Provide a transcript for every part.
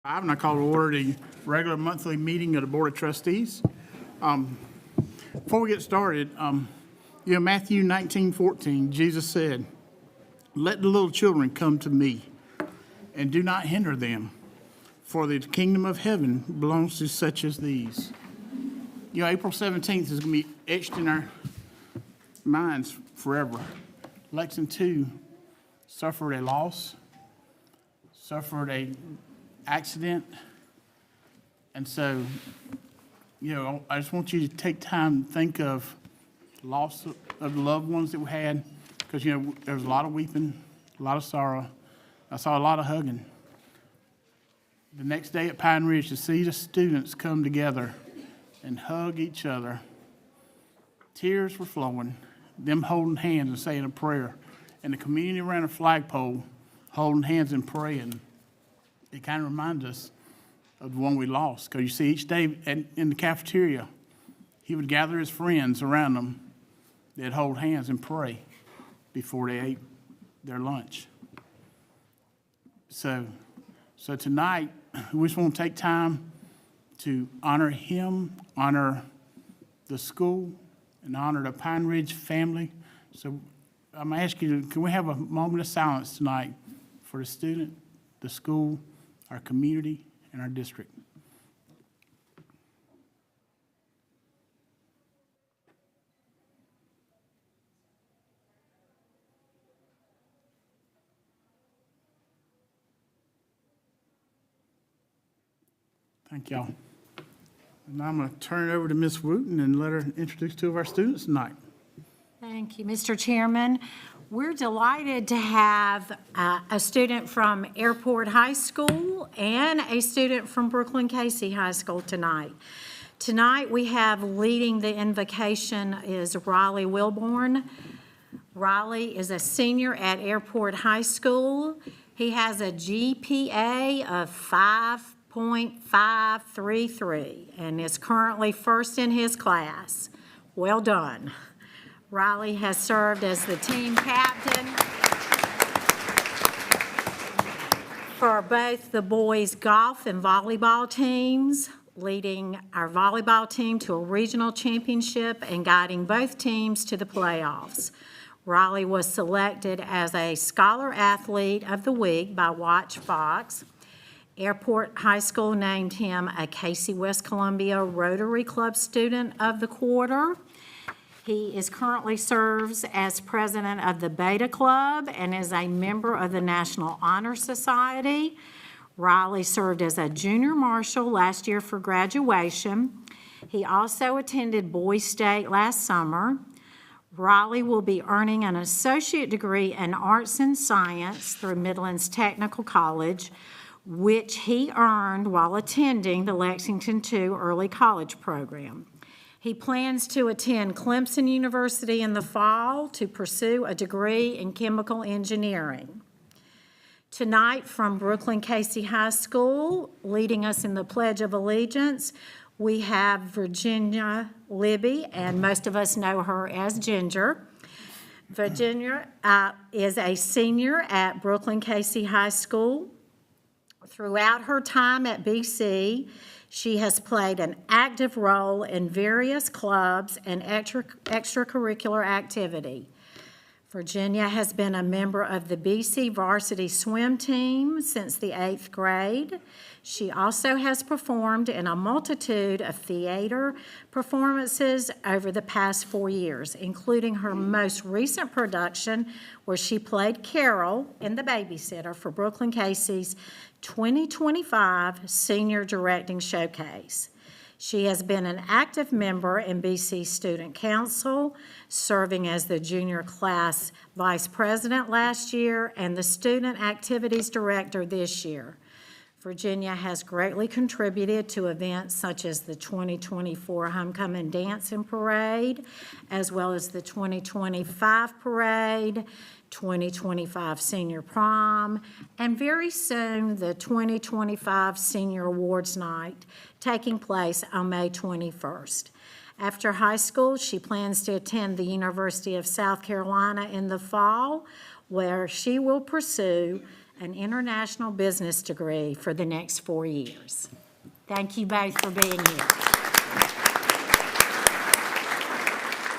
And I call to order the regular monthly meeting of the Board of Trustees. Before we get started, Matthew 19:14, Jesus said, "Let the little children come to me, and do not hinder them, for the kingdom of heaven belongs to such as these." April 17th is going to be etched in our minds forever. LexingtonTwo suffered a loss, suffered a accident, and so I just want you to take time to think of the loss of the loved ones that we had, because there was a lot of weeping, a lot of sorrow. I saw a lot of hugging. The next day at Pine Ridge, to see the students come together and hug each other, tears were flowing, them holding hands and saying a prayer, and the community around a flagpole holding hands and praying. It kind of reminds us of the one we lost. Because you see, each day in the cafeteria, he would gather his friends around him. They'd hold hands and pray before they ate their lunch. So tonight, we just want to take time to honor him, honor the school, and honor the Pine Ridge family. So I'm going to ask you, can we have a moment of silence tonight for the student, the school, our community, and our district? Thank y'all. And now I'm going to turn it over to Ms. Wooten and let her introduce two of our students tonight. Thank you, Mr. Chairman. We're delighted to have a student from Airport High School and a student from Brooklyn Casey High School tonight. Tonight we have leading the invocation is Riley Wilborn. Riley is a senior at Airport High School. He has a GPA of 5.533 and is currently first in his class. Well done. Riley has served as the team captain for both the boys' golf and volleyball teams, leading our volleyball team to a regional championship and guiding both teams to the playoffs. Riley was selected as a Scholar Athlete of the Week by Watch Fox. Airport High School named him a Casey West Columbia Rotary Club Student of the Quarter. He currently serves as president of the Beta Club and is a member of the National Honor Society. Riley served as a junior marshal last year for graduation. He also attended Boys State last summer. Riley will be earning an associate degree in arts and science through Midlands Technical College, which he earned while attending the LexingtonTwo Early College Program. He plans to attend Clemson University in the fall to pursue a degree in chemical engineering. Tonight from Brooklyn Casey High School, leading us in the Pledge of Allegiance, we have Virginia Libby, and most of us know her as Ginger. Virginia is a senior at Brooklyn Casey High School. Throughout her time at BC, she has played an active role in various clubs and extracurricular activity. Virginia has been a member of the BC varsity swim team since the 8th grade. She also has performed in a multitude of theater performances over the past 4 years, including her most recent production where she played Carol in The Babysitter for Brooklyn Casey's 2025 Senior Directing Showcase. She has been an active member in BC Student Council, serving as the junior class vice president last year and the student activities director this year. Virginia has greatly contributed to events such as the 2024 Homecoming Dance and Parade, as well as the 2025 Parade, 2025 Senior Prom, and very soon the 2025 Senior Awards Night, taking place on May 21st. After high school, she plans to attend the University of South Carolina in the fall, where she will pursue an international business degree for the next 4 years. Thank you both for being here.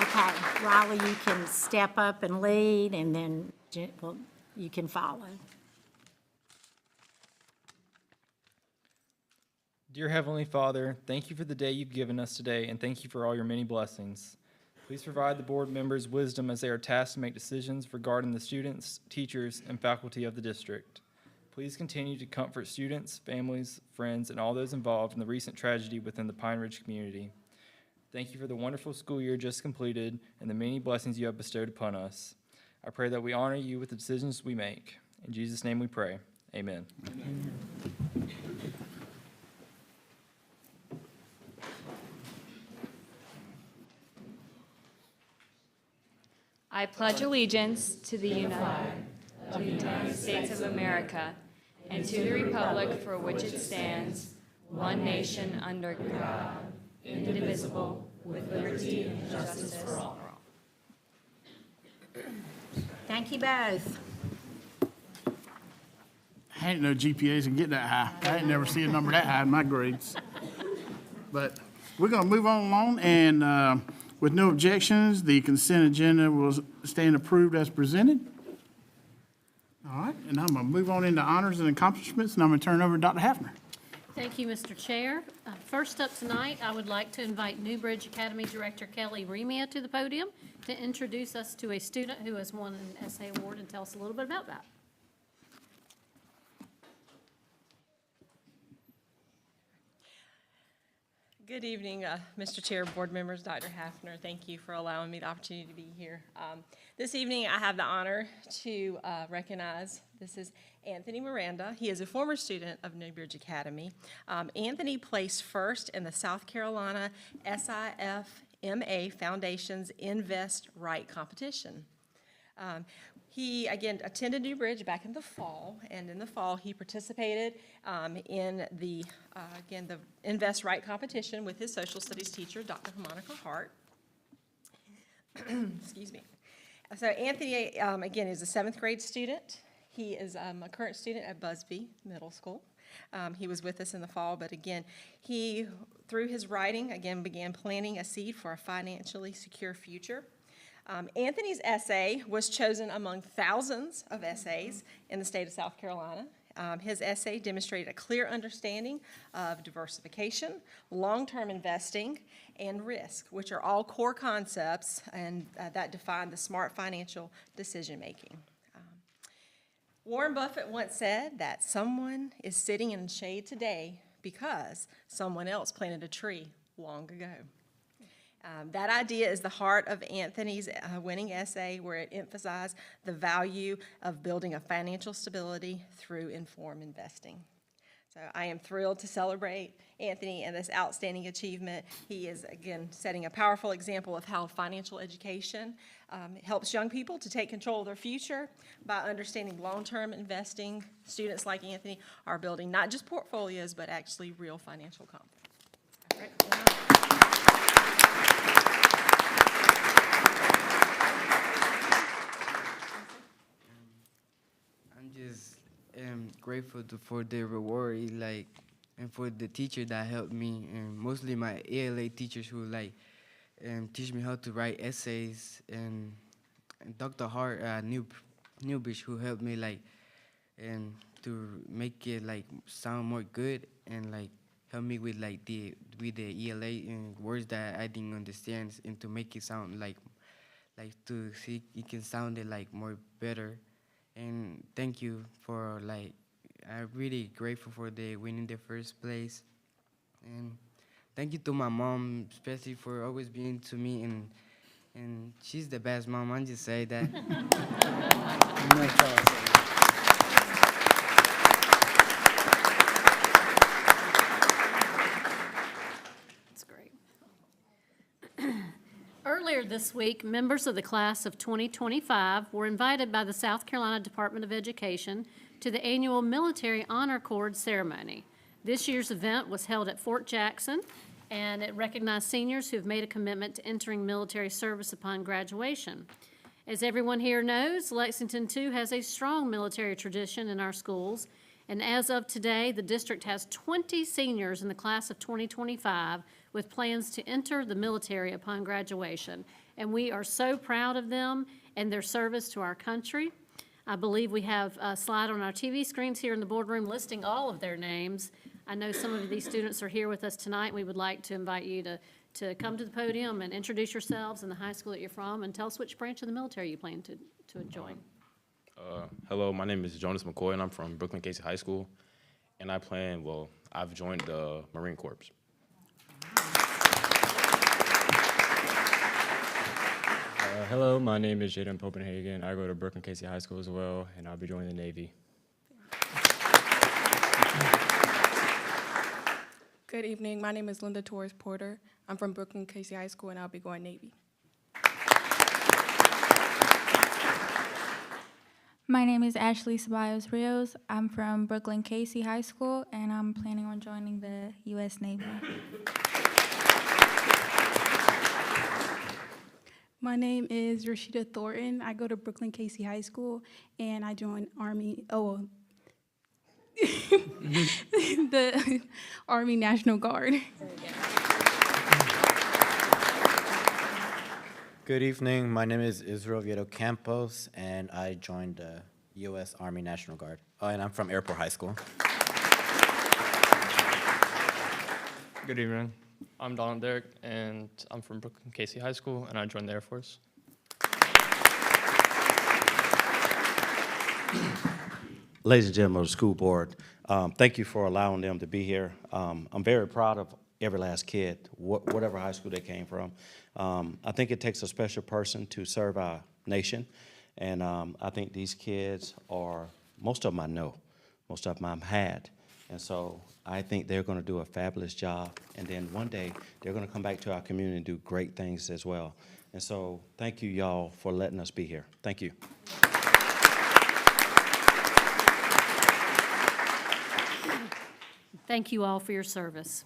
Okay, Riley, you can step up and lead, and then you can follow. Dear Heavenly Father, thank you for the day you've given us today, and thank you for all your many blessings. Please provide the board members wisdom as they are tasked to make decisions regarding the students, teachers, and faculty of the district. Please continue to comfort students, families, friends, and all those involved in the recent tragedy within the Pine Ridge community. Thank you for the wonderful school year just completed and the many blessings you have bestowed upon us. I pray that we honor you with the decisions we make. In Jesus' name we pray. Amen. Amen. I pledge allegiance to the United States of America and to the republic for which it stands, one nation under God, indivisible, with liberty and justice for all. Thank you both. I didn't know GPAs would get that high. I didn't never see a number that high in my grades. But we're going to move on along, and with no objections, the consent agenda will stand approved as presented. All right, and I'm going to move on into honors and accomplishments, and I'm going to turn it over to Dr. Hafner. Thank you, Mr. Chair. First up tonight, I would like to invite Newbridge Academy Director Kelly Remia to the podium to introduce us to a student who has won an essay award and tell us a little bit about that. Good evening, Mr. Chair, board members, Dr. Hafner. Thank you for allowing me the opportunity to be here. This evening, I have the honor to recognize, this is Anthony Miranda. He is a former student of Newbridge Academy. Anthony placed first in the South Carolina SIFMA Foundation's Invest Right competition. He, again, attended Newbridge back in the fall, and in the fall, he participated in the, again, the Invest Right competition with his social studies teacher, Dr. Monica Hart. Excuse me. So Anthony, again, is a 7th grade student. He is a current student at Busby Middle School. He was with us in the fall, but again, he, through his writing, again, began planting a seed for a financially secure future. Anthony's essay was chosen among thousands of essays in the state of South Carolina. His essay demonstrated a clear understanding of diversification, long-term investing, and risk, which are all core concepts and that define the smart financial decision-making. Warren Buffett once said that someone is sitting in shade today because someone else planted a tree long ago. That idea is the heart of Anthony's winning essay, where it emphasized the value of building a financial stability through informed investing. So I am thrilled to celebrate Anthony and this outstanding achievement. He is, again, setting a powerful example of how financial education helps young people to take control of their future by understanding long-term investing. Students like Anthony are building not just portfolios, but actually real financial confidence. All right. I'm just grateful for the reward, and for the teacher that helped me, and mostly my ELA teachers who teach me how to write essays, and Dr. Hart Newbridge who helped me and to make it sound more good, and help me with the ELA and words that I didn't understand, and to make it sound to see it can sound it more better. And thank you for I'm really grateful for the winning the first place. And thank you to my mom, especially for always being to me, and she's the best mom. I just say that. That's great. Earlier this week, members of the class of 2025 were invited by the South Carolina Department of Education to the annual Military Honor Cord ceremony. This year's event was held at Fort Jackson, and it recognized seniors who have made a commitment to entering military service upon graduation. As everyone here knows, Lexington Two has a strong military tradition in our schools, and as of today, the district has 20 seniors in the class of 2025 with plans to enter the military upon graduation. And we are so proud of them and their service to our country. I believe we have a slide on our TV screens here in the boardroom listing all of their names. I know some of these students are here with us tonight. We would like to invite you to come to the podium and introduce yourselves and the high school that you're from, and tell us which branch of the military you plan to join. Hello, my name is Jonas McCoy, and I'm from Brooklyn Casey High School. And I've joined the Marine Corps. Hello, my name is Jaden Popenhagen. I go to Brooklyn Casey High School as well, and I'll be joining the Navy. Good evening. My name is Linda Torres Porter. I'm from Brooklyn Casey High School, and I'll be going Navy. My name is Ashley Ceballos Rios. I'm from Brooklyn Casey High School, and I'm planning on joining the U.S. Navy. My name is Rashida Thornton. I go to Brooklyn Casey High School, and I join the Army National Guard. Good evening. My name is Israel Vieto Campos, and I joined the U.S. Army National Guard. Oh, and I'm from Airport High School. Good evening. I'm Donald Derrick, and I'm from Brooklyn Casey High School, and I joined the Air Force. Ladies and gentlemen of the school board, thank you for allowing them to be here. I'm very proud of every last kid, whatever high school they came from. I think it takes a special person to serve our nation, and I think these kids are, most of them I know, most of them I've had, and so I think they're going to do a fabulous job, and then one day they're going to come back to our community and do great things as well. And so thank you, y'all, for letting us be here. Thank you. Thank you all for your service.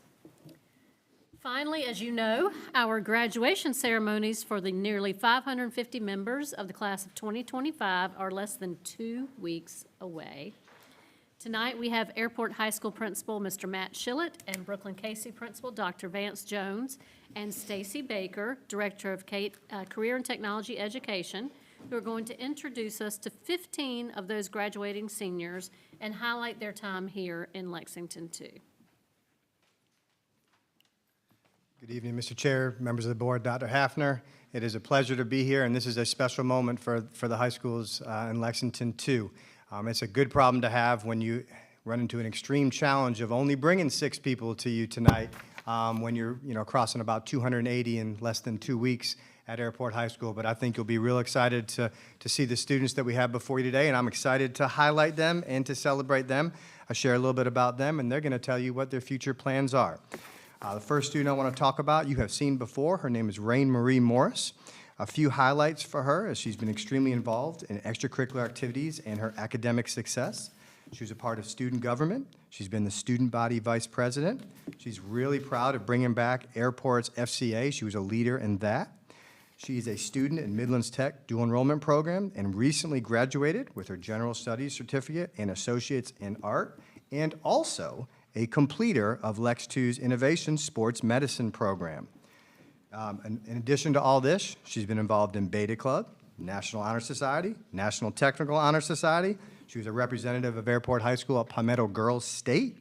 Finally, as you know, our graduation ceremonies for the nearly 550 members of the class of 2025 are less than 2 weeks away. Tonight, we have Airport High School Principal Mr. Matt Shillett and Brooklyn Casey Principal Dr. Vance Jones and Stacy Baker, Director of Career and Technology Education, who are going to introduce us to 15 of those graduating seniors and highlight their time here in Lexington Two. Good evening, Mr. Chair, members of the board, Dr. Hafner. It is a pleasure to be here, and this is a special moment for the high schools in Lexington Two. It's a good problem to have when you run into an extreme challenge of only bringing 6 people to you tonight when you're crossing about 280 in less than 2 weeks at Airport High School. But I think you'll be real excited to see the students that we have before you today, and I'm excited to highlight them and to celebrate them. I'll share a little bit about them, and they're going to tell you what their future plans are. The first student I want to talk about, you have seen before. Her name is Rain Marie Morris. A few highlights for her, as she's been extremely involved in extracurricular activities and her academic success. She was a part of student government. She's been the student body vice president. She's really proud of bringing back Airport's FCA. She was a leader in that. She is a student in Midlands Tech dual enrollment program and recently graduated with her general studies certificate and associates in art, and also a completer of Lex2's Innovation Sports Medicine program. In addition to all this, she's been involved in Beta Club, National Honor Society, National Technical Honor Society. She was a representative of Airport High School at Palmetto Girls State.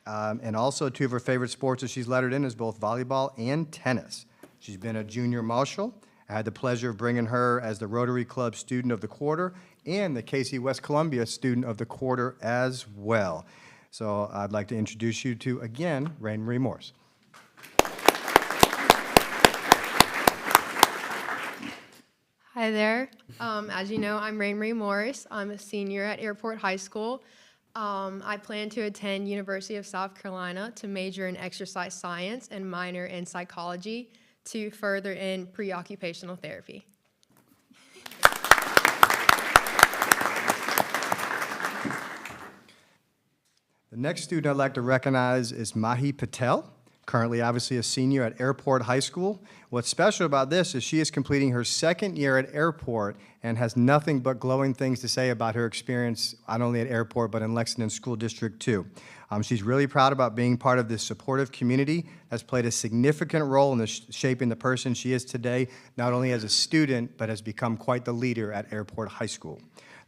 And also 2 of her favorite sports that she's lettered in is both volleyball and tennis. She's been a junior marshal. I had the pleasure of bringing her as the Rotary Club Student of the Quarter and the Casey West Columbia Student of the Quarter as well. So I'd like to introduce you to, again, Rain Marie Morris. Hi there. As you know, I'm Rain Marie Morris. I'm a senior at Airport High School. I plan to attend University of South Carolina to major in exercise science and minor in psychology to further in pre-occupational therapy. The next student I'd like to recognize is Mahi Patel. currently obviously a senior at Airport High School. What's special about this is she is completing her second year at Airport and has nothing but glowing things to say about her experience, not only at Airport, but in Lexington School District 2. She's really proud about being part of this supportive community, has played a significant role in shaping the person she is today, not only as a student, but has become quite the leader at Airport High School.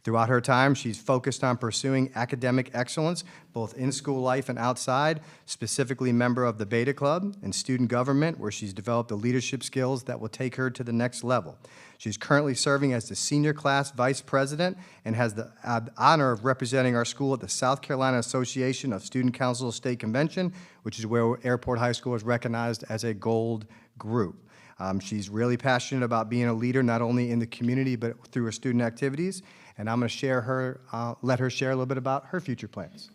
Throughout her time, she's focused on pursuing academic excellence, both in school life and outside, specifically member of the Beta Club and student government, where she's developed the leadership skills that will take her to the next level. She's currently serving as the senior class vice president and has the honor of representing our school at the South Carolina Association of Student Council State Convention, which is where Airport High School is recognized as a gold group. She's really passionate about being a leader, not only in the community, but through her student activities. And I'm going to let her share a little bit about her future plans.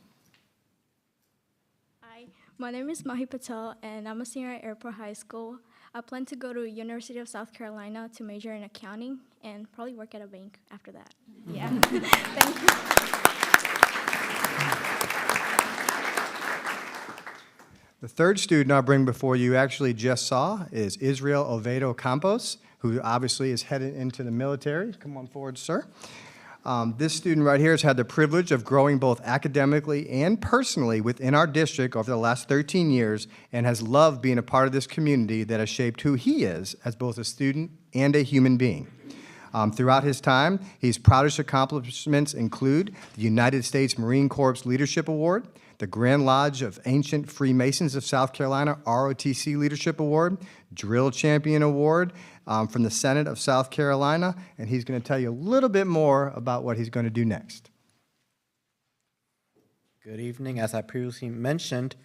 Hi, my name is Mahi Patel, and I'm a senior at Airport High School. I plan to go to University of South Carolina to major in accounting and probably work at a bank after that. Yeah. Thank you. The third student I'll bring before you actually just saw is Israel Oviedo Campos, who obviously is headed into the military. Come on forward, sir. This student right here has had the privilege of growing both academically and personally within our district over the last 13 years and has loved being a part of this community that has shaped who he is as both a student and a human being. Throughout his time, his proudest accomplishments include the United States Marine Corps Leadership Award, the Grand Lodge of Ancient Freemasons of South Carolina ROTC Leadership Award, Drill Champion Award from the Senate of South Carolina, and he's going to tell you a little bit more about what he's going to do next. Good evening. As I previously mentioned,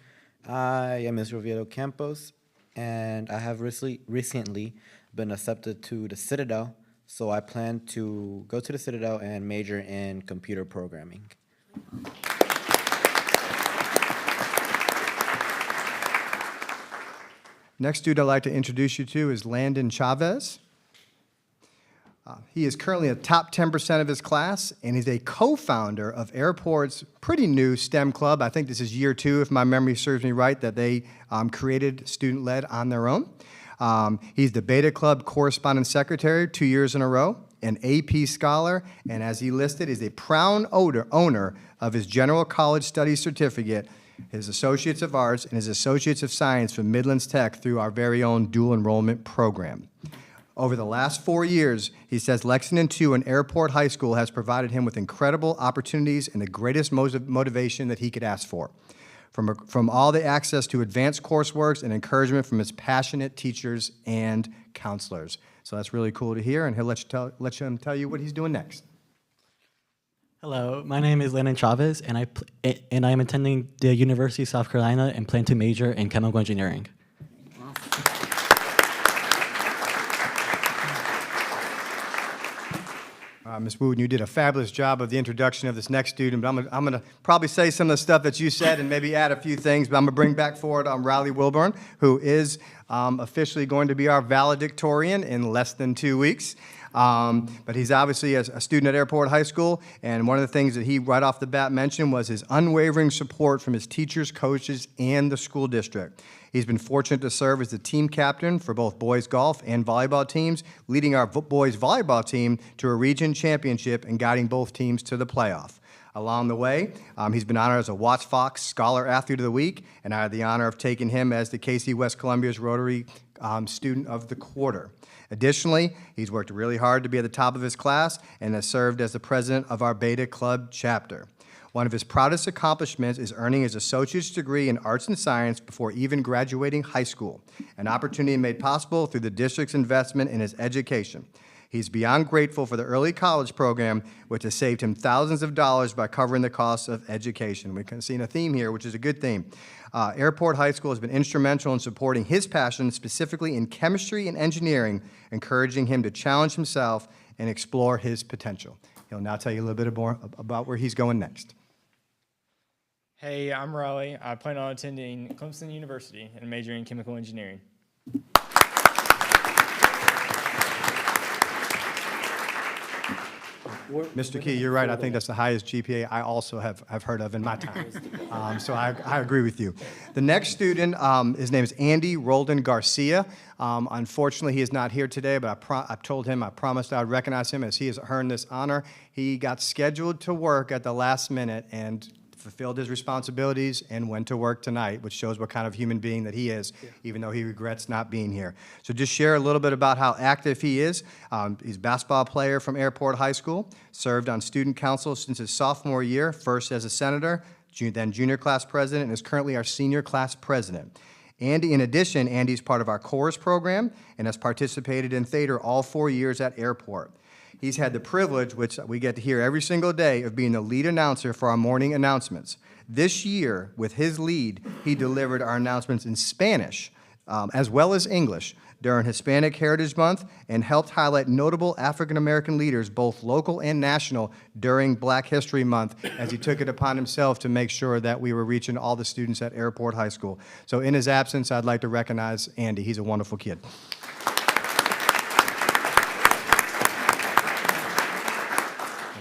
I am Israel Oviedo Campos, and I have recently been accepted to the Citadel, so I plan to go to the Citadel and major in computer programming. Next student I'd like to introduce you to is Landon Chavez. He is currently a top 10% of his class, and he's a co-founder of Airport's pretty new STEM club. I think this is year 2, if my memory serves me right, that they created student-led on their own. He's the Beta Club Correspondent Secretary 2 years in a row, an AP scholar, and as he listed, is a proud owner of his General College Studies certificate, his Associates of Arts, and his Associates of Science from Midlands Tech through our very own dual enrollment program. Over the last 4 years, he says LexingtonTwo and Airport High School has provided him with incredible opportunities and the greatest motivation that he could ask for. From all the access to advanced coursework and encouragement from his passionate teachers and counselors. So that's really cool to hear, and he'll let him tell you what he's doing next. Hello, my name is Landon Chavez, and I'm attending the University of South Carolina and plan to major in chemical engineering. Ms. Wooten, you did a fabulous job of the introduction of this next student, but I'm going to probably say some of the stuff that you said and maybe add a few things, but I'm going to bring back forward Riley Wilburn, who is officially going to be our valedictorian in less than 2 weeks. But he's obviously a student at Airport High School, and one of the things that he right off the bat mentioned was his unwavering support from his teachers, coaches, and the school district. He's been fortunate to serve as the team captain for both boys golf and volleyball teams, leading our boys volleyball team to a region championship and guiding both teams to the playoff. Along the way, he's been honored as a Watts Fox Scholar Athlete of the Week, and I had the honor of taking him as the KC West Columbia's Rotary Student of the Quarter. Additionally, he's worked really hard to be at the top of his class and has served as the president of our Beta Club chapter. One of his proudest accomplishments is earning his associate's degree in arts and science before even graduating high school, an opportunity made possible through the district's investment in his education. He's beyond grateful for the early college program, which has saved him thousands of dollars by covering the costs of education. We've seen a theme here, which is a good theme. Airport High School has been instrumental in supporting his passion, specifically in chemistry and engineering, encouraging him to challenge himself and explore his potential. He'll now tell you a little bit more about where he's going next. Hey, I'm Riley. I plan on attending Clemson University and majoring in chemical engineering. Mr. Key, you're right. I think that's the highest GPA I also have heard of in my time. So I agree with you. The next student, his name is Andy Roldan Garcia. Unfortunately, he is not here today, but I told him I promised I would recognize him as he has earned this honor. He got scheduled to work at the last minute and fulfilled his responsibilities and went to work tonight, which shows what kind of human being that he is, even though he regrets not being here. So just share a little bit about how active he is. He's a basketball player from Airport High School, served on student council since his sophomore year, first as a senator, then junior class president, and is currently our senior class president. In addition, Andy's part of our chorus program and has participated in theater all 4 years at Airport. He's had the privilege, which we get to hear every single day, of being the lead announcer for our morning announcements. This year, with his lead, he delivered our announcements in Spanish, as well as English, during Hispanic Heritage Month, and helped highlight notable African-American leaders, both local and national, during Black History Month, as he took it upon himself to make sure that we were reaching all the students at Airport High School. So in his absence, I'd like to recognize Andy. He's a wonderful kid.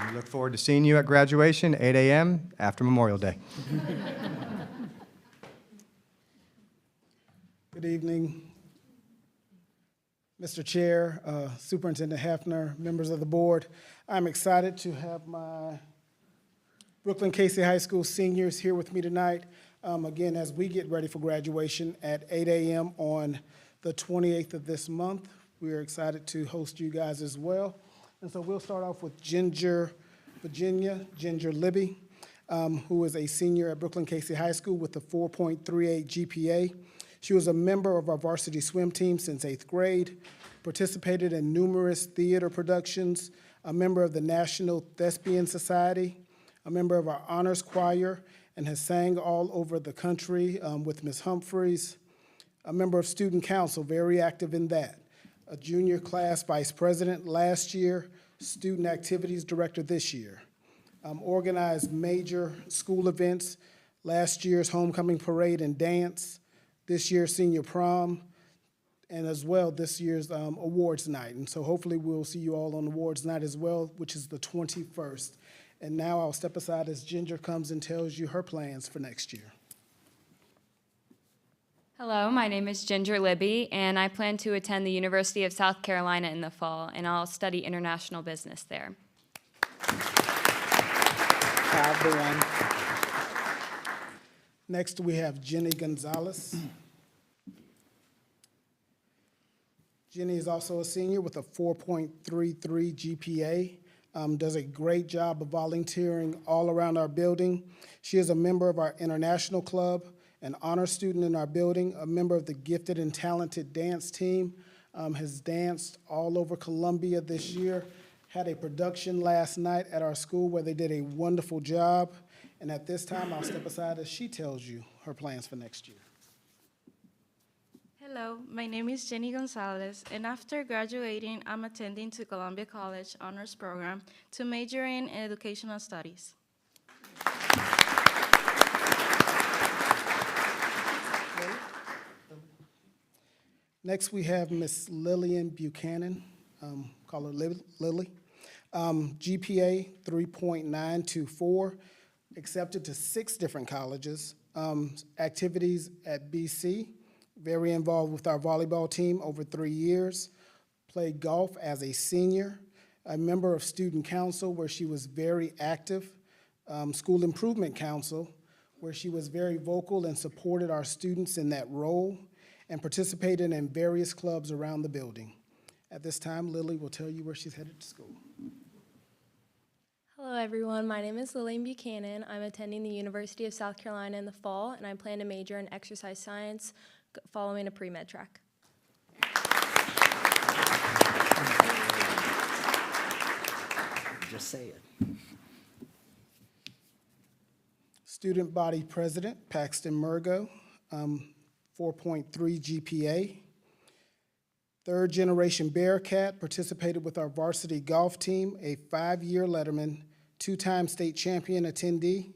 We look forward to seeing you at graduation, 8 a.m. after Memorial Day. Good evening, Mr. Chair, Superintendent Hafner, members of the board. I'm excited to have my Brooklyn Casey High School seniors here with me tonight. Again, as we get ready for graduation at 8 a.m. on the 28th of this month, we're excited to host you guys as well. And so we'll start off with Ginger Libby, who is a senior at Brooklyn Casey High School with a 4.38 GPA. She was a member of our varsity swim team since 8th grade, participated in numerous theater productions, a member of the National Thespian Society, a member of our honors choir, and has sang all over the country with Ms. Humphreys, a member of student council, very active in that, a junior class vice president last year, student activities director this year. Organized major school events, last year's homecoming parade and dance, this year's senior prom, and as well this year's awards night. And so hopefully we'll see you all on awards night as well, which is the 21st. And now I'll step aside as Ginger comes and tells you her plans for next year. Hello, my name is Ginger Libby, and I plan to attend the University of South Carolina in the fall, and I'll study international business there. Next, we have Jenny Gonzalez. Jenny is also a senior with a 4.33 GPA, does a great job of volunteering all around our building. She is a member of our international club, an honor student in our building, a member of the gifted and talented dance team, has danced all over Columbia this year, had a production last night at our school where they did a wonderful job. And at this time, I'll step aside as she tells you her plans for next year. Hello, my name is Jenny Gonzalez, and after graduating, I'm attending to Columbia College Honors Program to major in Educational Studies. Next, we have Miss Lillian Buchanan, call her Lily. GPA 3.924, accepted to 6 different colleges, activities at BC, very involved with our volleyball team over 3 years, played golf as a senior, a member of student council where she was very active, school improvement council where she was very vocal and supported our students in that role, and participated in various clubs around the building. At this time, Lily will tell you where she's headed to school. Hello everyone, my name is Lillian Buchanan. I'm attending the University of South Carolina in the fall, and I plan to major in exercise science following a pre-med track. Just say it. Student body president, Paxton Murgo, 4.3 GPA. Third generation Bearcat, participated with our varsity golf team, a 5-year letterman, 2-time state champion attendee,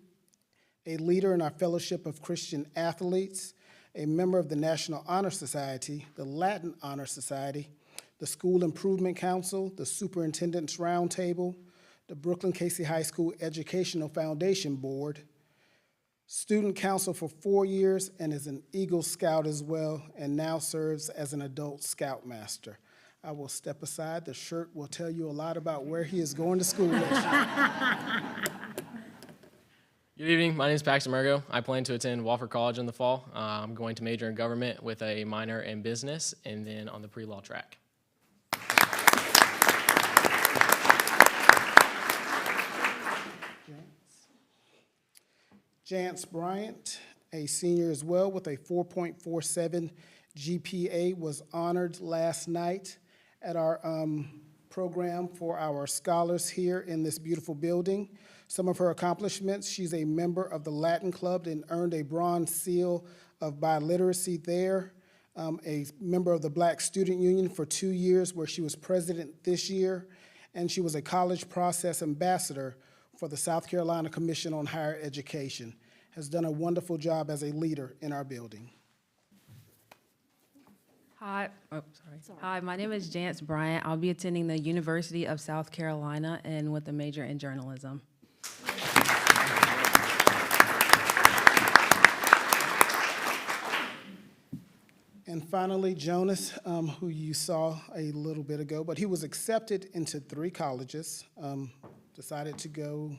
a leader in our Fellowship of Christian Athletes, a member of the National Honor Society, the Latin Honor Society, the School Improvement Council, the Superintendent's Roundtable, the Brooklyn Casey High School Educational Foundation Board, student council for 4 years, and is an Eagle Scout as well, and now serves as an adult Scoutmaster. I will step aside. The shirt will tell you a lot about where he is going to school next year. Good evening. My name is Paxton Murgo. I plan to attend Wofford College in the fall. I'm going to major in government with a minor in business and then on the pre-law track. Jance Bryant, a senior as well with a 4.47 GPA, was honored last night at our program for our scholars here in this beautiful building. Some of her accomplishments: she's a member of the Latin Club and earned a bronze seal of biliteracy there, a member of the Black Student Union for 2 years where she was president this year, and she was a college process ambassador for the South Carolina Commission on Higher Education. Has done a wonderful job as a leader in our building. Hi, Hi, my name is Jance Bryant. I'll be attending the University of South Carolina and with a major in journalism. And finally, Jonas, who you saw a little bit ago, but he was accepted into 3 colleges, decided to go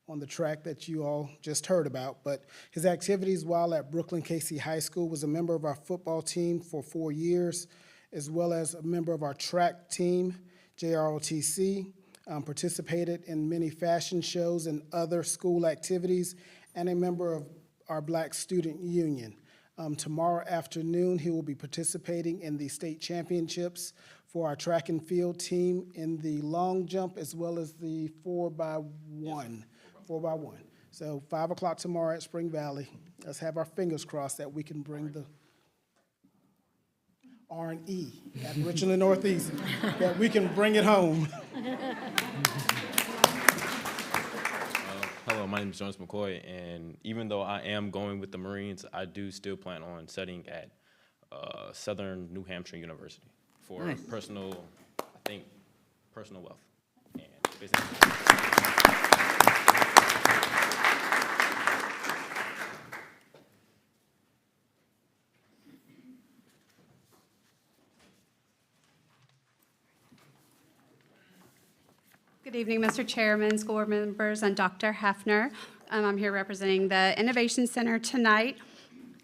on the track that you all just heard about. But his activities while at Brooklyn Casey High School was a member of our football team for 4 years, as well as a member of our track team, JROTC, participated in many fashion shows and other school activities, and a member of our Black Student Union. Tomorrow afternoon, he will be participating in the state championships for our track and field team in the long jump as well as the 4x1. So 5 o'clock tomorrow at Spring Valley. Let's have our fingers crossed that we can bring the R&E at Richland Northeast, that we can bring it home. Hello, my name is Jonas McCoy, and even though I am going with the Marines, I do still plan on studying at Southern New Hampshire University for personal wealth and business. Good evening, Mr. Chairman, school board members, and Dr. Hafner. I'm here representing the Innovation Center tonight,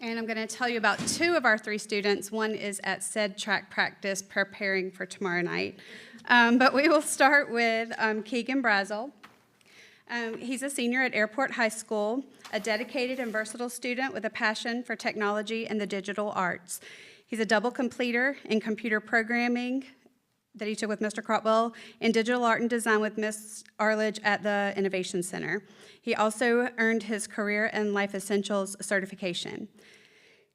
and I'm going to tell you about 2 of our 3 students. One is at said track practice preparing for tomorrow night. But we will start with Keegan Brazel. He's a senior at Airport High School, a dedicated and versatile student with a passion for technology and the digital arts. He's a double completer in computer programming that he took with Mr. Crotwell, and digital art and design with Ms. Arledge at the Innovation Center. He also earned his Career and Life Essentials certification.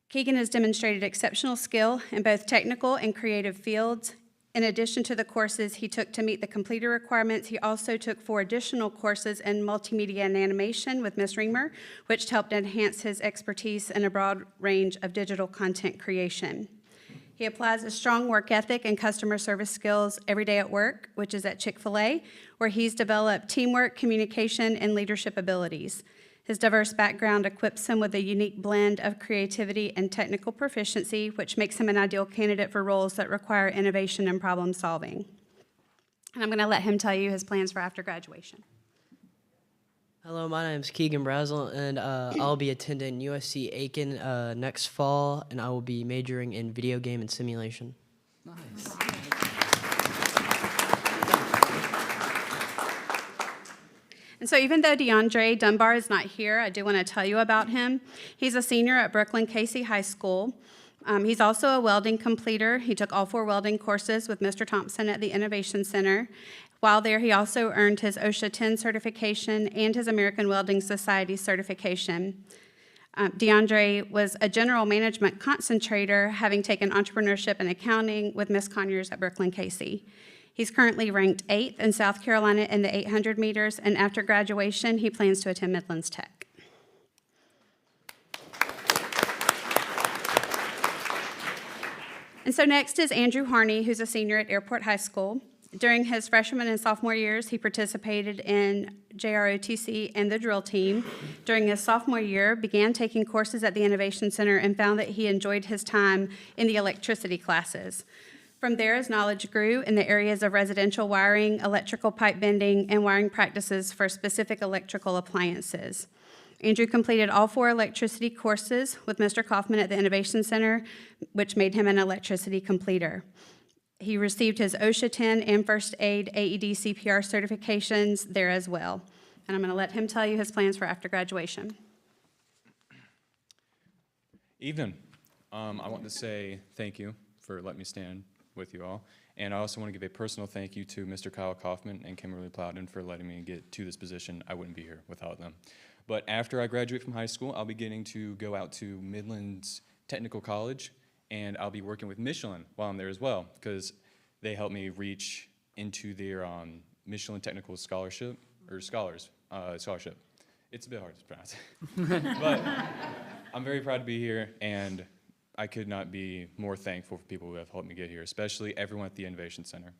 Keegan has demonstrated exceptional skill in both technical and creative fields. In addition to the courses he took to meet the completer requirements, he also took 4 additional courses in multimedia and animation with Ms. Reamer, which helped enhance his expertise in a broad range of digital content creation. He applies a strong work ethic and customer service skills every day at work, which is at Chick-fil-A, where he's developed teamwork, communication, and leadership abilities. His diverse background equips him with a unique blend of creativity and technical proficiency, which makes him an ideal candidate for roles that require innovation and problem solving. And I'm going to let him tell you his plans for after graduation. Hello, my name is Keegan Brazel, and I'll be attending USC Aiken next fall, and I will be majoring in video game and simulation. Nice. And so even though DeAndre Dunbar is not here, I do want to tell you about him. He's a senior at Brooklyn Casey High School. He's also a welding completer. He took all 4 welding courses with Mr. Thompson at the Innovation Center. While there, he also earned his OSHA 10 certification and his American Welding Society certification. DeAndre was a general management concentrator, having taken entrepreneurship and accounting with Ms. Conyers at Brooklyn Casey. He's currently ranked 8th in South Carolina in the 800 meters, and after graduation, he plans to attend Midlands Tech. And so next is Andrew Harney, who's a senior at Airport High School. During his freshman and sophomore years, he participated in JROTC and the drill team. During his sophomore year, began taking courses at the Innovation Center and found that he enjoyed his time in the electricity classes. From there, his knowledge grew in the areas of residential wiring, electrical pipe bending, and wiring practices for specific electrical appliances. Andrew completed all 4 electricity courses with Mr. Kaufman at the Innovation Center, which made him an electricity completer. He received his OSHA 10 and First Aid AED CPR certifications there as well. And I'm going to let him tell you his plans for after graduation. Evening. I want to say thank you for letting me stand with you all. And I also want to give a personal thank you to Mr. Kyle Kaufman and Kimberly Plowden for letting me get to this position. I wouldn't be here without them. But after I graduate from high school, I'll be getting to go out to Midlands Technical College, and I'll be working with Michelin while I'm there as well, because they helped me reach into their Michelin Technical Scholarship, or scholarship. It's a bit hard to pronounce. But I'm very proud to be here, and I could not be more thankful for people who have helped me get here, especially everyone at the Innovation Center.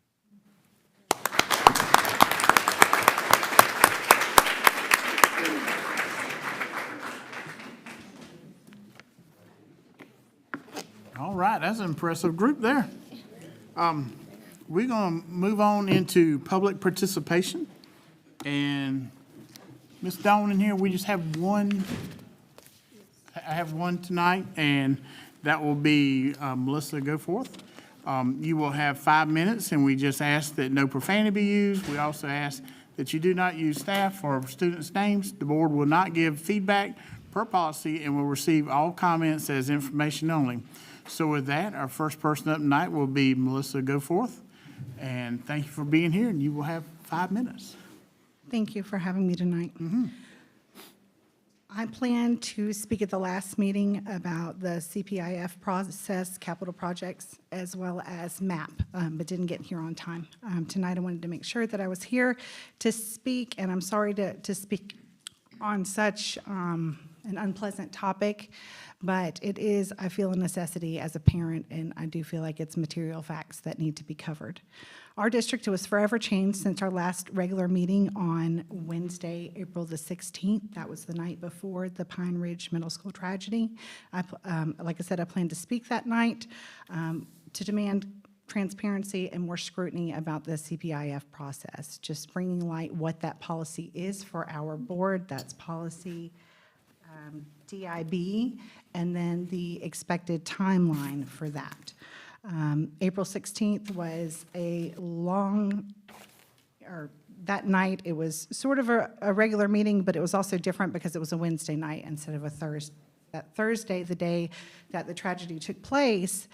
All right, that's an impressive group there. We're going to move on into public participation. And Ms. Dawn in here, we just have one. I have one tonight, and that will be Melissa Goforth. You will have 5 minutes, and we just ask that no profanity be used. We also ask that you do not use staff or students' names. The board will not give feedback per policy and will receive all comments as information only. So with that, our first person up tonight will be Melissa Goforth. And thank you for being here, and you will have 5 minutes. Thank you for having me tonight. I plan to speak at the last meeting about the CPIF process, capital projects, as well as MAP, but didn't get here on time. Tonight, I wanted to make sure that I was here to speak, and I'm sorry to speak on such an unpleasant topic, but it is, I feel, a necessity as a parent, and I do feel like it's material facts that need to be covered. Our district was forever changed since our last regular meeting on Wednesday, April the 16th. That was the night before the Pine Ridge Middle School tragedy. Like I said, I plan to speak that night to demand transparency and more scrutiny about the CPIF process, just bringing light what that policy is for our board. That's policy DIB, and then the expected timeline for that. April 16th was a long, or that night, it was sort of a regular meeting, but it was also different because it was a Wednesday night instead of a Thursday. That Thursday, the day that the tragedy took place,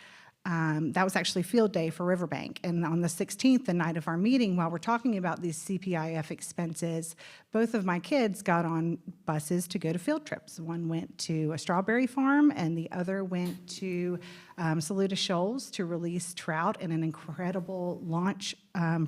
that was actually field day for Riverbank. And on the 16th, the night of our meeting, while we're talking about these CPIF expenses, both of my kids got on buses to go to field trips. One went to a strawberry farm, and the other went to Saluda Shoals to release trout in an incredible launch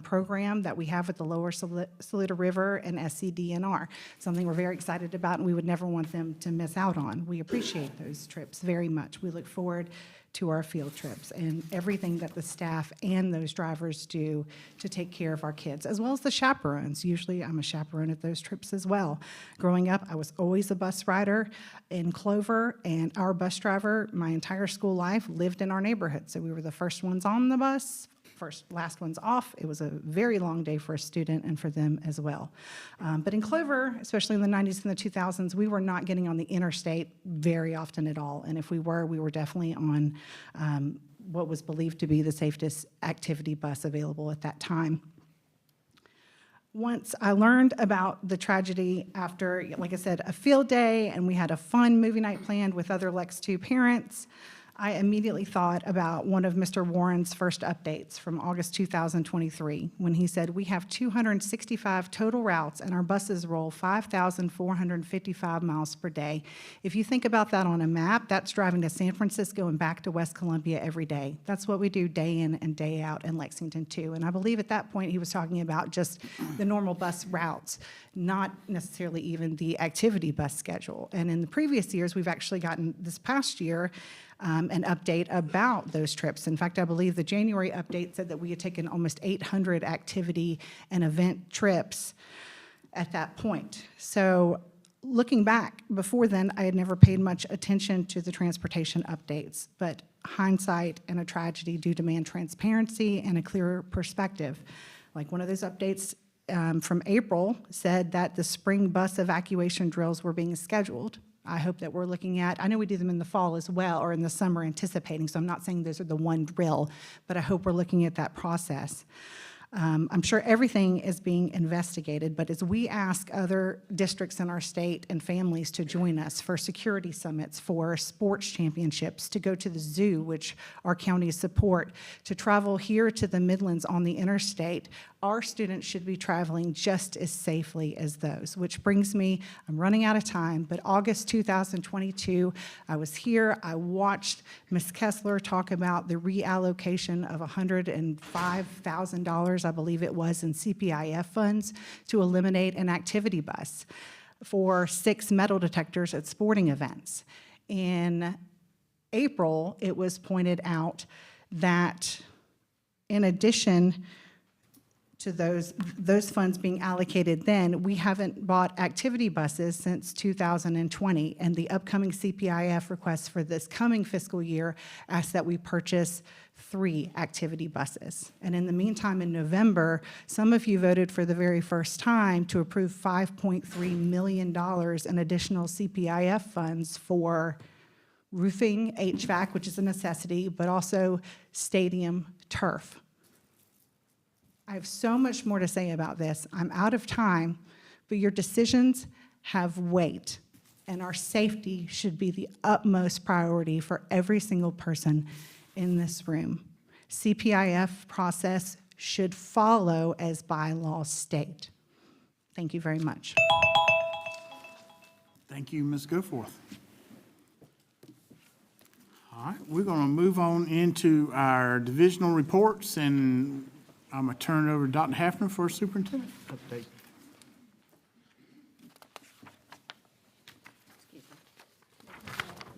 program that we have at the lower Saluda River and SCDNR, something we're very excited about and we would never want them to miss out on. We appreciate those trips very much. We look forward to our field trips and everything that the staff and those drivers do to take care of our kids, as well as the chaperones. Usually I'm a chaperone at those trips as well. Growing up, I was always a bus rider in Clover, and our bus driver, my entire school life, lived in our neighborhood. So we were the first ones on the bus, last ones off. It was a very long day for a student and for them as well. But in Clover, especially in the 90s and the 2000s, we were not getting on the interstate very often at all. And if we were definitely on what was believed to be the safest activity bus available at that time. Once I learned about the tragedy after, like I said, a field day, and we had a fun movie night planned with other Lex2 parents, I immediately thought about one of Mr. Warren's first updates from August 2023, when he said, we have 265 total routes and our buses roll 5,455 miles per day. If you think about that on a map, that's driving to San Francisco and back to West Columbia every day. That's what we do day in and day out in Lexington too. And I believe at that point he was talking about just the normal bus routes, not necessarily even the activity bus schedule. And in the previous years, we've actually gotten, this past year, an update about those trips. In fact, I believe the January update said that we had taken almost 800 activity and event trips at that point. So looking back, before then, I had never paid much attention to the transportation updates, but hindsight and a tragedy do demand transparency and a clearer perspective. Like one of those updates from April said that the spring bus evacuation drills were being scheduled. I hope that we're looking at, I know we do them in the fall as well, or in the summer anticipating, so I'm not saying those are the one drill, but I hope we're looking at that process. I'm sure everything is being investigated, but as we ask other districts in our state and families to join us for security summits, for sports championships, to go to the zoo, which our counties support, to travel here to the Midlands on the interstate, our students should be traveling just as safely as those, which brings me, I'm running out of time, but August 2022, I was here, I watched Ms. Kessler talk about the reallocation of $105,000, I believe it was, in CPIF funds to eliminate an activity bus for 6 metal detectors at sporting events. In April, it was pointed out that in addition to those funds being allocated then, we haven't bought activity buses since 2020, and the upcoming CPIF request for this coming fiscal year asks that we purchase 3 activity buses. And in the meantime, in November, some of you voted for the very first time to approve $5.3 million in additional CPIF funds for roofing, HVAC, which is a necessity, but also stadium turf. I have so much more to say about this. I'm out of time, but your decisions have weight, and our safety should be the utmost priority for every single person in this room. CPIF process should follow as bylaws state. Thank you very much. Thank you, Ms. Goforth. All right, we're going to move on into our divisional reports, and I'm going to turn it over to Dr. Hafner for a superintendent update.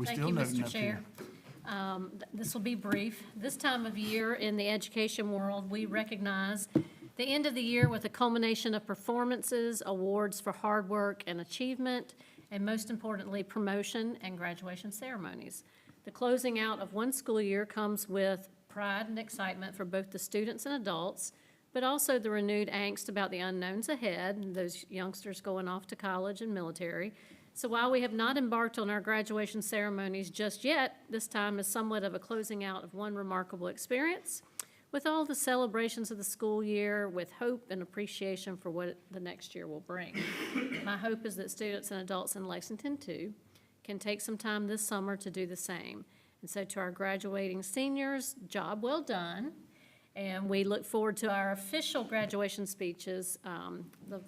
Thank you, Mr. Chair. This will be brief. This time of year in the education world, we recognize the end of the year with a culmination of performances, awards for hard work and achievement, and most importantly, promotion and graduation ceremonies. The closing out of one school year comes with pride and excitement for both the students and adults, but also the renewed angst about the unknowns ahead, and those youngsters going off to college and military. So while we have not embarked on our graduation ceremonies just yet, this time is somewhat of a closing out of one remarkable experience, with all the celebrations of the school year, with hope and appreciation for what the next year will bring. My hope is that students and adults in LexingtonTwo can take some time this summer to do the same. And so to our graduating seniors, job well done. And we look forward to our official graduation speeches the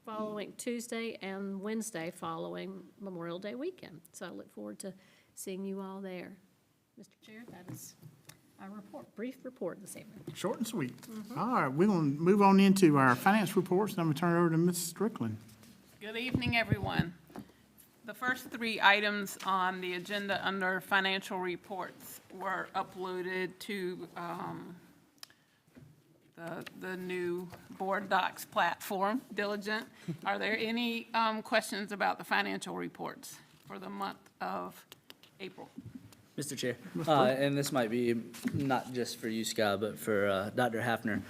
following Tuesday and Wednesday following Memorial Day weekend. So I look forward to seeing you all there. Mr. Chair, that is our report, brief report this evening. Short and sweet. All right, we're going to move on into our finance reports, and I'm going to turn it over to Ms. Strickland. Good evening, everyone. The first 3 items on the agenda under financial reports were uploaded to the new board docs platform, Diligent. Are there any questions about the financial reports for the month of April? Mr. Chair, and this might be not just for you, Scott, but for Dr. Hafner.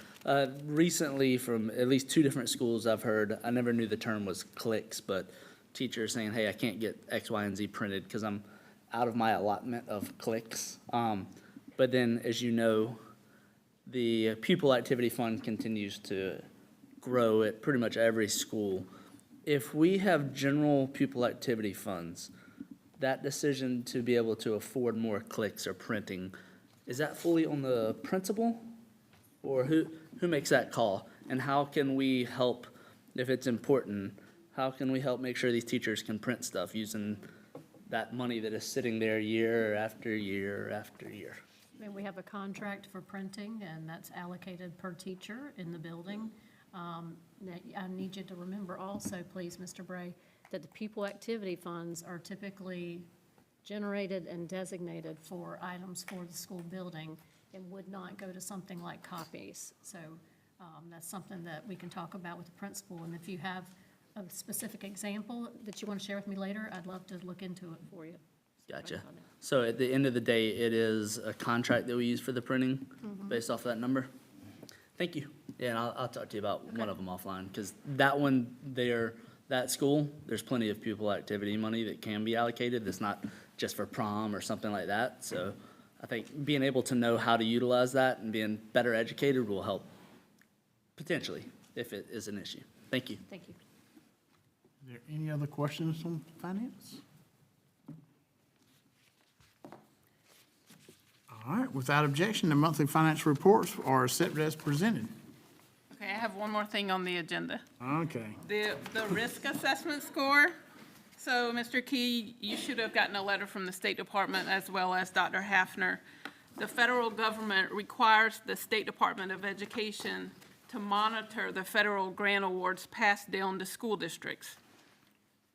Recently, from at least 2 different schools I've heard, I never knew the term was clicks, but teachers saying, hey, I can't get X, Y, and Z printed because I'm out of my allotment of clicks. But then, as you know, the pupil activity fund continues to grow at pretty much every school. If we have general pupil activity funds, that decision to be able to afford more clicks or printing, is that fully on the principal? Or who makes that call? And how can we help, if it's important, how can we help make sure these teachers can print stuff using that money that is sitting there year after year after year? I mean, we have a contract for printing, and that's allocated per teacher in the building. I need you to remember also, please, Mr. Bray, that the pupil activity funds are typically generated and designated for items for the school building and would not go to something like copies. So that's something that we can talk about with the principal. And if you have a specific example that you want to share with me later, I'd love to look into it for you. Gotcha. So at the end of the day, it is a contract that we use for the printing based off that number? Thank you. Yeah, and I'll talk to you about one of them offline, because that one there, that school, there's plenty of pupil activity money that can be allocated. That's not just for prom or something like that. So I think being able to know how to utilize that and being better educated will help potentially if it is an issue. Thank you. Thank you. Are there any other questions on finance? All right, without objection, the monthly finance reports are accepted as presented. Okay, I have one more thing on the agenda. Okay. The risk assessment score. So, Mr. Key, you should have gotten a letter from the State Department as well as Dr. Hafner. The federal government requires the State Department of Education to monitor the federal grant awards passed down to school districts.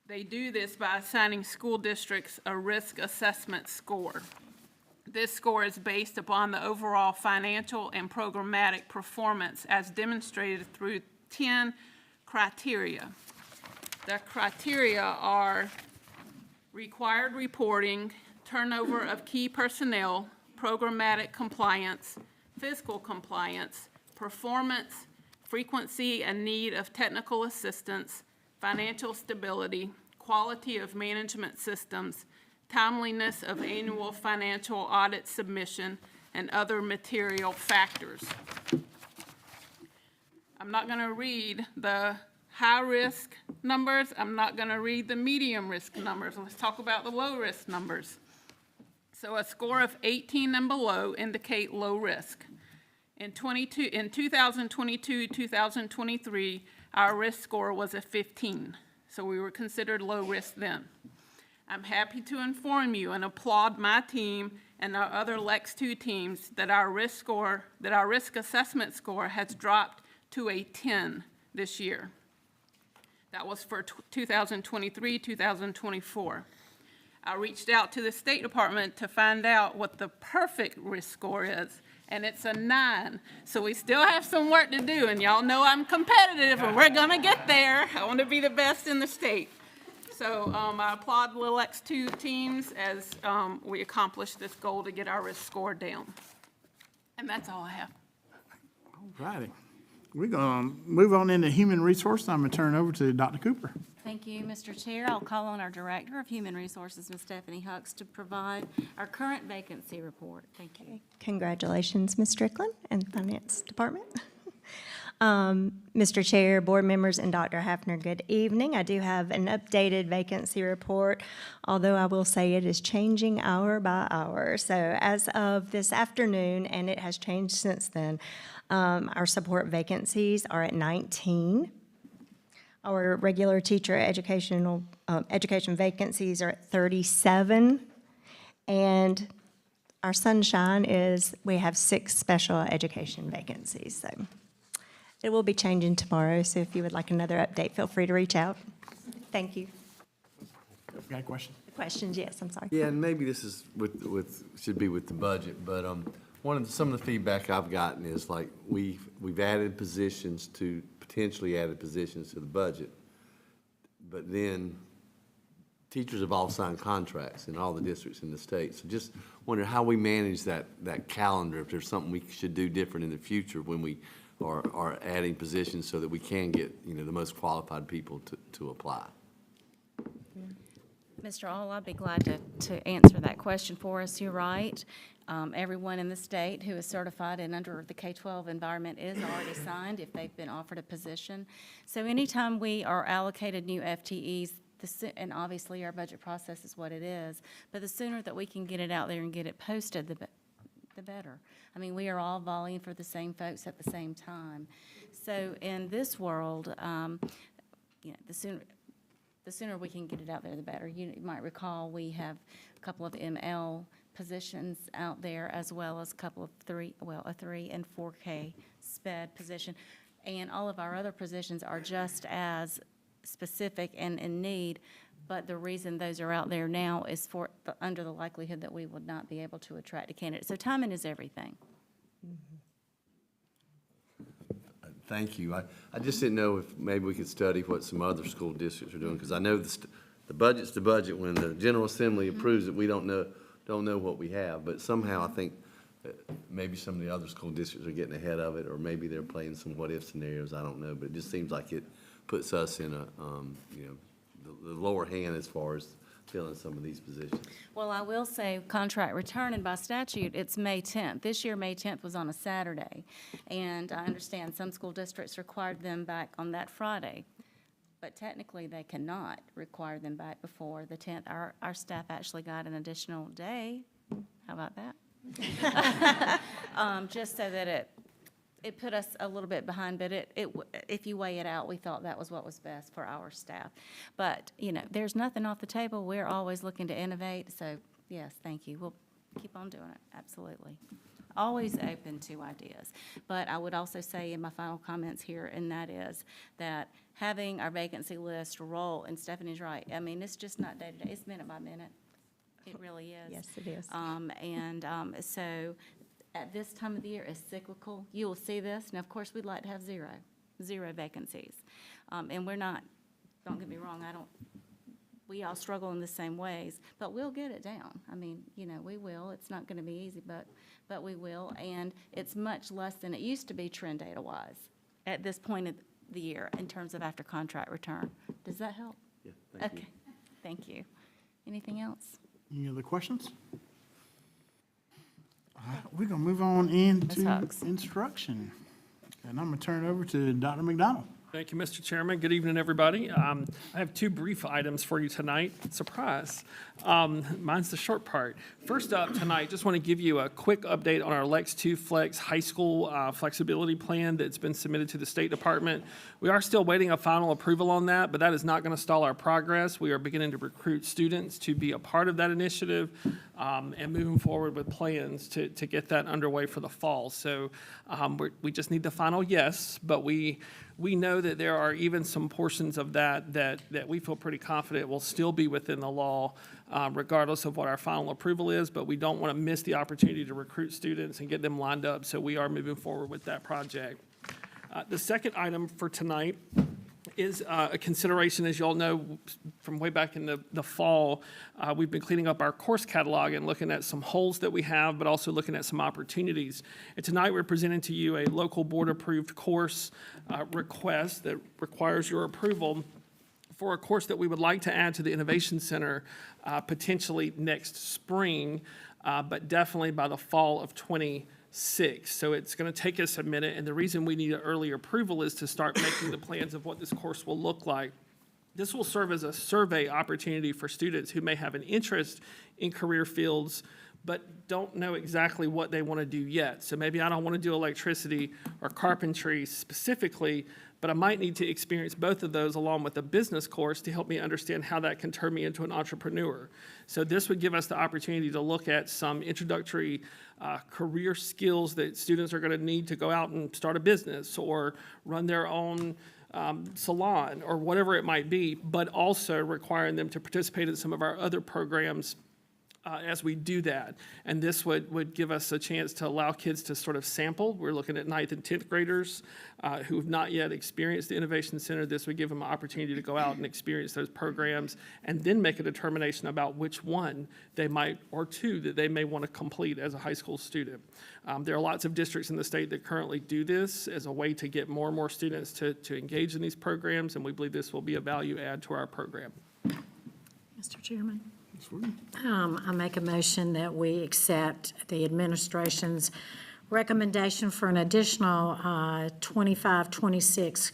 They do this by assigning school districts a risk assessment score. This score is based upon the overall financial and programmatic performance as demonstrated through 10 criteria. The criteria are required reporting, turnover of key personnel, programmatic compliance, fiscal compliance, performance, frequency and need of technical assistance, financial stability, quality of management systems, timeliness of annual financial audit submission, and other material factors. I'm not going to read the high-risk numbers. I'm not going to read the medium-risk numbers. Let's talk about the low-risk numbers. So a score of 18 and below indicate low risk. In 2022-2023, our risk score was a 15, so we were considered low risk then. I'm happy to inform you and applaud my team and our other Lex2 teams that our risk assessment score has dropped to a 10 this year. That was for 2023-2024. I reached out to the State Department to find out what the perfect risk score is, and it's a 9. So we still have some work to do, and y'all know I'm competitive, and we're gonna get there. I want to be the best in the state. So I applaud the Lex2 teams as we accomplish this goal to get our risk score down. And that's all I have. All righty. We're going to move on into human resources. I'm going to turn it over to Dr. Cooper. Thank you, Mr. Chair. I'll call on our Director of Human Resources, Ms. Stephanie Hucks, to provide our current vacancy report. Thank you. Congratulations, Ms. Strickland and Finance Department. Mr. Chair, board members, and Dr. Hafner, good evening. I do have an updated vacancy report, although I will say it is changing hour by hour. So as of this afternoon, and it has changed since then, our support vacancies are at 19. Our regular teacher education vacancies are at 37. And our sunshine is we have 6 special education vacancies. So it will be changing tomorrow, so if you would like another update, feel free to reach out. Thank you. Got a question? Questions, yes, I'm sorry. Yeah, and maybe this is should be with the budget, but some of the feedback I've gotten is like we've added positions potentially added positions to the budget, but then teachers have all signed contracts in all the districts in the state. So just wonder how we manage that calendar, if there's something we should do different in the future when we are adding positions so that we can get, the most qualified people to apply. Mr. All, I'd be glad to answer that question for us. You're right. Everyone in the state who is certified and under the K-12 environment is already signed if they've been offered a position. So anytime we are allocated new FTEs, and obviously our budget process is what it is, but the sooner that we can get it out there and get it posted, the better. I mean, we are all volleying for the same folks at the same time. So in this world, the sooner we can get it out there, the better. You might recall we have a couple of ML positions out there, as well as a couple of a 3 and 4K SPED position. And all of our other positions are just as specific and in need, But the reason those are out there now is under the likelihood that we would not be able to attract a candidate. So timing is everything. Thank you. I just didn't know if maybe we could study what some other school districts are doing, because I know the budget's the budget. When the General Assembly approves it, we don't know what we have. But somehow I think maybe some of the other school districts are getting ahead of it, or maybe they're playing some what-if scenarios. I don't know. But it just seems like it puts us in a, the lower hand as far as filling some of these positions. Well, I will say, contract return, and by statute, it's May 10th. This year, May 10th was on a Saturday. And I understand some school districts required them back on that Friday. But technically, they cannot require them back before the 10th. Our staff actually got an additional day. How about that? Just so that it put us a little bit behind, but if you weigh it out, we thought that was what was best for our staff. But, there's nothing off the table. We're always looking to innovate. So, yes, thank you. We'll keep on doing it. Absolutely. Always open to ideas. But I would also say in my final comments here, and that is that having our vacancy list roll, and Stephanie's right, I mean, it's just not day to day, it's minute by minute. It really is. Yes, it is. So at this time of the year is cyclical. You will see this. Now, of course, we'd like to have zero vacancies. And we're not, don't get me wrong, we all struggle in the same ways, but we'll get it down. I mean, we will. It's not going to be easy, but we will. And it's much less than it used to be trend data-wise at this point of the year in terms of after contract return. Does that help? Yeah, thank you. Okay, thank you. Anything else? Any other questions? All right, we're going to move on into Hugs. instruction. And I'm going to turn it over to Dr. McDonald. Thank you, Mr. Chairman. Good evening, everybody. I have two brief items for you tonight. Surprise. Mine's the short part. First up tonight, just want to give you a quick update on our Lex2 Flex high school flexibility plan that's been submitted to the State Department. We are still waiting a final approval on that, but that is not going to stall our progress. We are beginning to recruit students to be a part of that initiative and moving forward with plans to get that underway for the fall. So we just need the final yes, but we know that there are even some portions of that we feel pretty confident will still be within the law, regardless of what our final approval is, but we don't want to miss the opportunity to recruit students and get them lined up, so we are moving forward with that project. The second item for tonight is a consideration. As you all know, from way back in the fall, we've been cleaning up our course catalog and looking at some holes that we have, but also looking at some opportunities. And tonight we're presenting to you a local board-approved course request that requires your approval for a course that we would like to add to the Innovation Center potentially next spring, but definitely by the fall of 2026. So it's going to take us a minute, and the reason we need an early approval is to start making the plans of what this course will look like. This will serve as a survey opportunity for students who may have an interest in career fields but don't know exactly what they want to do yet. So maybe I don't want to do electricity or carpentry specifically, but I might need to experience both of those along with a business course to help me understand how that can turn me into an entrepreneur. So this would give us the opportunity to look at some introductory career skills that students are going to need to go out and start a business or run their own salon or whatever it might be, but also requiring them to participate in some of our other programs as we do that. And this would give us a chance to allow kids to sort of sample. We're looking at 9th and 10th graders who have not yet experienced the Innovation Center. This would give them an opportunity to go out and experience those programs and then make a determination about which one they might, or two, that they may want to complete as a high school student. There are lots of districts in the state that currently do this as a way to get more and more students to engage in these programs, and we believe this will be a value add to our program. Mr. Chairman. I make a motion that we accept the administration's recommendation for an additional 25-26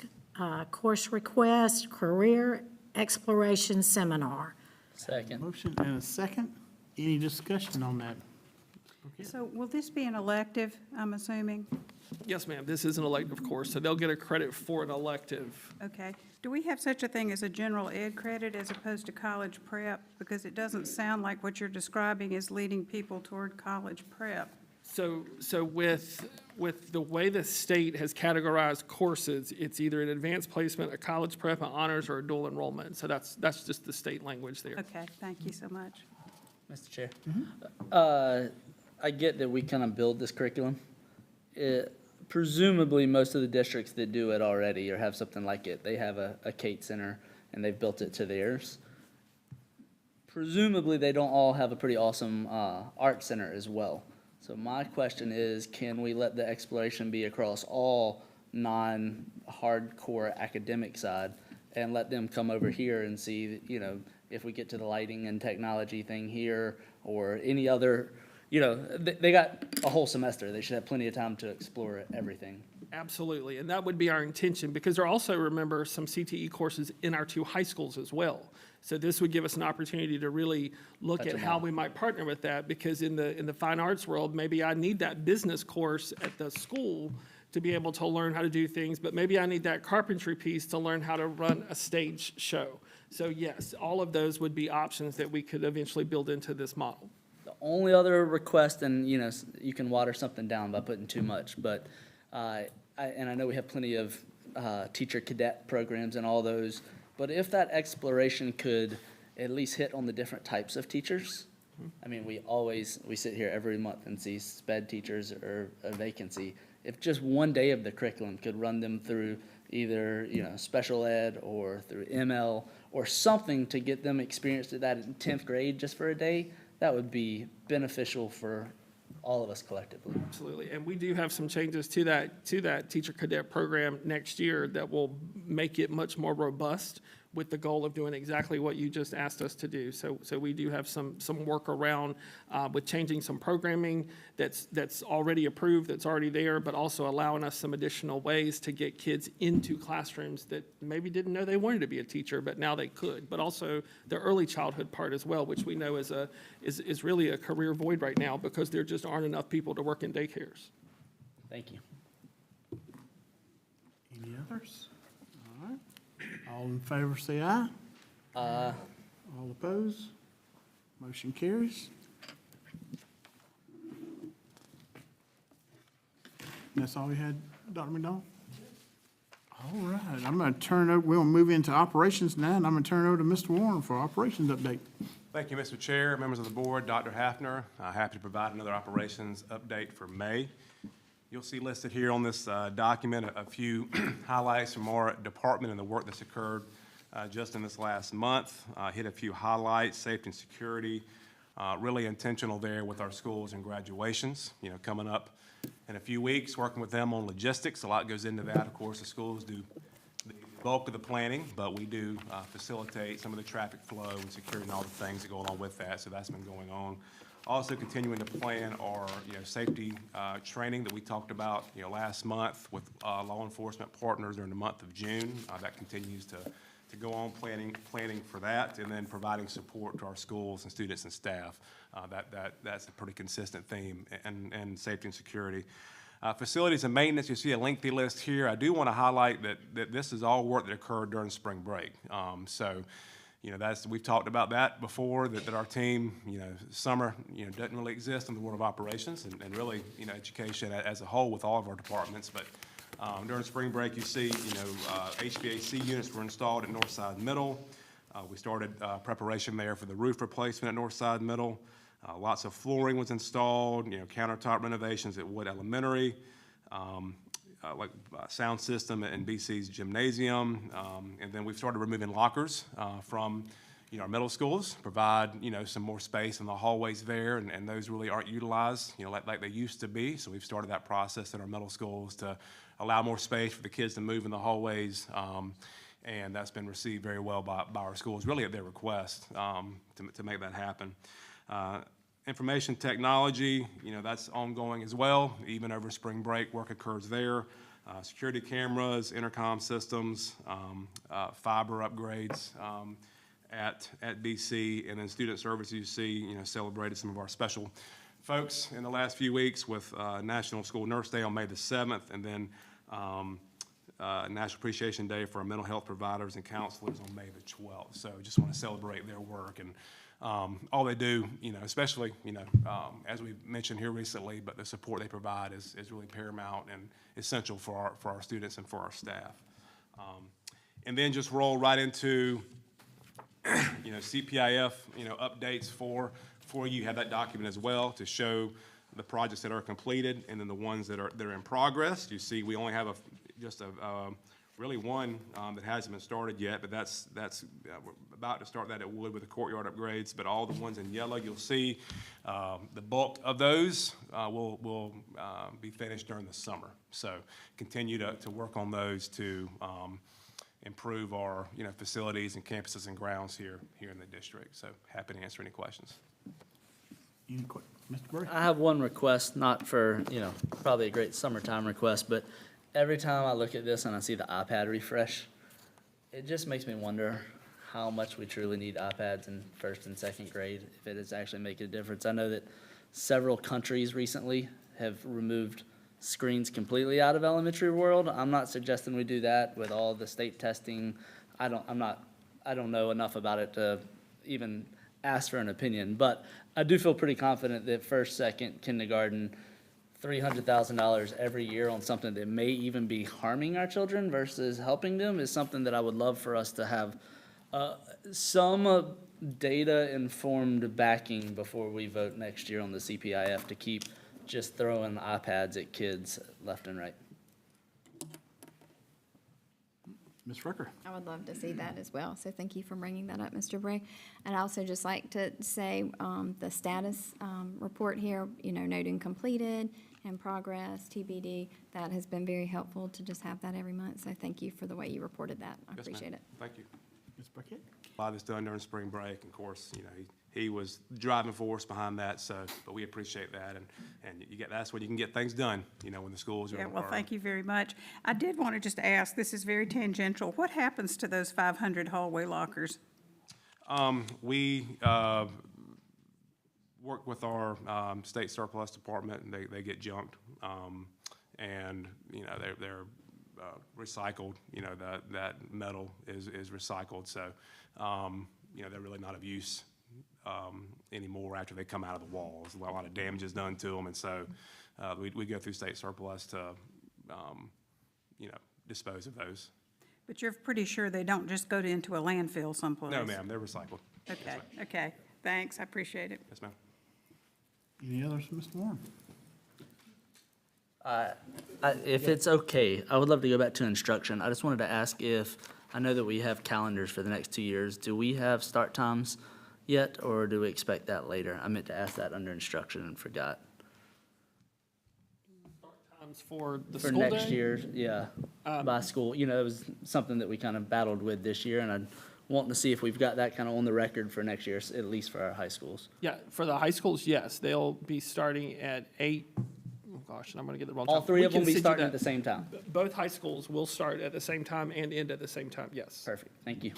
course request, career exploration seminar. Second. Motion and a second. Any discussion on that? Okay. So will this be an elective, I'm assuming? Yes, ma'am. This is an elective course, so they'll get a credit for an elective. Okay. Do we have such a thing as a general ed credit as opposed to college prep? Because it doesn't sound like what you're describing is leading people toward college prep. So with with the way the state has categorized courses, it's either an advanced placement, a college prep, an honors, or a dual enrollment. So that's just the state language there. Okay, thank you so much. Mr. Chair, I get that we kind of build this curriculum. Presumably, most of the districts that do it already or have something like it, they have a Kate Center and they've built it to theirs. Presumably, they don't all have a pretty awesome art center as well. So my question is, can we let the exploration be across all non-hardcore academic side and let them come over here and see, you know, if we get to the lighting and technology thing here or any other, you know, they got a whole semester. They should have plenty of time to explore everything. Absolutely, and that would be our intention, because there are also, remember, some CTE courses in our 2 high schools as well. So this would give us an opportunity to really look Touch at them how all. we might partner with that, because in the fine arts world, maybe I need that business course at the school to be able to learn how to do things, but maybe I need that carpentry piece to learn how to run a stage show. So yes, all of those would be options that we could eventually build into this model. The only other request, and you know, you can water something down by putting too much, but and I know we have plenty of teacher cadet programs and all those, but if that exploration could at least hit on the different types of teachers. I mean, we sit here every month and see sped teachers or a vacancy. If just one day of the curriculum could run them through either, you know, special ed or through ML or something to get them experienced at that in 10th grade just for a day, that would be beneficial for all of us collectively. Absolutely, and we do have some changes to that teacher cadet program next year that will make it much more robust, with the goal of doing exactly what you just asked us to do. So we do have some work around with changing some programming that's already approved, that's already there, but also allowing us some additional ways to get kids into classrooms that maybe didn't know they wanted to be a teacher, but now they could. But also the early childhood part as well, which we know is really a career void right now, because there just aren't enough people to work in daycares. Thank you. Any others? All right. All in favor, say aye. Aye. All opposed? Motion carries. That's all we had, Dr. McDonald? All right, I'm going to turn over, we'll move into operations now, and I'm going to turn it over to Mr. Warren for operations update. Thank you, Mr. Chair, members of the board, Dr. Hafner. Happy to provide another operations update for May. You'll see listed here on this document a few highlights from our department and the work that's occurred just in this last month. Hit a few highlights, safety and security, really intentional there with our schools and graduations, you know, coming up in a few weeks, working with them on logistics. A lot goes into that. Of course, the schools do the bulk of the planning, but we do facilitate some of the traffic flow and security and all the things that go along with that. So that's been going on. Also continuing to plan our, you know, safety training that we talked about, you know, last month with law enforcement partners during the month of June. That continues to go on, planning for that, and then providing support to our schools and students and staff. That's a pretty consistent theme and safety and security. Facilities and maintenance, you see a lengthy list here. I do want to highlight that this is all work that occurred during spring break. So, you know, we've talked about that before, that our team, you know, summer, you know, doesn't really exist in the world of operations and really, you know, education as a whole with all of our departments. But during spring break, you see, you know, HVAC units were installed at Northside Middle. We started preparation there for the roof replacement at Northside Middle. Lots of flooring was installed, you know, countertop renovations at Wood Elementary, sound system in BC's gymnasium, and then we've started removing lockers from, you know, our middle schools, provide, you know, some more space in the hallways there, and those really aren't utilized, you know, like they used to be. So we've started that process in our middle schools to allow more space for the kids to move in the hallways, and that's been received very well by our schools, really at their request, to make that happen. Information technology, you know, that's ongoing as well. Even over spring break, work occurs there. Security cameras, intercom systems, fiber upgrades at BC, and then student services, you see, you know, celebrated some of our special folks in the last few weeks with National School Nurse Day on May the 7th, and then National Appreciation Day for our mental health providers and counselors on May the 12th. So just want to celebrate their work and all they do, especially, as we mentioned here recently, but the support they provide is really paramount and essential for our students and for our staff. And then just roll right into, CPIF, updates for you. Have that document as well to show the projects that are completed and then the ones that are in progress. You see, we only have really one that hasn't been started yet, but that's we're about to start that at Wood with the courtyard upgrades. But all the ones in yellow, you'll see the bulk of those will be finished during the summer. So continue to work on those to improve our facilities and campuses and grounds here in the district. So happy to answer any questions. Mr. Gray? I have one request, not for, probably a great summertime request, but every time I look at this and I see the iPad refresh, it just makes me wonder how much we truly need iPads in first and second grade, if it is actually making a difference. I know that several countries recently have removed screens completely out of elementary world. I'm not suggesting we do that with all the state testing. I don't know enough about it to even ask for an opinion, but I do feel pretty confident that first, second, kindergarten, $300,000 every year on something that may even be harming our children versus helping them is something that I would love for us to have some data-informed backing before we vote next year on the CPIF to keep just throwing iPads at kids left and right. Ms. Rucker? I would love to see that as well, so thank you for bringing that up, Mr. Bray. I'd also just like to say the status report here, noting completed and progress, TBD, that has been very helpful to just have that every month, so thank you for the way you reported that. I Yes, appreciate ma'am. it. Thank you. Ms. Burkett? A lot of it's done during spring break. Of course, he was the driving force behind that. So, but we appreciate that, and that's when you can get things done. When the schools are. Yeah, well, thank you very much. I did want to just ask, this is very tangential, what happens to those 500 hallway lockers? We work with our state surplus department, and they get junked, and they're recycled. That metal is recycled, so they're really not of use anymore after they come out of the walls. A lot of damage is done to them, and so we go through state surplus to dispose of those. But you're pretty sure they don't just go into a landfill someplace? No, ma'am, they're recycled. Okay, okay, thanks, I appreciate it. Yes, ma'am. Any others, Mr. Warren? If it's okay, I would love to go back to instruction. I just wanted to ask if, I know that we have calendars for the next 2 years. Do we have start times yet, or do we expect that later? I meant to ask that under instruction and forgot. Times for the For school next day? year, yeah, by school. It was something that we kind of battled with this year, and I'm wanting to see if we've got that kind of on the record for next year, at least for our high schools. Yeah, for the high schools, yes, they'll be starting at 8. Oh gosh, and I'm going to get the wrong time. All three We of them can be send you starting that. at the same time? Both high schools will start at the same time and end at the same time, yes. Perfect, thank you.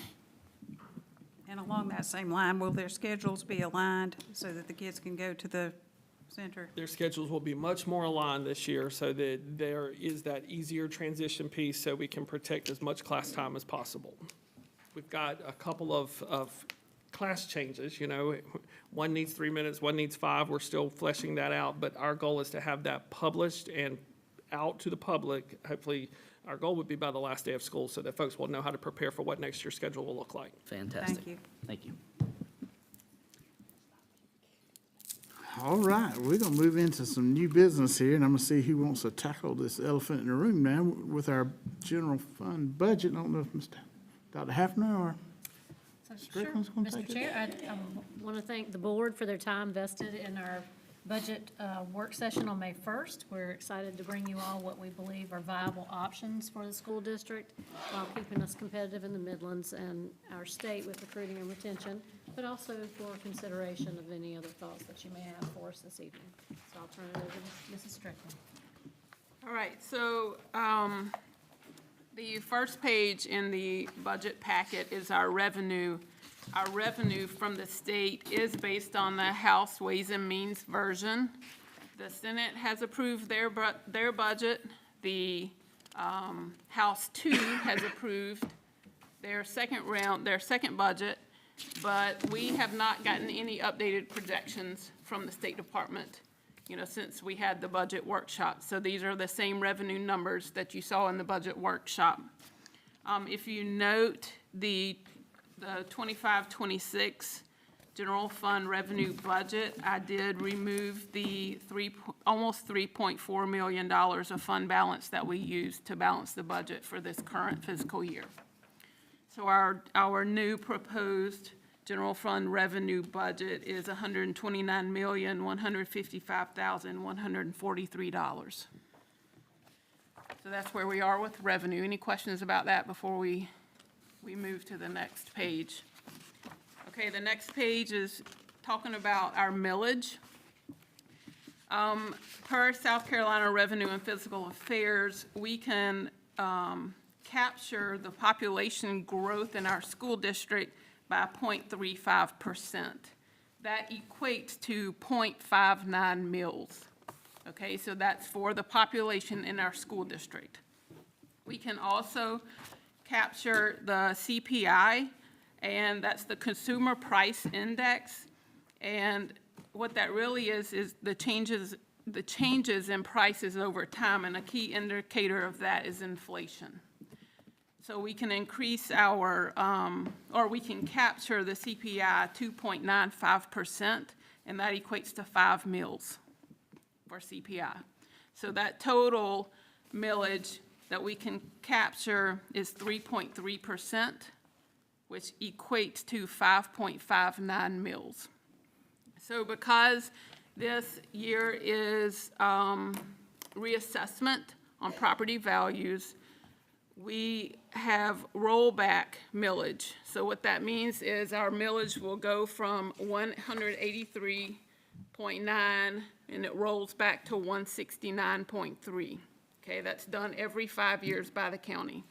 And along that same line, will their schedules be aligned so that the kids can go to the center? Their schedules will be much more aligned this year so that there is that easier transition piece so we can protect as much class time as possible. We've got a couple of class changes, one needs 3 minutes, one needs 5. We're still fleshing that out, but our goal is to have that published and out to the public. Hopefully, our goal would be by the last day of school so that folks will know how to prepare for what next year's schedule will look like. Fantastic. Thank you. Thank you. All right, we're gonna move into some new business here, and I'm gonna see who wants to tackle this elephant in the room now with our general fund budget. I don't know if Dr. Hafner or Strickland's gonna take Mr. it. Chair, I want to thank the board for their time vested in our budget work session on May 1st. We're excited to bring you all what we believe are viable options for the school district while keeping us competitive in the Midlands and our state with recruiting and retention, but also for consideration of any other thoughts that you may have for us this evening. So I'll turn it over to Mrs. Strickland. All right, so the first page in the budget packet is our revenue. Our revenue from the state is based on the House Ways and Means version. The Senate has approved their budget. The House 2 has approved their second budget. but we have not gotten any updated projections from the State Department, since we had the budget workshop. So these are the same revenue numbers that you saw in the budget workshop. If you note the 25-26 general fund revenue budget, I did remove the almost $3.4 million of fund balance that we used to balance the budget for this current fiscal year. So our new proposed general fund revenue budget is $129,155,143. So that's where we are with revenue. Any questions about that before we move to the next page? Okay, the next page is talking about our millage. Per South Carolina Revenue and Fiscal Affairs, we can capture the population growth in our school district by 0.35%. That equates to 0.59 mills. Okay, so that's for the population in our school district. We can also capture the CPI, and that's the Consumer Price Index. And what that really is the changes in prices over time, and a key indicator of that is inflation. So we can increase or we can capture the CPI 2.95%, and that equates to 5 mills for CPI. So that total millage that we can capture is 3.3%, which equates to 5.59 mills. So because this year is reassessment on property values, we have rollback millage. So what that means is our millage will go from 183.9 and it rolls back to 169.3. Okay, that's done every 5 years by the county.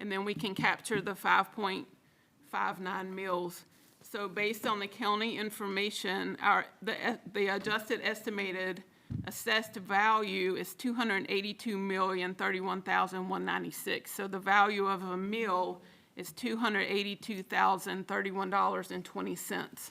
And then we can capture the 5.59 mills. So based on the county information, the adjusted estimated assessed value is $282,031,196. So the value of a mill is $282,031.20.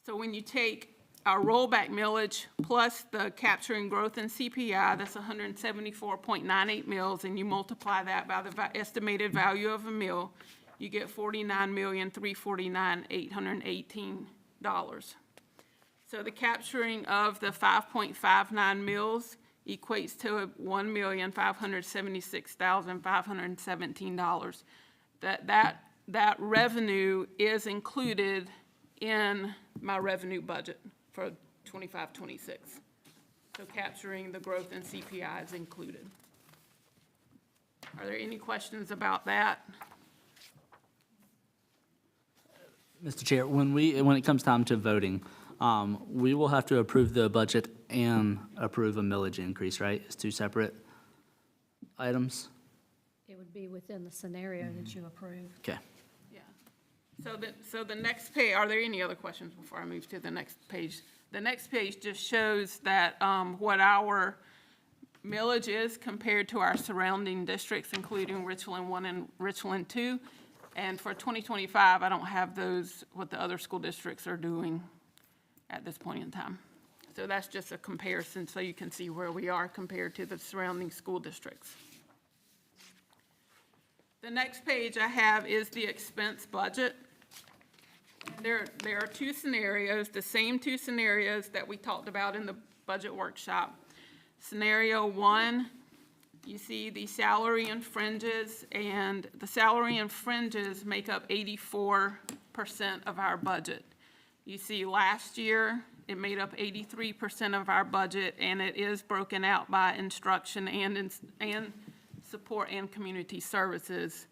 So when you take our rollback millage plus the capturing growth in CPI, that's 174.98 mills, and you multiply that by the estimated value of a mill, you get $49,349,818. So the capturing of the 5.59 mills equates to $1,576,517. That revenue is included in my revenue budget for 25-26. So capturing the growth in CPI is included. Are there any questions about that? Mr. Chair, when it comes time to voting, we will have to approve the budget and approve a millage increase, right? It's two separate items? It would be within the scenario that you approve. Okay. Yeah. So the next page, are there any other questions before I move to the next page? The next page just shows that what our millage is compared to our surrounding districts, including Richland 1 and Richland 2. And for 2025, I don't have what the other school districts are doing at this point in time. So that's just a comparison so you can see where we are compared to the surrounding school districts. The next page I have is the expense budget. There are two scenarios, the same two scenarios that we talked about in the budget workshop. Scenario 1, you see the salary and fringes, and the salary and fringes make up 84% of our budget. You see last year, it made up 83% of our budget, and it is broken out by instruction and support and community services.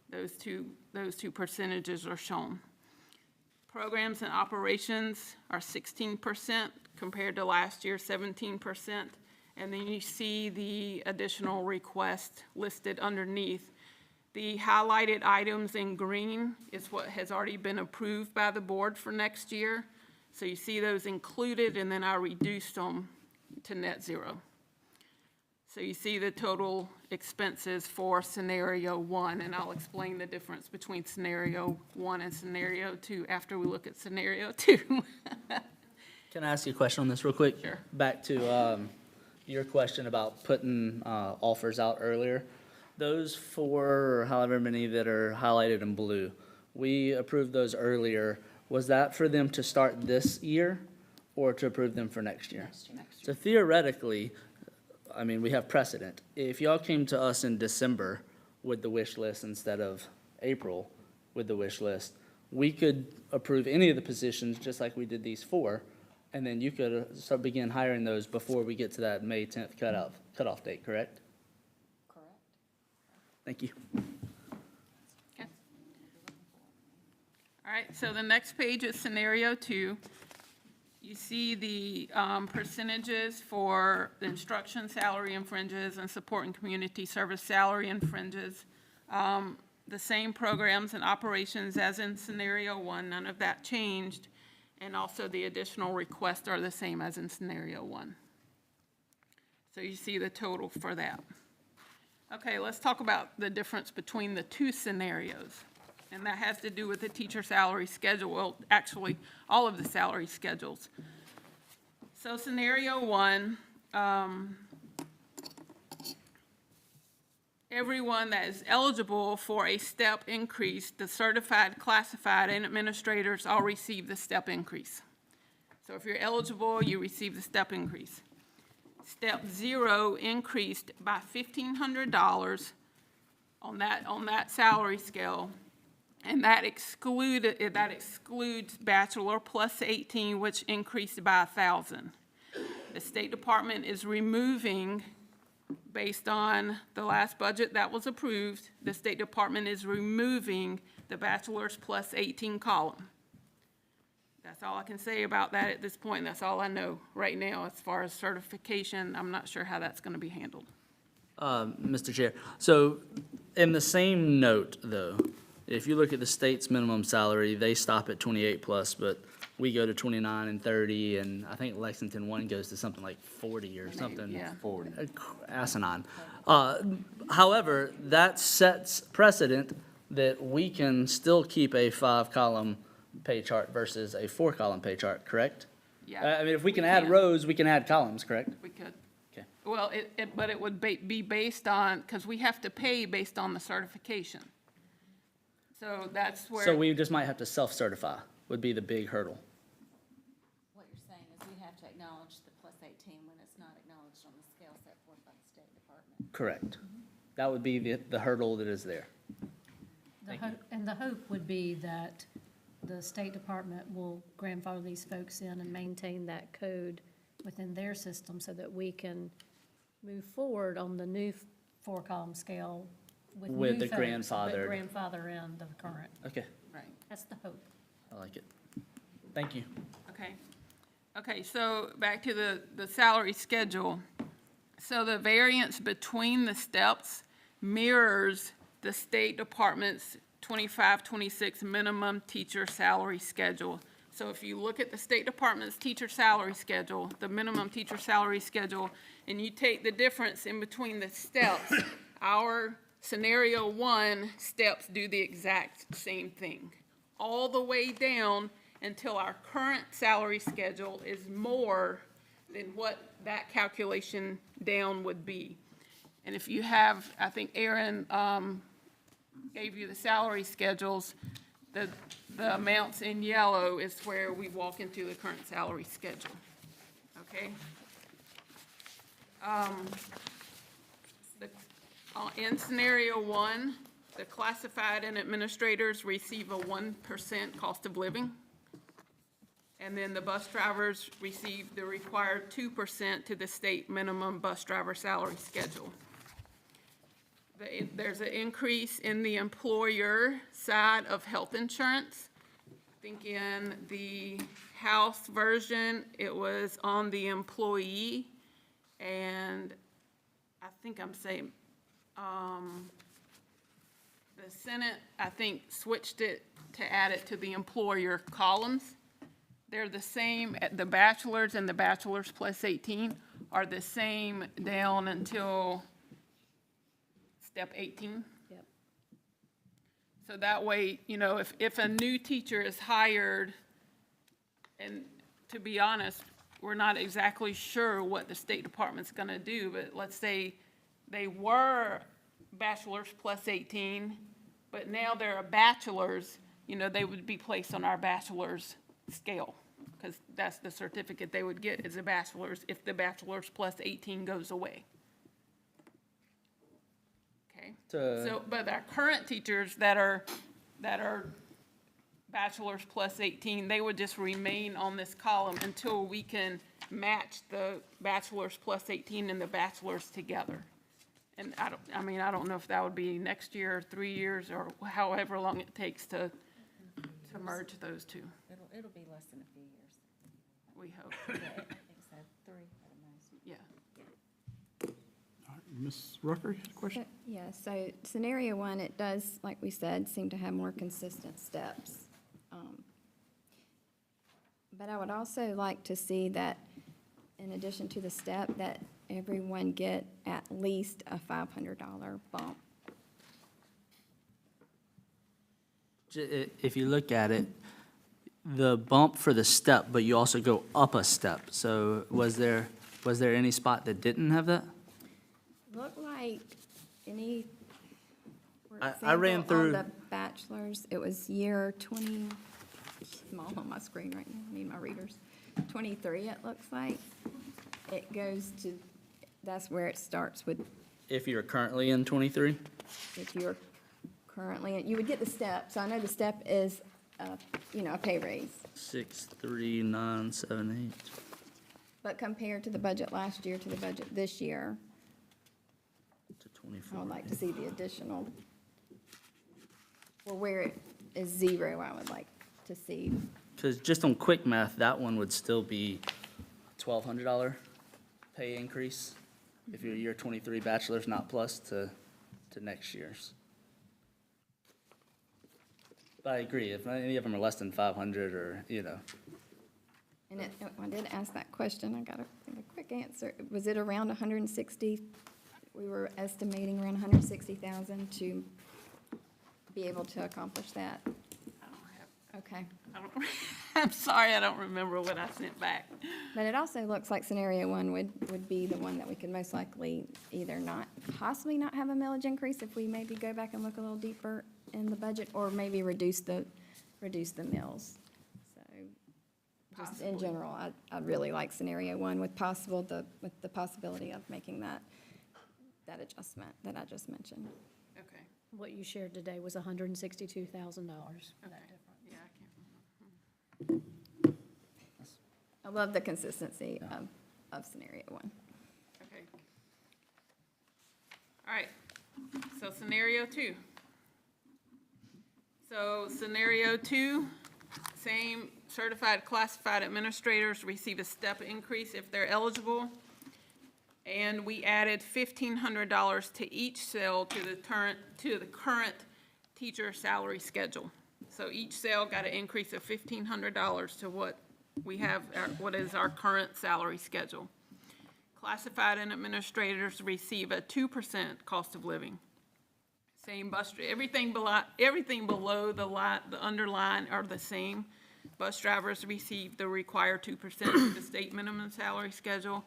Those two percentages are shown. Programs and operations are 16% compared to last year, 17%. And then you see the additional request listed underneath. The highlighted items in green is what has already been approved by the board for next year. So you see those included, and then I reduced them to net zero. So you see the total expenses for scenario 1, and I'll explain the difference between scenario 1 and scenario 2 after we look at scenario 2. Can I ask you a question on this real quick? Sure. Back to your question about putting offers out earlier. Those 4 or however many that are highlighted in blue, we approved those earlier. Was that for them to start this year or to approve them for next year? So theoretically, I mean, we have precedent. If y'all came to us in December with the wish list instead of April with the wish list, we could approve any of the positions just like we did these 4, and then you could start begin hiring those before we get to that May 10th cutoff date, correct? Correct. Thank you. Okay. All right, so the next page is scenario 2. You see the percentages for the instruction salary and fringes and support and community service salary and fringes. The same programs and operations as in scenario 1, none of that changed. And also the additional requests are the same as in scenario 1. So you see the total for that. Okay, let's talk about the difference between the 2 scenarios. And that has to do with the teacher salary schedule, well, actually, all of the salary schedules. So scenario 1, everyone that is eligible for a step increase, the certified, classified, and administrators all receive the step increase. So if you're eligible, you receive the step increase. Step 0 increased by $1,500 on that salary scale. And that excludes bachelor plus 18, which increased by 1,000. The State Department is removing, based on the last budget that was approved, the State Department is removing the bachelor's plus 18 column. That's all I can say about that at this point. That's all I know right now as far as certification. I'm not sure how that's going to be handled. Mr. Chair, so in the same note, though, if you look at the state's minimum salary, they stop at 28 plus, but we go to 29 and 30, and I think Lexington 1 goes to something like 40 or something. Yeah. 40. Asinine. However, that sets precedent that we can still keep a 5-column pay chart versus a 4-column pay chart, correct? Yeah. I mean, if we can add rows, we can add columns, correct? We could. Okay. Well, but it would be based on, because we have to pay based on the certification. So that's where. So we just might have to self-certify, would be the big hurdle. What you're saying is we have to acknowledge the plus 18 when it's not acknowledged on the scale set forth by the State Department. Correct. That would be the hurdle that is there. And the hope would be that the State Department will grandfather these folks in and maintain that code within their system so that we can move forward on the new 4-column scale with With new the folks, grandfathered. but grandfather in the current. Okay, Right. That's the hope. I like it. Thank you. Okay. Okay, so back to the salary schedule. So the variance between the steps mirrors the State Department's 25-26 minimum teacher salary schedule. So if you look at the State Department's teacher salary schedule, the minimum teacher salary schedule, and you take the difference in between the steps, our scenario 1 steps do the exact same thing, all the way down until our current salary schedule is more than what that calculation down would be. And if you have, I think Aaron gave you the salary schedules, the amounts in yellow is where we walk into the current salary schedule, okay? In scenario 1, the classified and administrators receive a 1% cost of living. And then the bus drivers receive the required 2% to the state minimum bus driver salary schedule. There's an increase in the employer side of health insurance. I think in the House version, it was on the employee, and I think I'm saying, the Senate, I think, switched it to add it to the employer columns. They're the same at the bachelor's and the bachelor's plus 18 are the same down until step 18. Yep. So that way, you know, if a new teacher is hired, and to be honest, we're not exactly sure what the State Department's gonna do, but let's say they were bachelor's plus 18, but now they're a bachelor's, you know, they would be placed on our bachelor's scale, because that's the certificate they would get is a bachelor's if the bachelor's plus 18 goes away. Okay, so, but our current teachers that are bachelor's plus 18, they would just remain on this column until we can match the bachelor's plus 18 and the bachelor's together. And I don't know if that would be next year, 3 years, or however long it takes to merge those two. It'll be less than a few years. We hope. Yeah, I think so, 3 at the most. Yeah. All right, Ms. Rucker, you had a question? Yeah, so scenario one, it does, like we said, seem to have more consistent steps. But I would also like to see that, in addition to the step, that everyone get at least a $500 bump. If you look at it, the bump for the step, but you also go up a step. So was there any spot that didn't have that? Look like any, for I ran example, through- on the bachelor's, it was year 20, small on my screen right now, I need my readers. 23, it looks like. It goes to, that's where it starts with, If you're currently in 23? if you're currently, you would get the step. So I know the step is, a pay raise. 63978. But compared to the budget last year to the budget this year, To 24. I would like to see the additional, or where it is zero, I would like to see. Because just on quick math, that one would still be $1,200 pay increase if you're year 23 bachelor's not plus to next year's. But I agree, if any of them are less than 500 or, And I did ask that question, I got a quick answer. Was it around 160? We were estimating around 160,000 to be able to accomplish that. Okay. I'm sorry, I don't remember what I sent back. But it also looks like scenario one would be the one that we could most likely either possibly not have a millage increase if we maybe go back and look a little deeper in the budget, or maybe reduce the mills. So just in general, I'd really like scenario one with the possibility of making that adjustment that I just mentioned. Okay. What you shared today was $162,000. Okay. Yeah, I can't remember. I love the consistency of scenario one. Okay. All right, so scenario two. So scenario two, same certified classified administrators receive a step increase if they're eligible. And we added $1,500 to each cell to the current teacher salary schedule. So each cell got an increase of $1,500 to what we have, what is our current salary schedule. Classified and administrators receive a 2% cost of living. Same bus, everything below the underline are the same. Bus drivers receive the required 2% of the state minimum salary schedule,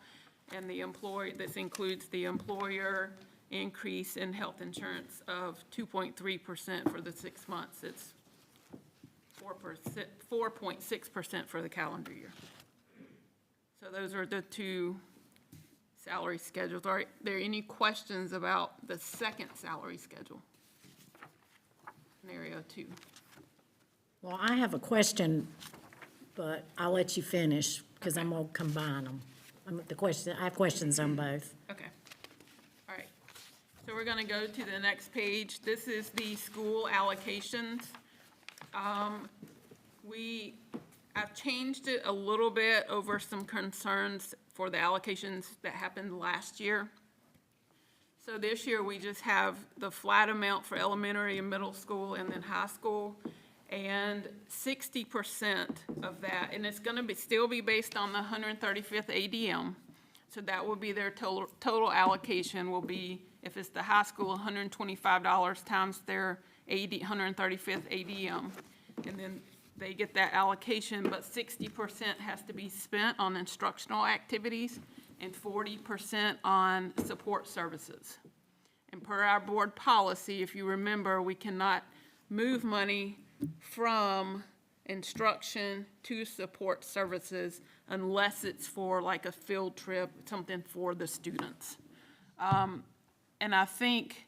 and this includes the employer increase in health insurance of 2.3% for the 6 months. It's 4.6% for the calendar year. So those are the two salary schedules. Are there any questions about the second salary schedule? Scenario two. Well, I have a question, but I'll let you finish, because I'm going to combine them. I have questions on both. Okay. All right. So we're going to go to the next page. This is the school allocations. I've changed it a little bit over some concerns for the allocations that happened last year. So this year, we just have the flat amount for elementary and middle school and then high school. And 60% of that, and it's going to still be based on the 135th ADM. So that will be their total allocation will be, if it's the high school, $125 times their 135th ADM. And then they get that allocation, but 60% has to be spent on instructional activities and 40% on support services. And per our board policy, if you remember, we cannot move money from instruction to support services unless it's for like a field trip, something for the students. And I think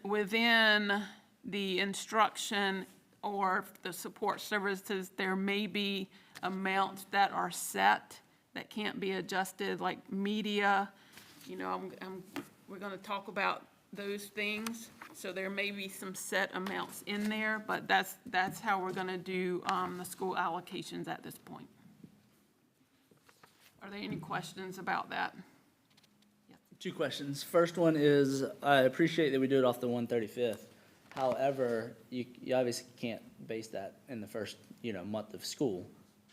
within the instruction or the support services, there may be amounts that are set that can't be adjusted, like media. You know, we're gonna talk about those things. So there may be some set amounts in there, but that's how we're gonna do the school allocations at this point. Are there any questions about that? Two questions. First one is, I appreciate that we do it off the 135th. However, you obviously can't base that in the first, month of school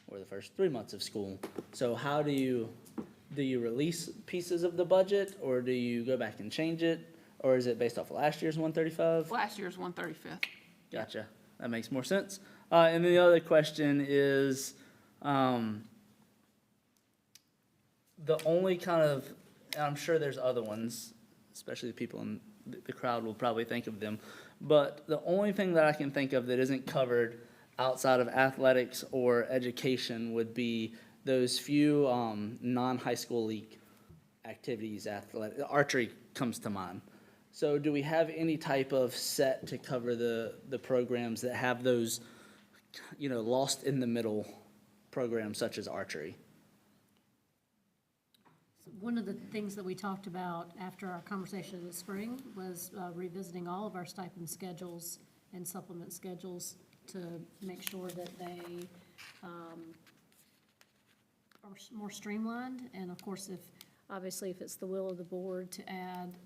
or the first 3 months of school. So how do you release pieces of the budget, or do you go back and change it? Or is it based off of last year's 135? Last year's 135th. Gotcha. That makes more sense. And then the other question is, the only kind of, and I'm sure there's other ones, especially the people in the crowd will probably think of them, but the only thing that I can think of that isn't covered outside of athletics or education would be those few non-high school league activities. Archery comes to mind. So do we have any type of set to cover the programs that have those, lost in the middle programs such as archery? One of the things that we talked about after our conversation in the spring was revisiting all of our stipend schedules and supplement schedules to make sure that they are more streamlined. And of course, obviously if it's the will of the board to add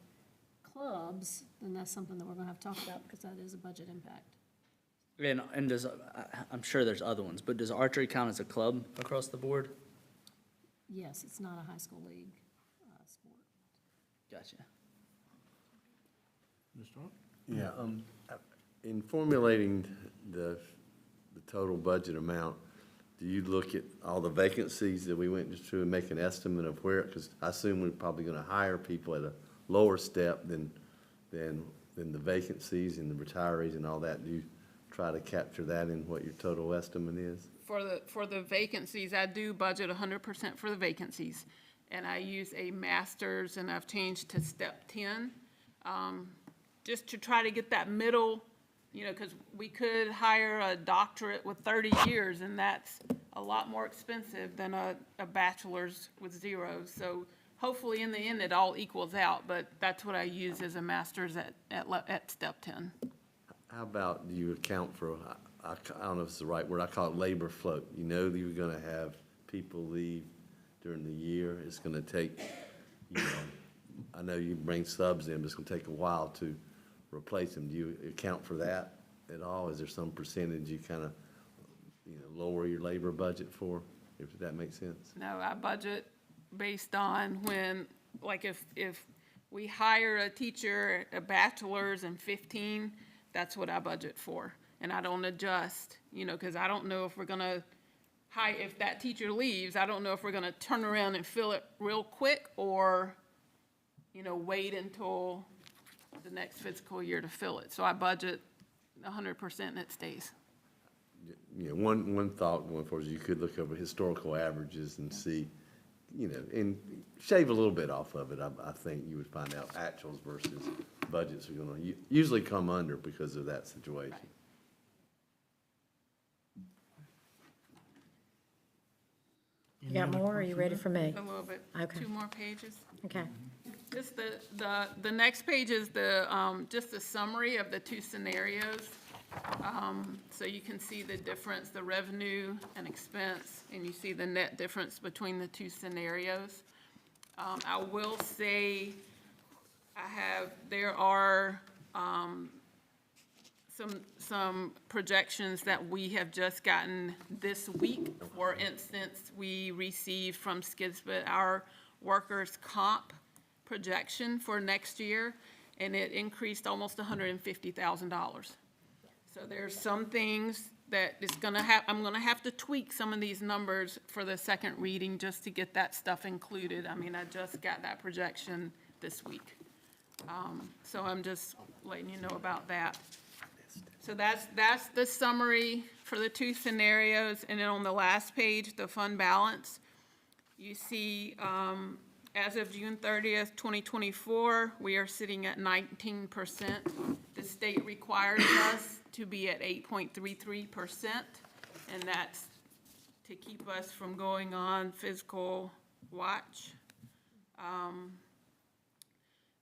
clubs, then that's something that we're gonna have to talk about, because that is a budget impact. And I'm sure there's other ones, but does archery count as a club across the board? Yes, it's not a high school league sport. Gotcha. Yeah, in formulating the total budget amount, do you look at all the vacancies that we went through and make an estimate of where, because I assume we're probably gonna hire people at a lower step than the vacancies and the retirees and all that. Do you try to capture that in what your total estimate is? For the vacancies, I do budget 100% for the vacancies. And I use a master's, and I've changed to step 10, just to try to get that middle, because we could hire a doctorate with 30 years, and that's a lot more expensive than a bachelor's with 0. So hopefully in the end, it all equals out, but that's what I use as a master's at step 10. How about, do you account for, I don't know if it's the right word, I call it labor float. You know that you're gonna have people leave during the year. It's gonna take, I know you bring subs in, but it's gonna take a while to replace them. Do you account for that at all? Is there some percentage you kind of, lower your labor budget for, if that makes sense? No, I budget based on when, like if we hire a teacher, a bachelor's in 15, that's what I budget for. And I don't adjust, because I don't know if we're gonna if that teacher leaves, I don't know if we're gonna turn around and fill it real quick or, wait until the next fiscal year to fill it. So I budget 100% and it stays. One thought going forward is you could look over historical averages and see, and shave a little bit off of it. I think you would find out actuals versus budgets are gonna usually come under because of that situation. Right. You got more, or are you ready for me? A little bit. Okay. 2 more pages. Okay. Just the next page is just a summary of the 2 scenarios. So you can see the difference, the revenue and expense, and you see the net difference between the 2 scenarios. I will say there are some projections that we have just gotten this week. For instance, we received from Skidspit our workers' comp projection for next year, and it increased almost $150,000. So there's some things that I'm gonna have to tweak some of these numbers for the second reading just to get that stuff included. I mean, I just got that projection this week. So I'm just letting you know about that. So that's the summary for the two scenarios, and then on the last page, the fund balance, you see, as of June 30th, 2024, we are sitting at 19%. The state requires us to be at 8.33%, and that's to keep us from going on fiscal watch.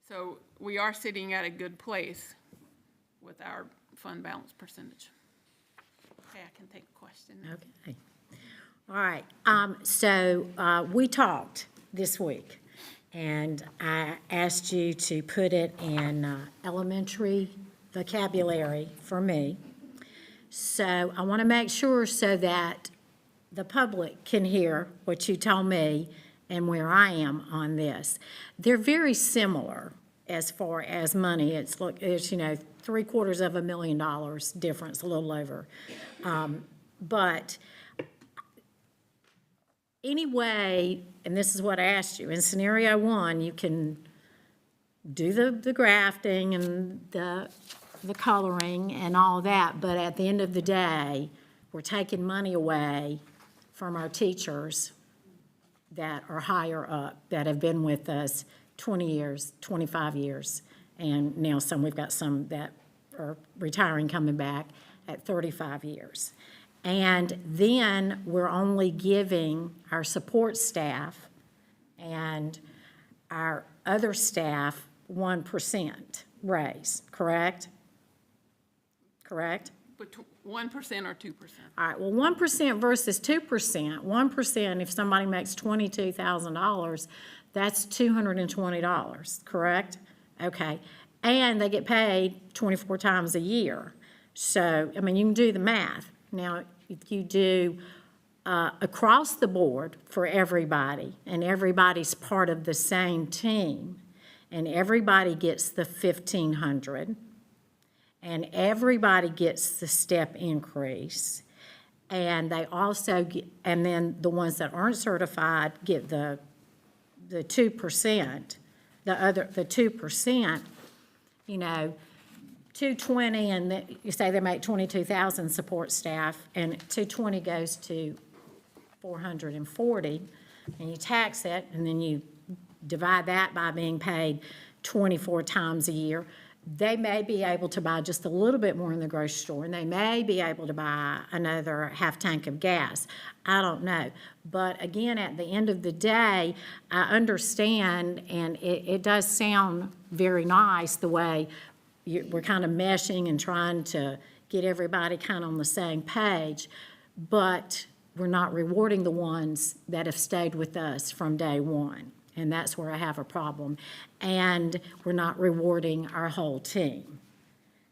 So we are sitting at a good place with our fund balance percentage. Okay, I can take a question now. Okay. All right. We talked this week, and I asked you to put it in elementary vocabulary for me. So I want to make sure so that the public can hear what you told me and where I am on this. They're very similar as far as money. It's $750,000 difference, a little over. But anyway, and this is what I asked you, in scenario one, you can do the grafting and the coloring and all that, but at the end of the day, we're taking money away from our teachers that are higher up, that have been with us 20 years, 25 years, and now we've got some that are retiring, coming back at 35 years. And then we're only giving our support staff and our other staff 1% raise, correct? Correct? 1% or 2%? All right, well, 1% versus 2%. 1%, if somebody makes $22,000, that's $220, correct? Okay, and they get paid 24 times a year. So, I mean, you can do the math. Now, if you do across the board for everybody, and everybody's part of the same team, and everybody gets the $1,500, and everybody gets the step increase, and they also get, and then the ones that aren't certified get the 2%, the 2%, you know, 220, and you say they make 22,000 support staff, and 220 goes to 440, and you tax it, and then you divide that by being paid 24 times a year. They may be able to buy just a little bit more in the grocery store, and they may be able to buy another half tank of gas. I don't know. But again, at the end of the day, I understand, and it does sound very nice the way we're kind of meshing and trying to get everybody kind of on the same page, but we're not rewarding the ones that have stayed with us from day one. And that's where I have a problem. And we're not rewarding our whole team.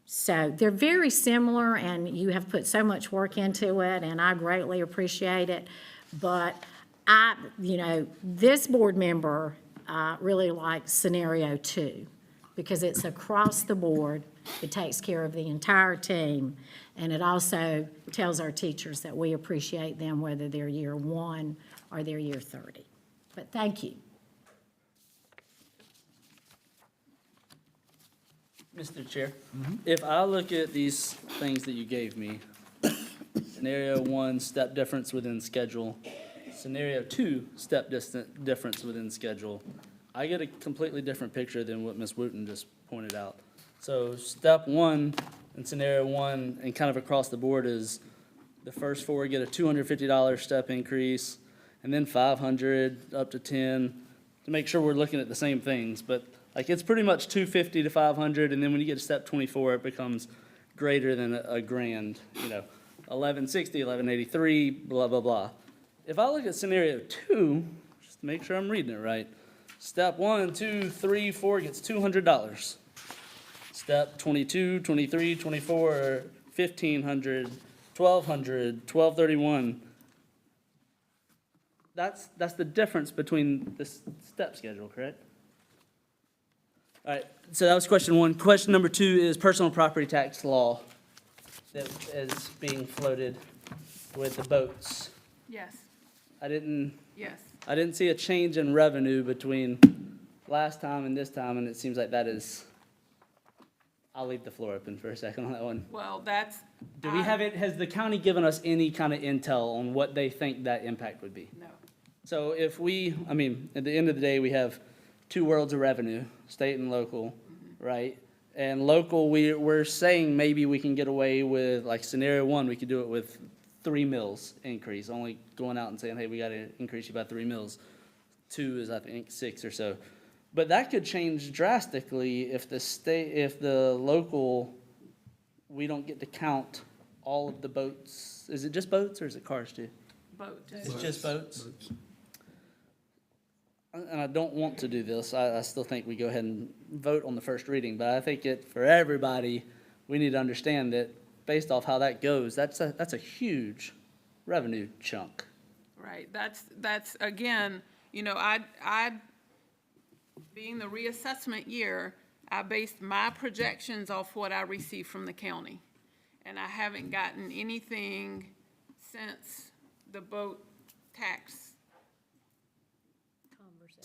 So they're very similar, and you have put so much work into it, and I greatly appreciate it. But this board member really likes scenario 2 because it's across the board. It takes care of the entire team, and it also tells our teachers that we appreciate them, whether they're year 1 or they're year 30. But thank you. Mr. Chair, if I look at these things that you gave me, scenario 1, step difference within schedule, scenario 2, step difference within schedule, I get a completely different picture than what Ms. Wooten just pointed out. So step 1 in scenario 1 and kind of across the board is the first 4 get a $250 step increase, and then $500 up to $10, to make sure we're looking at the same things. But like, it's pretty much $250 to $500, and then when you get to step 24, it becomes greater than a grand, $1,160, $1,183, blah, blah, blah. If I look at scenario 2, just to make sure I'm reading it right, step 1, 2, 3, 4 gets $200. Step 22, 23, 24, $1,500, $1,200, $1,231. That's the difference between this step schedule, correct? All right, so that was question one. Question number two is personal property tax law that is being floated with the boats. Yes, I didn't yes. see a change in revenue between last time and this time, and it seems like that is, I'll leave the floor open for a second on that one. Well, that's. Do we have it, has the county given us any kind of intel on what they think that impact would be? No. So if we, I mean, at the end of the day, we have two worlds of revenue, state and local, right? And local, we're saying maybe we can get away with, like scenario one, we could do it with 3 mills increase, only going out and saying, hey, we gotta increase you by 3 mills. 2 is, I think, 6 or so. But that could change drastically if the local, we don't get to count all of the boats. Is it just boats or is it cars too? Boat. It's just boats? And I don't want to do this. I still think we go ahead and vote on the first reading, but I think for everybody, we need to understand that based off how that goes, that's a huge revenue chunk. Right, that's, again, you know, being the reassessment year, I based my projections off what I received from the county. And I haven't gotten anything since the boat tax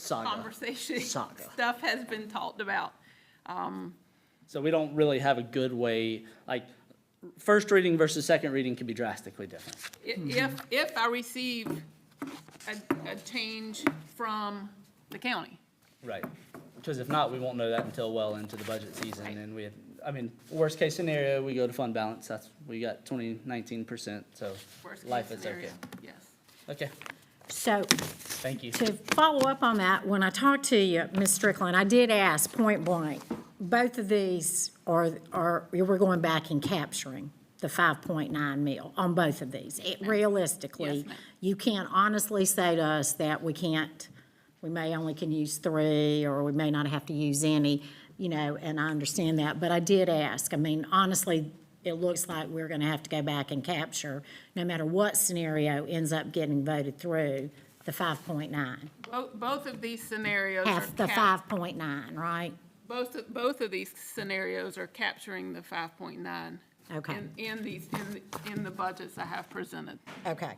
conversation. Saga. Stuff has been talked about. So we don't really have a good way, like, first reading versus second reading can be drastically different. If I receive a change from the county. Right. Because if not, we won't know that until well into the budget season, and worst case scenario, we go to fund balance, we got 19%, so Worst life case is okay. scenario, yes. Okay, So thank you. to follow up on that, when I talked to you, Ms. Strickland, I did ask point blank, both of these we're going back and capturing the 5.9 mil on both of these. Realistically, Yes, ma'am. you can't honestly say to us that we can't, we may only can use 3, or we may not have to use any, you know, and I understand that, but I did ask. I mean, honestly, it looks like we're gonna have to go back and capture, no matter what scenario ends up getting voted through, the 5.9. Both of these scenarios are Half the 5.9, right? both of these scenarios are capturing the 5.9. Okay. In the budgets I have presented. Okay.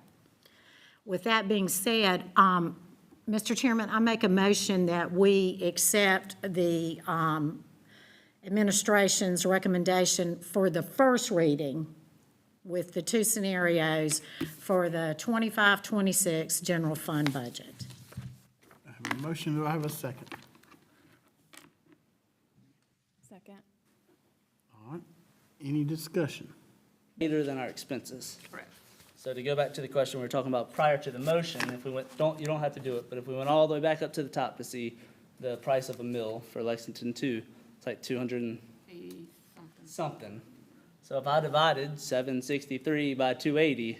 With that being said, Mr. Chairman, I make a motion that we accept the administration's recommendation for the first reading with the 2 scenarios for the 25-26 general fund budget. I have a motion, do I have a second? Second. All right, any discussion? Greater than our expenses. Correct. So to go back to the question we were talking about prior to the motion, if we went, you don't have to do it, but if we went all the way back up to the top to see the price of a mill for Lexington2, it's like 200 something. So if I divided 763 by 280,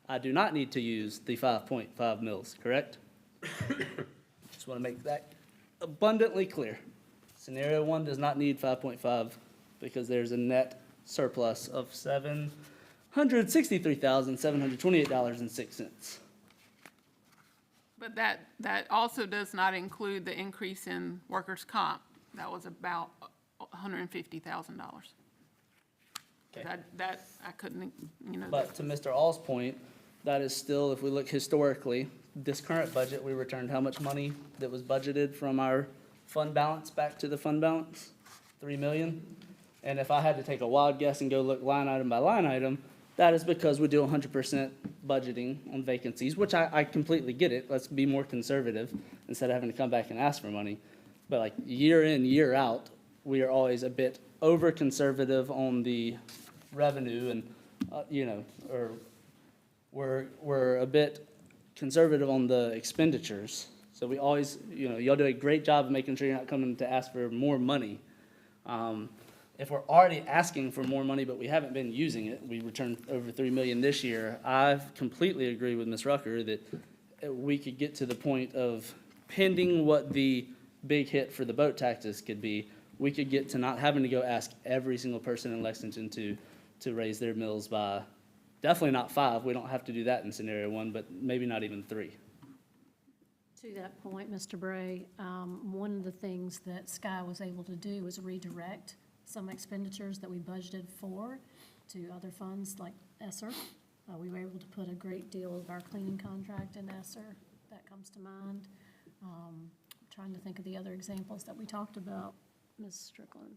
I do not need to use the 5.5 mils, correct? Just want to make that abundantly clear. Scenario 1 does not need 5.5 because there's a net surplus of $763,728.06. But that also does not include the increase in workers' comp. That was about $150,000. Okay. That, I couldn't, you know. But to Mr. All's point, that is still, if we look historically, this current budget, we returned how much money that was budgeted from our fund balance back to the fund balance? 3 million? And if I had to take a wild guess and go look line item by line item, that is because we do 100% budgeting on vacancies, which I completely get it. Let's be more conservative instead of having to come back and ask for money. But like year in, year out, we are always a bit over conservative on the revenue and, or we're a bit conservative on the expenditures. So we always, y'all do a great job of making sure you're not coming to ask for more money. If we're already asking for more money, but we haven't been using it, we returned over 3 million this year. I completely agree with Ms. Rucker that we could get to the point of pending what the big hit for the boat taxes could be, we could get to not having to go ask every single person in Lexington to raise their mills by, definitely not 5. We don't have to do that in scenario 1, but maybe not even 3. To that point, Mr. Bray, one of the things that Sky was able to do was redirect some expenditures that we budgeted for to other funds like ESSER. We were able to put a great deal of our cleaning contract in ESSER. That comes to mind. Trying to think of the other examples that we talked about, Ms. Strickland,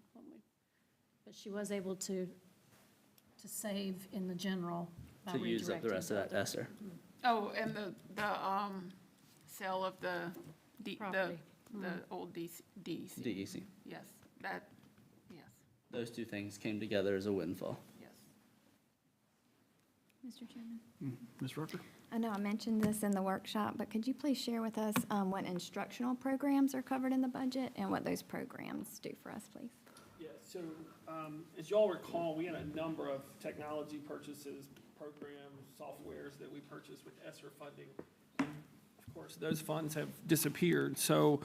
but she was able to save in the general by To use up the redirecting rest of that to other- ESSER. Oh, and the sale of the Property. old DEC. DEC. Yes, that, yes, Those two things came together as a windfall. yes. Mr. Chairman? Ms. Rucker? I know I mentioned this in the workshop, but could you please share with us what instructional programs are covered in the budget and what those programs do for us, please? Yeah, so, as y'all recall, we had a number of technology purchases, programs, softwares that we purchased with ESSER funding. Of course, those funds have disappeared. So,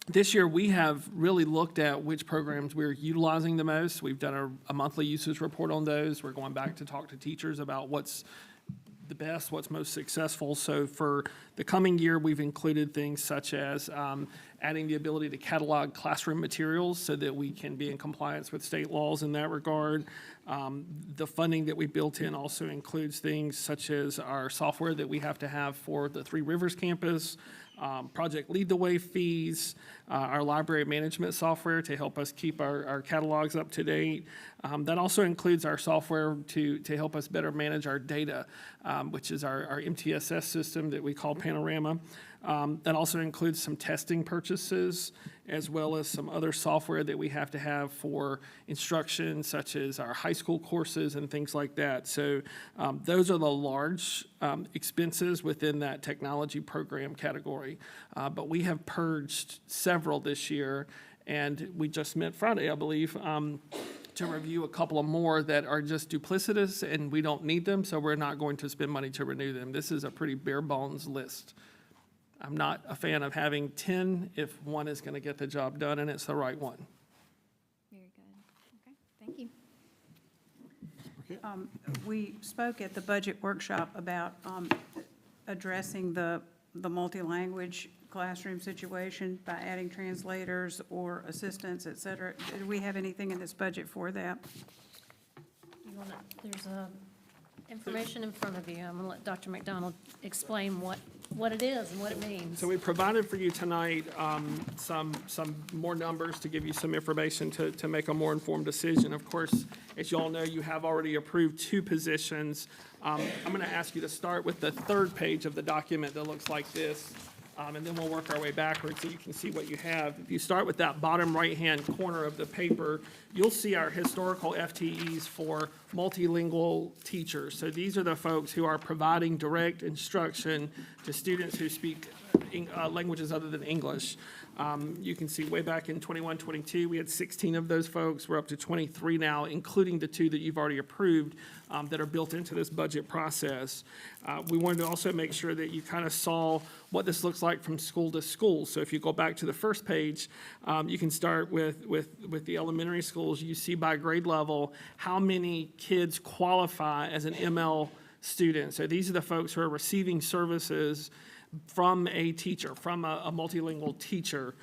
this year, we have really looked at which programs we're utilizing the most. We've done a monthly usage report on those. We're going back to talk to teachers about what's the best, what's most successful. So for the coming year, we've included things such as adding the ability to catalog classroom materials so that we can be in compliance with state laws in that regard. The funding that we built in also includes things such as our software that we have to have for the Three Rivers campus, Project Lead the Way fees, our library management software to help us keep our catalogs up to date. That also includes our software to help us better manage our data, which is our MTSS system that we call Panorama. That also includes some testing purchases, as well as some other software that we have to have for instruction, such as our high school courses and things like that. So those are the large expenses within that technology program category. But we have purged several this year, and we just met Friday, I believe, to review a couple of more that are just duplicitous and we don't need them, so we're not going to spend money to renew them. This is a pretty bare bones list. I'm not a fan of having 10 if one is going to get the job done and it's the right one. Very good. Okay, thank you. We spoke at the budget workshop about addressing the multi-language classroom situation by adding translators or assistants, et cetera. Do we have anything in this budget for that? There's information in front of you. I'm going to let Dr. McDonald explain what it is and what it means. So we provided for you tonight some more numbers to give you some information to make a more informed decision. Of course, as you all know, you have already approved 2 positions. I'm going to ask you to start with the 3rd page of the document that looks like this, and then we'll work our way backwards so you can see what you have. If you start with that bottom right-hand corner of the paper, you'll see our historical FTEs for multilingual teachers. So these are the folks who are providing direct instruction to students who speak languages other than English. You can see way back in 21, 22, we had 16 of those folks. We're up to 23 now, including the 2 that you've already approved that are built into this budget process. We wanted to also make sure that you kind of saw what this looks like from school to school. So if you go back to the first page, you can start with the elementary schools. You see by grade level how many kids qualify as an ML student. So these are the folks who are receiving services from a teacher, from a multilingual teacher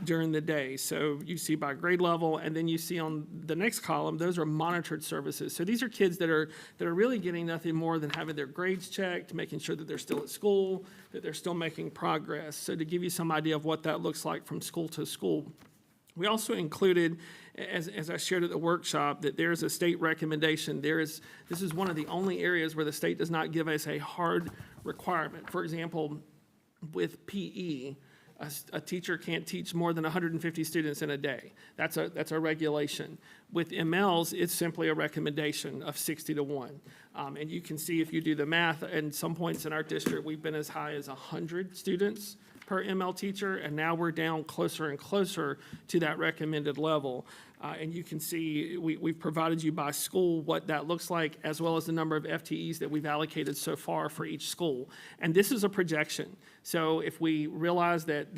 during the day. So you see by grade level, and then you see on the next column, those are monitored services. So these are kids that are really getting nothing more than having their grades checked, making sure that they're still at school, that they're still making progress. So to give you some idea of what that looks like from school to school. We also included, as I shared at the workshop, that there is a state recommendation. This is one of the only areas where the state does not give us a hard requirement. For example, with PE, a teacher can't teach more than 150 students in a day. That's a regulation. With MLs, it's simply a recommendation of 60 to 1. And you can see if you do the math, at some points in our district, we've been as high as 100 students per ML teacher, and now we're down closer and closer to that recommended level. And you can see, we've provided you by school what that looks like, as well as the number of FTEs that we've allocated so far for each school. And this is a projection. So if we realize that,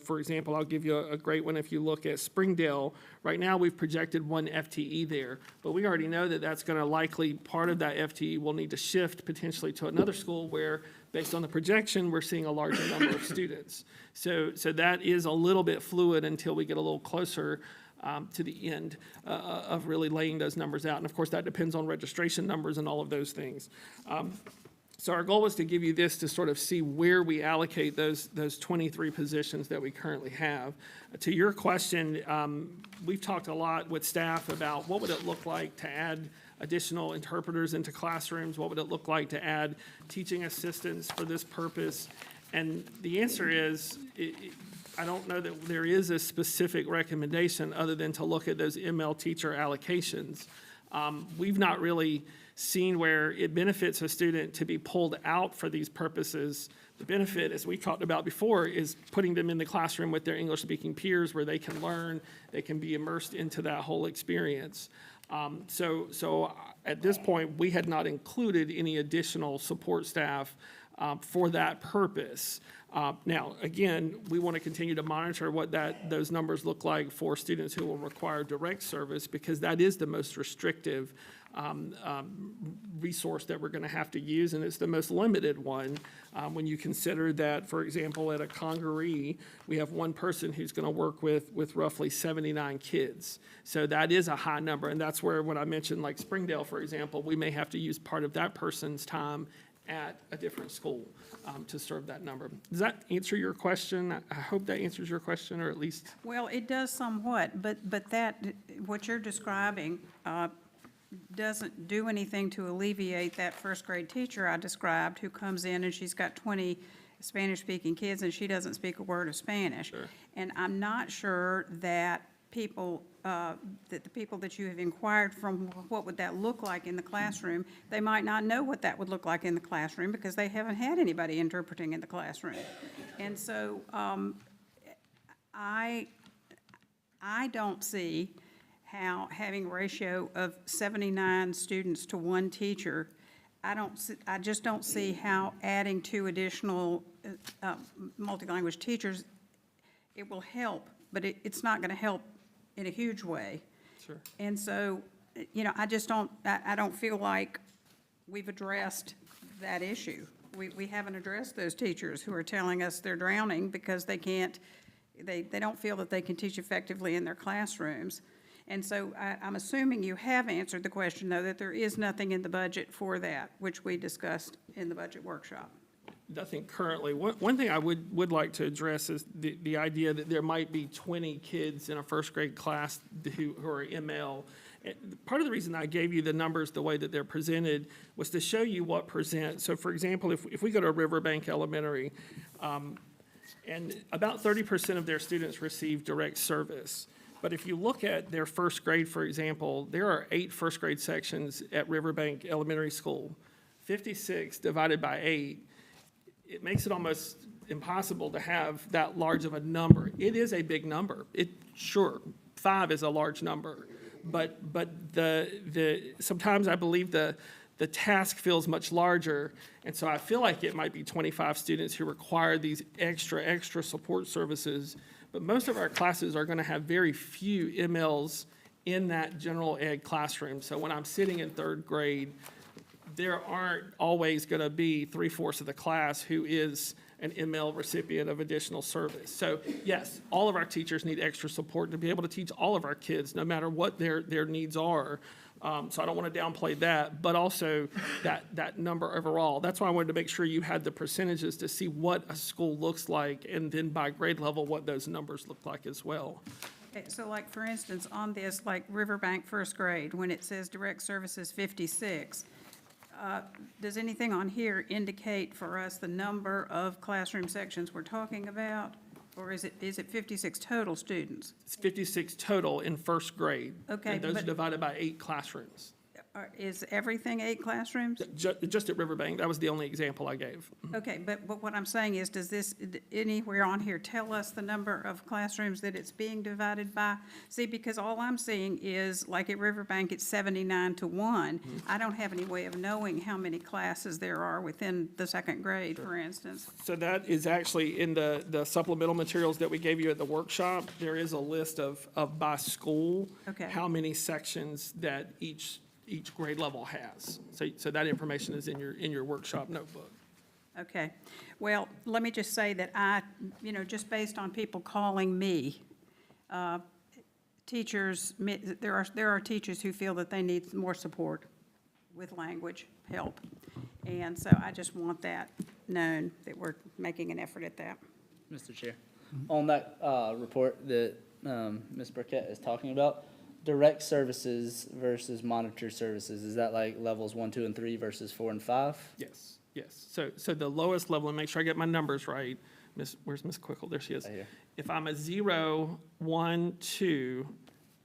for example, I'll give you a great one. If you look at Springdale, right now we've projected 1 FTE there, but we already know that that's going to likely, part of that FTE will need to shift potentially to another school where, based on the projection, we're seeing a larger number of students. So that is a little bit fluid until we get a little closer to the end of really laying those numbers out. And of course, that depends on registration numbers and all of those things. So our goal was to give you this to sort of see where we allocate those 23 positions that we currently have. To your question, we've talked a lot with staff about what would it look like to add additional interpreters into classrooms? What would it look like to add teaching assistants for this purpose? And the answer is, I don't know that there is a specific recommendation other than to look at those ML teacher allocations. We've not really seen where it benefits a student to be pulled out for these purposes. The benefit, as we talked about before, is putting them in the classroom with their English-speaking peers where they can learn, they can be immersed into that whole experience. So at this point, we had not included any additional support staff for that purpose. Now, again, we want to continue to monitor what those numbers look like for students who will require direct service, because that is the most restrictive resource that we're going to have to use, and it's the most limited one when you consider that, for example, at a Congaree, we have one person who's going to work with roughly 79 kids. So that is a high number, and that's where, when I mentioned like Springdale, for example, we may have to use part of that person's time at a different school to serve that number. Does that answer your question? I hope that answers your question, or at least. Well, it does somewhat, but that, what you're describing doesn't do anything to alleviate that first grade teacher I described who comes in and she's got 20 Spanish-speaking kids and she doesn't speak a word of Spanish. Sure. And I'm not sure that people, that the people that you have inquired from, what would that look like in the classroom, they might not know what that would look like in the classroom because they haven't had anybody interpreting in the classroom. And so I don't see how having a ratio of 79 students to 1 teacher, I just don't see how adding 2 additional multilanguage teachers, it will help, but it's not going to help in a huge way. Sure. And so, I just don't, I don't feel like we've addressed that issue. We haven't addressed those teachers who are telling us they're drowning because they can't, they don't feel that they can teach effectively in their classrooms. And so I'm assuming you have answered the question, though, that there is nothing in the budget for that, which we discussed in the budget workshop. Nothing currently. One thing I would like to address is the idea that there might be 20 kids in a first grade class who are ML. Part of the reason I gave you the numbers the way that they're presented was to show you what present. So for example, if we go to Riverbank Elementary, and about 30% of their students receive direct service. But if you look at their first grade, for example, there are 8 first grade sections at Riverbank Elementary School. 56 divided by 8, it makes it almost impossible to have that large of a number. It is a big number. Sure, 5 is a large number, but sometimes I believe the task feels much larger, and so I feel like it might be 25 students who require these extra support services. But most of our classes are going to have very few MLs in that general ed classroom. So when I'm sitting in 3rd grade, there aren't always going to be 3/4 of the class who is an ML recipient of additional service. So yes, all of our teachers need extra support to be able to teach all of our kids, no matter what their needs are. So I don't want to downplay that, but also that number overall. That's why I wanted to make sure you had the percentages to see what a school looks like, and then by grade level, what those numbers look like as well. Okay, so like, for instance, on this, like Riverbank first grade, when it says direct services 56, does anything on here indicate for us the number of classroom sections we're talking about? Or is it 56 total students? It's 56 total in first grade. Okay, And those are but- divided by 8 classrooms. is everything 8 classrooms? Just at Riverbank, that was the only example I gave. Okay, but what I'm saying is, does this anywhere on here tell us the number of classrooms that it's being divided by? See, because all I'm seeing is, like at Riverbank, it's 79-1. I don't have any way of knowing how many classes there are within the second grade, for instance. So that is actually in the supplemental materials that we gave you at the workshop. There is a list of by school, Okay. how many sections that each grade level has. So that information is in your workshop notebook. Okay. Well, let me just say that I, just based on people calling me, teachers, there are teachers who feel that they need more support with language help. And so I just want that known, that we're making an effort at that. Mr. Chair, on that report that Ms. Burkett is talking about, direct services versus monitored services, is that like levels 1, 2, and 3 versus 4 and 5? Yes, yes. So the lowest level, and make sure I get my numbers right, where's Ms. Quickle? There she is. Right here. If I'm a 0, 1, 2,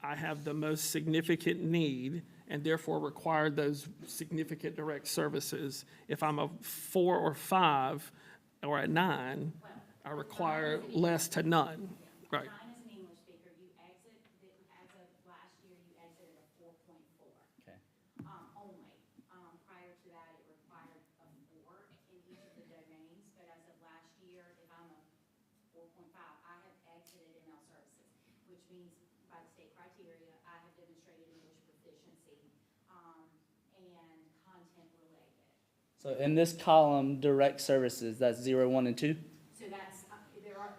I have the most significant need and therefore require those significant direct services. If I'm a 4 or 5 or a 9, I require less to none. Right. As an English speaker, you exit, as of last year, you exited a 4.4. Okay. Only. Prior to that, it required a 4 in each of the domains, but as of last year, if I'm a 4.5, I have exited ML services, which means by the state criteria, I have demonstrated English proficiency, and content related. So in this column, direct services, that's 0, 1, and 2? So that's,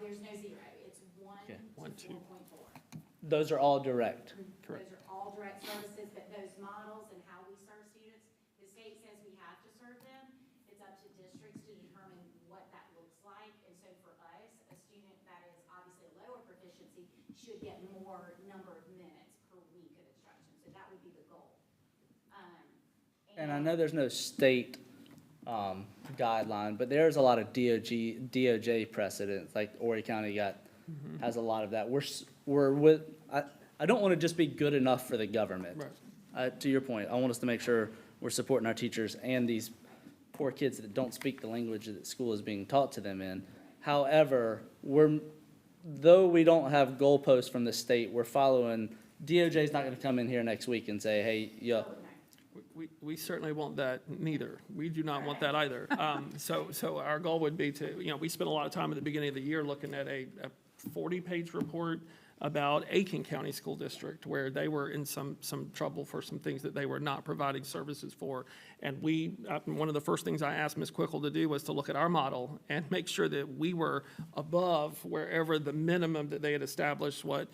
there's no 0, it's 1 Okay. to 4.4. Those are all direct. Correct. Those are all direct services, but those models and how we serve students, the state says we have to serve them. It's up to districts to determine what that looks like. And so for us, a student that is obviously a lower proficiency should get more number of minutes per week of instruction. So that would be the goal. And I know there's no state guideline, but there's a lot of DOJ precedents, like Horry County has a lot of that. I don't want to just be good enough for the government. Right. To your point, I want us to make sure we're supporting our teachers and these poor kids that don't speak the language that school is being taught to them in. However, though we don't have goalposts from the state, we're following, DOJ's not going to come in here next week and say, hey, We certainly want that neither. We do not want that either. So our goal would be to, we spent a lot of time at the beginning of the year looking at a 40-page report about Aiken County School District, where they were in some trouble for some things that they were not providing services for. And one of the first things I asked Ms. Quickle to do was to look at our model and make sure that we were above wherever the minimum that they had established for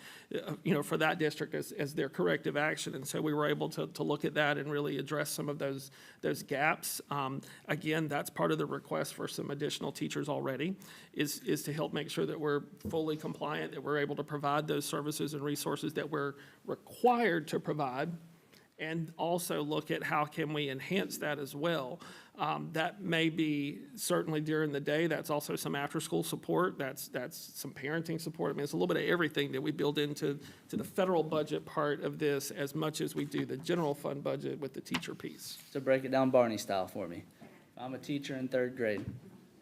that district as their corrective action. And so we were able to look at that and really address some of those gaps. Again, that's part of the request for some additional teachers already, is to help make sure that we're fully compliant, that we're able to provide those services and resources that we're required to provide, and also look at how can we enhance that as well. That may be certainly during the day. That's also some after-school support. That's some parenting support. I mean, it's a little bit of everything that we build into the federal budget part of this as much as we do the general fund budget with the teacher piece. to break it down Barney style for me. I'm a teacher in 3rd grade,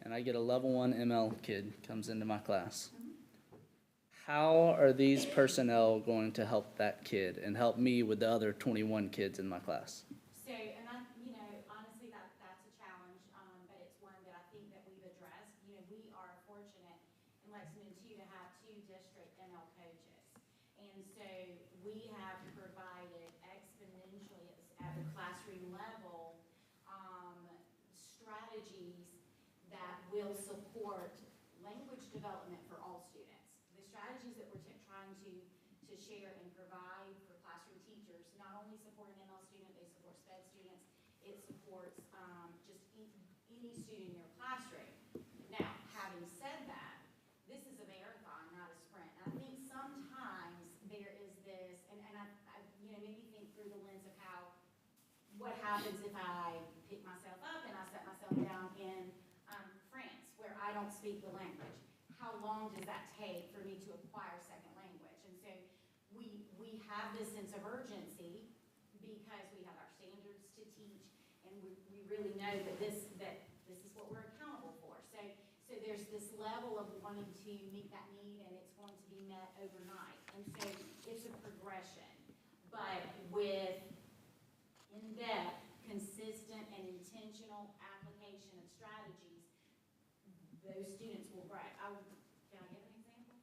and I get a level 1 ML kid comes into my class. How are these personnel going to help that kid and help me with the other 21 kids in my class? So, and honestly, that's a challenge, but it's one that I think that we've addressed. We are fortunate in LexingtonTwo to have 2 district ML coaches. And so we have provided exponentially at the classroom level, strategies that will support language development for all students. The strategies that we're trying to share and provide for classroom teachers not only support an ML student, they support SPED students, it supports just any student in your classroom. Now, having said that, this is a marathon, not a sprint. And I think sometimes there is this, and I maybe think through the lens of what happens if I pick myself up and I set myself down in France, where I don't speak the language. How long does that take for me to acquire second language? And so we have this sense of urgency because we have our standards and we really know that this is what we're accountable for. So there's this level of wanting to meet that need, and it's going to be met overnight. And so it's a progression, but with in-depth, consistent, and intentional application of strategies, those students will grow. Can I give an example?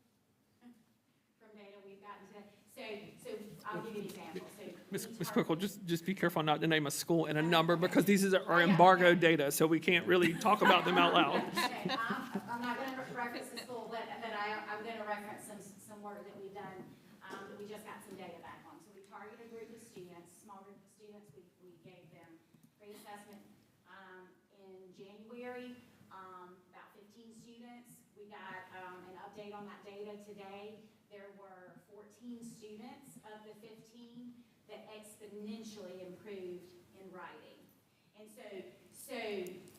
From data we've gotten today. So I'll give you an example. So Ms. Pickle, just be careful not to name a school and a number, because these are embargoed data, so we can't really talk about them out loud. Okay, I'm not gonna reference the school, but I'm gonna reference some work that we've done, that we just got some data back on. So we targeted a group of students, small group of students, we gave them pre-assessment, in January, about 15 students. We got, an update on that data today. There were 14 students of the 15 that exponentially improved in writing. And so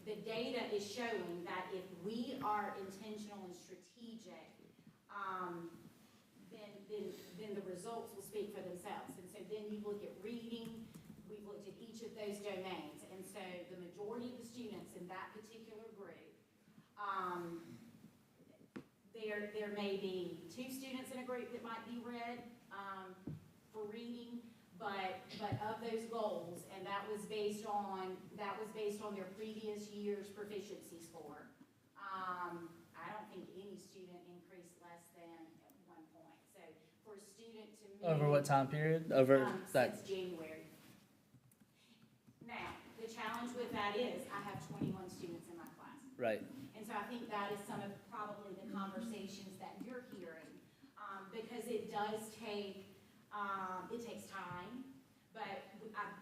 the data is showing that if we are intentional and strategic, then the results will speak for themselves. And so then you look at reading, we've looked at each of those domains. And so the majority of the students in that particular group, there may be 2 students in a group that might be read for reading, but of those goals, and that was based on their previous year's proficiency score. I don't think any student increased less than 1 point. So for a student to move, Over what time period? Over that? since January. Now, the challenge with that is I have 21 students in my class. Right. And so I think that is some of probably the conversations that you're hearing, because it does take, it takes time, but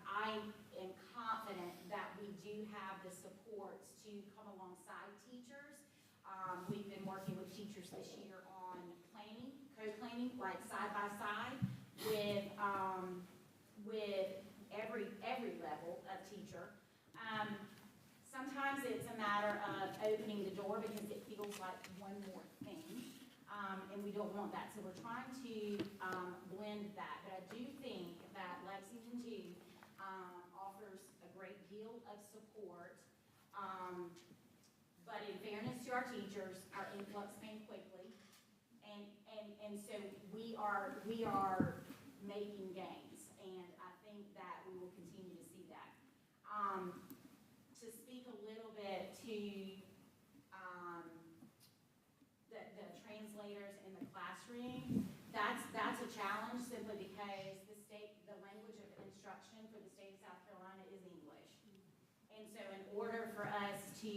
I am confident that we do have the supports to come alongside teachers. We've been working with teachers this year on planning, co-planning, like side by side with every level of teacher. Sometimes it's a matter of opening the door because it feels like one more thing, and we don't want that. So we're trying to blend that. But I do think that LexingtonTwo offers a great deal of support. But in fairness to our teachers, our influx came quickly, and so we are making gains, and I think that we will continue to see that. To speak a little bit to the translators in the classroom, that's a challenge simply because the language of instruction for the state of South Carolina is English. And so in order for us to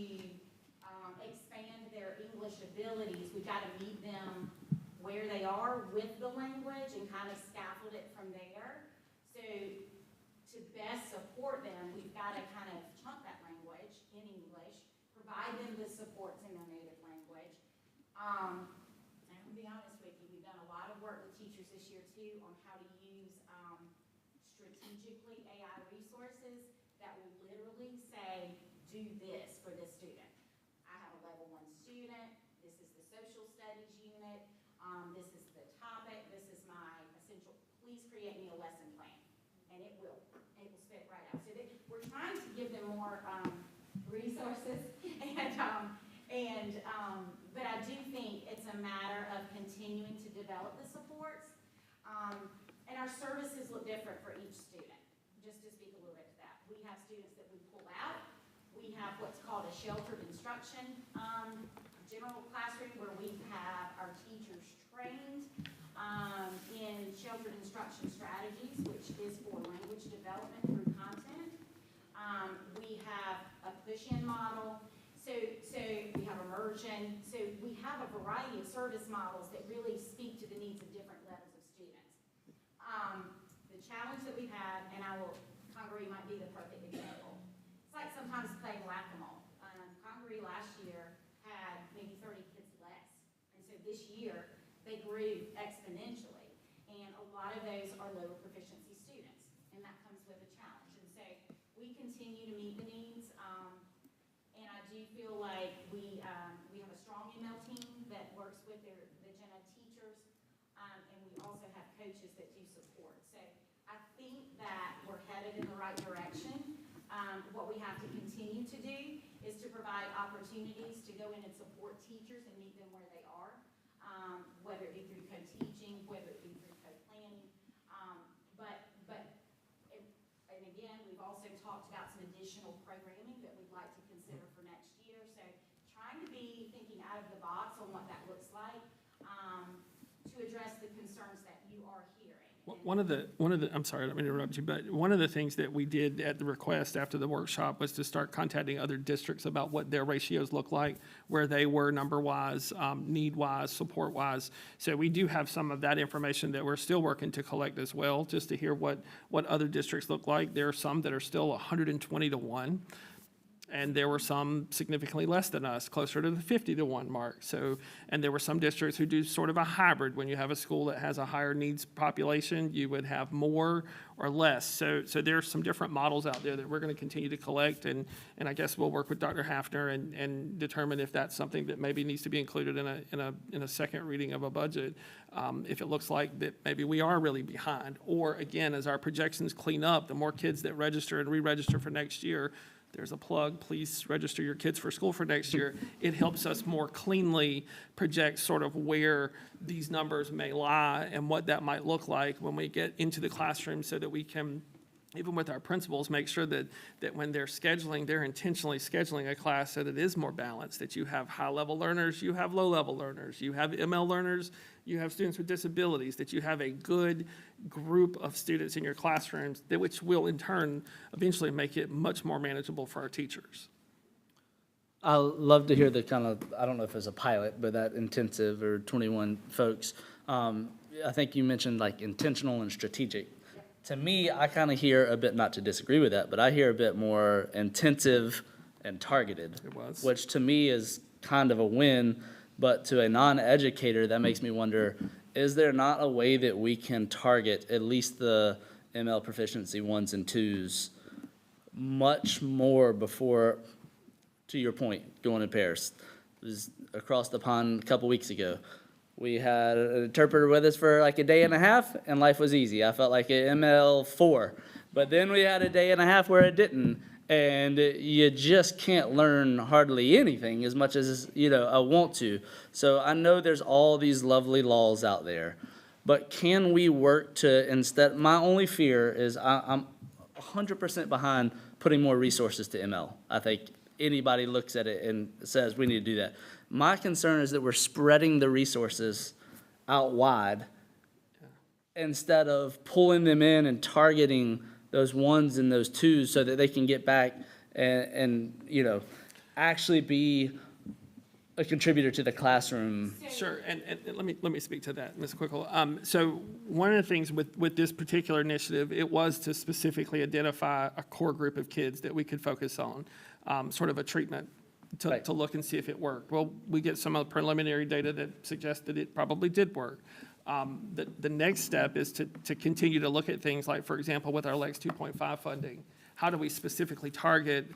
expand their English abilities, we've got to meet them where they are with the language and kind of scaffold it from there. So to best support them, we've got to kind of chunk that language in English, provide them the supports in their native language. And I'm gonna be honest with you, we've done a lot of work with teachers this year too on how to use strategically AI resources that will literally say, do this for this student. I have a level 1 student, this is the social studies unit, this is the topic, this is my essential, please create me a lesson plan. And it will spit right out. So we're trying to give them more resources, but I do think it's a matter of continuing to develop the supports. And our services look different for each student, just to speak a little bit to that. We have students that we pull out. We have what's called a sheltered instruction general classroom where we have our teachers trained in sheltered instruction strategies, which is for language development through content. We have a push-in model. So we have immersion. So we have a variety of service models that really speak to the needs of different levels of students. The challenge that we've had, and Congaree might be the perfect example. It's like sometimes playing whack-a-mole. Congaree last year had maybe 30 kids less. And so this year, they grew exponentially. And a lot of those are lower proficiency students. And that comes with a challenge. And so we continue to meet the needs. And I do feel like we have a strong ML team that works with the gen ed teachers. And we also have coaches that do support. So I think that we're headed in the right direction. What we have do is to provide opportunities to go in and support teachers and meet them where they are, whether it be through co-teaching, whether it be through co-planning. And again, we've also talked about some additional programming that we'd like to consider for next year. So trying to be thinking out of the box on what that looks like to address the concerns that you are hearing. One of the, I'm sorry, I don't mean to interrupt you, but one of the things that we did at the request after the workshop was to start contacting other districts about what their ratios look like, where they were number-wise, need-wise, support-wise. So we do have some of that information that we're still working to collect as well, just to hear what other districts look like. There are some that are still 120 to 1. And there were some significantly less than us, closer to the 50 to 1 mark. So, and there were some districts who do sort of a hybrid. When you have a school that has a higher needs population, you would have more or less. So there's some different models out there that we're going to continue to collect, and I guess we'll work with Dr. Hafner and determine if that's something that maybe needs to be included in a second reading of a budget. If it looks like that maybe we are really behind, or again, as our projections clean up, the more kids that register and re-register for next year. There's a plug, please register your kids for school for next year. It helps us more cleanly project sort of where these numbers may lie and what that might look like when we get into the classroom, so that we can, even with our principals, make sure that when they're scheduling, they're intentionally scheduling a class so that it is more balanced, that you have high-level learners, you have low-level learners, you have ML learners, you have students with disabilities, that you have a good group of students in your classrooms, that which will in turn eventually make it much more manageable for our teachers. I'd love to hear the kind of, I don't know if it's a pilot, but that intensive or 21 folks. I think you mentioned like intentional and strategic. To me, I kind of hear a bit, not to disagree with that, but I hear a bit more intensive and targeted. It was. Which to me is kind of a win, but to a non-educator, that makes me wonder, is there not a way that we can target at least the ML proficiency 1s and 2s much more before, to your point, going in pairs? It was across the pond a couple weeks ago. We had an interpreter with us for like a day and a half, and life was easy. I felt like an ML4. But then we had a day and a half where it didn't, and you just can't learn hardly anything as much as, I want to. So I know there's all these lovely laws out there, but can we work to instead, my only fear is I'm 100% behind putting more resources to ML. I think anybody looks at it and says we need to do that. My concern is that we're spreading the resources out wide instead of pulling them in and targeting those 1s and those 2s so that they can get back and actually be a contributor to the classroom. Sure, and let me speak to that, Ms. Quickle. So one of the things with this particular initiative, it was to specifically identify a core group of kids that we could focus on, sort of a treatment to look and see if it worked. Well, we get some of the preliminary data that suggests that it probably did work. The next step is to continue to look at things like, for example, with our Lex 2.5 funding, how do we specifically target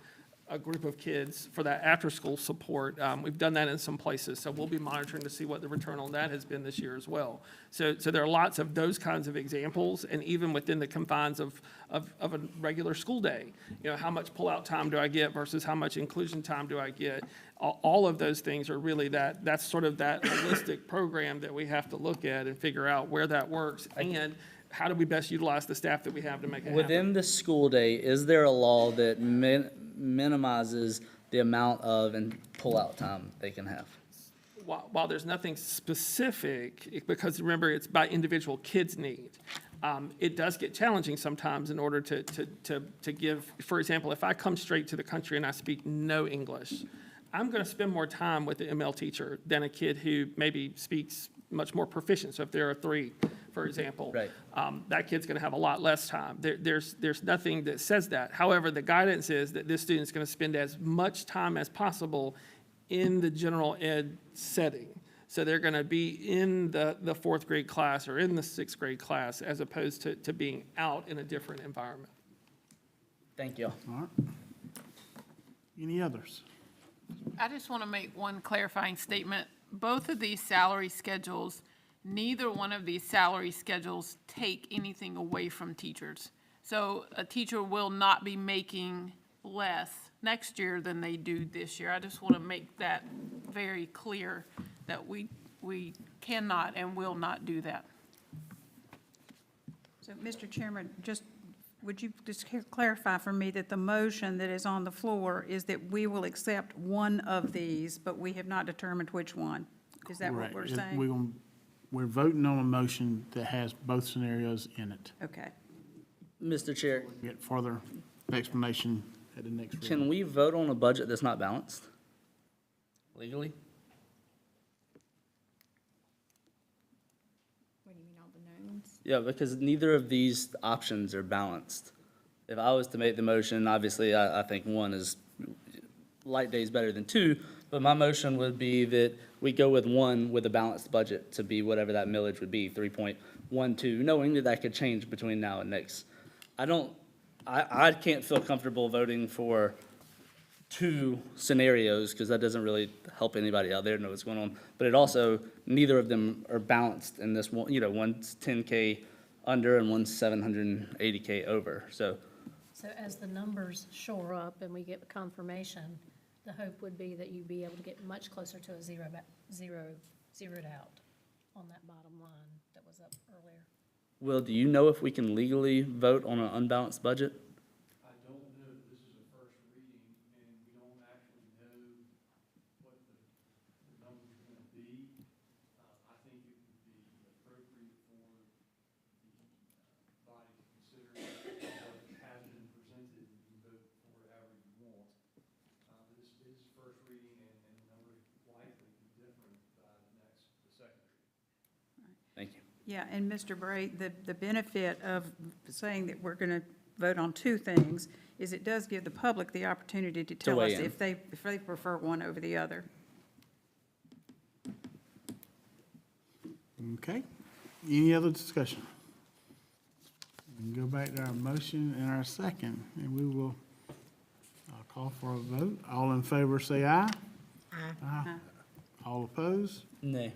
a group of kids for that after-school support? We've done that in some places, so we'll be monitoring to see what the return on that has been this year as well. So there are lots of those kinds of examples, and even within the confines of a regular school day, how much pull-out time do I get versus how much inclusion time do I get? All of those things are really that's sort of that holistic program that we have to look at and figure out where that works, and how do we best utilize the staff that we have to make it happen. Within the school day, is there a law that minimizes the amount of and pull-out time they can have? While there's nothing specific, because remember, it's by individual kid's need, it does get challenging sometimes in order to give, for example, if I come straight to the country and I speak no English, I'm going to spend more time with the ML teacher than a kid who maybe speaks much more proficient. So if there are 3, for example, right. That kid's going to have a lot less time. There's nothing that says that. However, the guidance is that this student's going to spend as much time as possible in the general ed setting. So they're going to be in the 4th grade class or in the 6th grade class as opposed to being out in a different environment. Thank you. All right. Any others? I just want to make one clarifying statement. Both of these salary schedules, neither one of these salary schedules take anything away from teachers. So a teacher will not be making less next year than they do this year. I just want to make that very clear that we cannot and will not do that. So, Mr. Chairman, would you just clarify for me that the motion that is on the floor is that we will accept one of these, but we have not determined which one? Is that what we're Correct. saying? We're voting on a motion that has both scenarios in it. Okay. Mr. Chair, Get further explanation at the next reading. can we vote on a budget that's not balanced legally? What do you mean, all the knowns? Yeah, because neither of these options are balanced. If I was to make the motion, obviously, I think one is, light day is better than two, but my motion would be that we go with one with a balanced budget to be whatever that millage would be, 3.12, knowing that that could change between now and next. I can't feel comfortable voting for two scenarios, because that doesn't really help anybody out there know what's going on. But it also, neither of them are balanced in this one, one's 10K under and one's 780K over, so. So as the numbers shore up and we get confirmation, the hope would be that you'd be able to get much closer to a zeroed out on that bottom line that was up earlier. Will, do you know if we can legally vote on an unbalanced budget? I don't know. This is a first reading, and we don't actually know what the numbers are going to be. I think it would be appropriate for the body to consider what has been presented and vote for however you want. This is first reading, and the numbers likely be different by the second reading. Thank you. Yeah, and Mr. Bray, the benefit of saying that we're going to vote on two things is it does give the public the opportunity to tell us weigh in. if they prefer one over the other. Okay. Any other discussion? We can go back to our motion and our second, and we will call for a vote. All in favor, say aye. Aye. All opposed? Nay.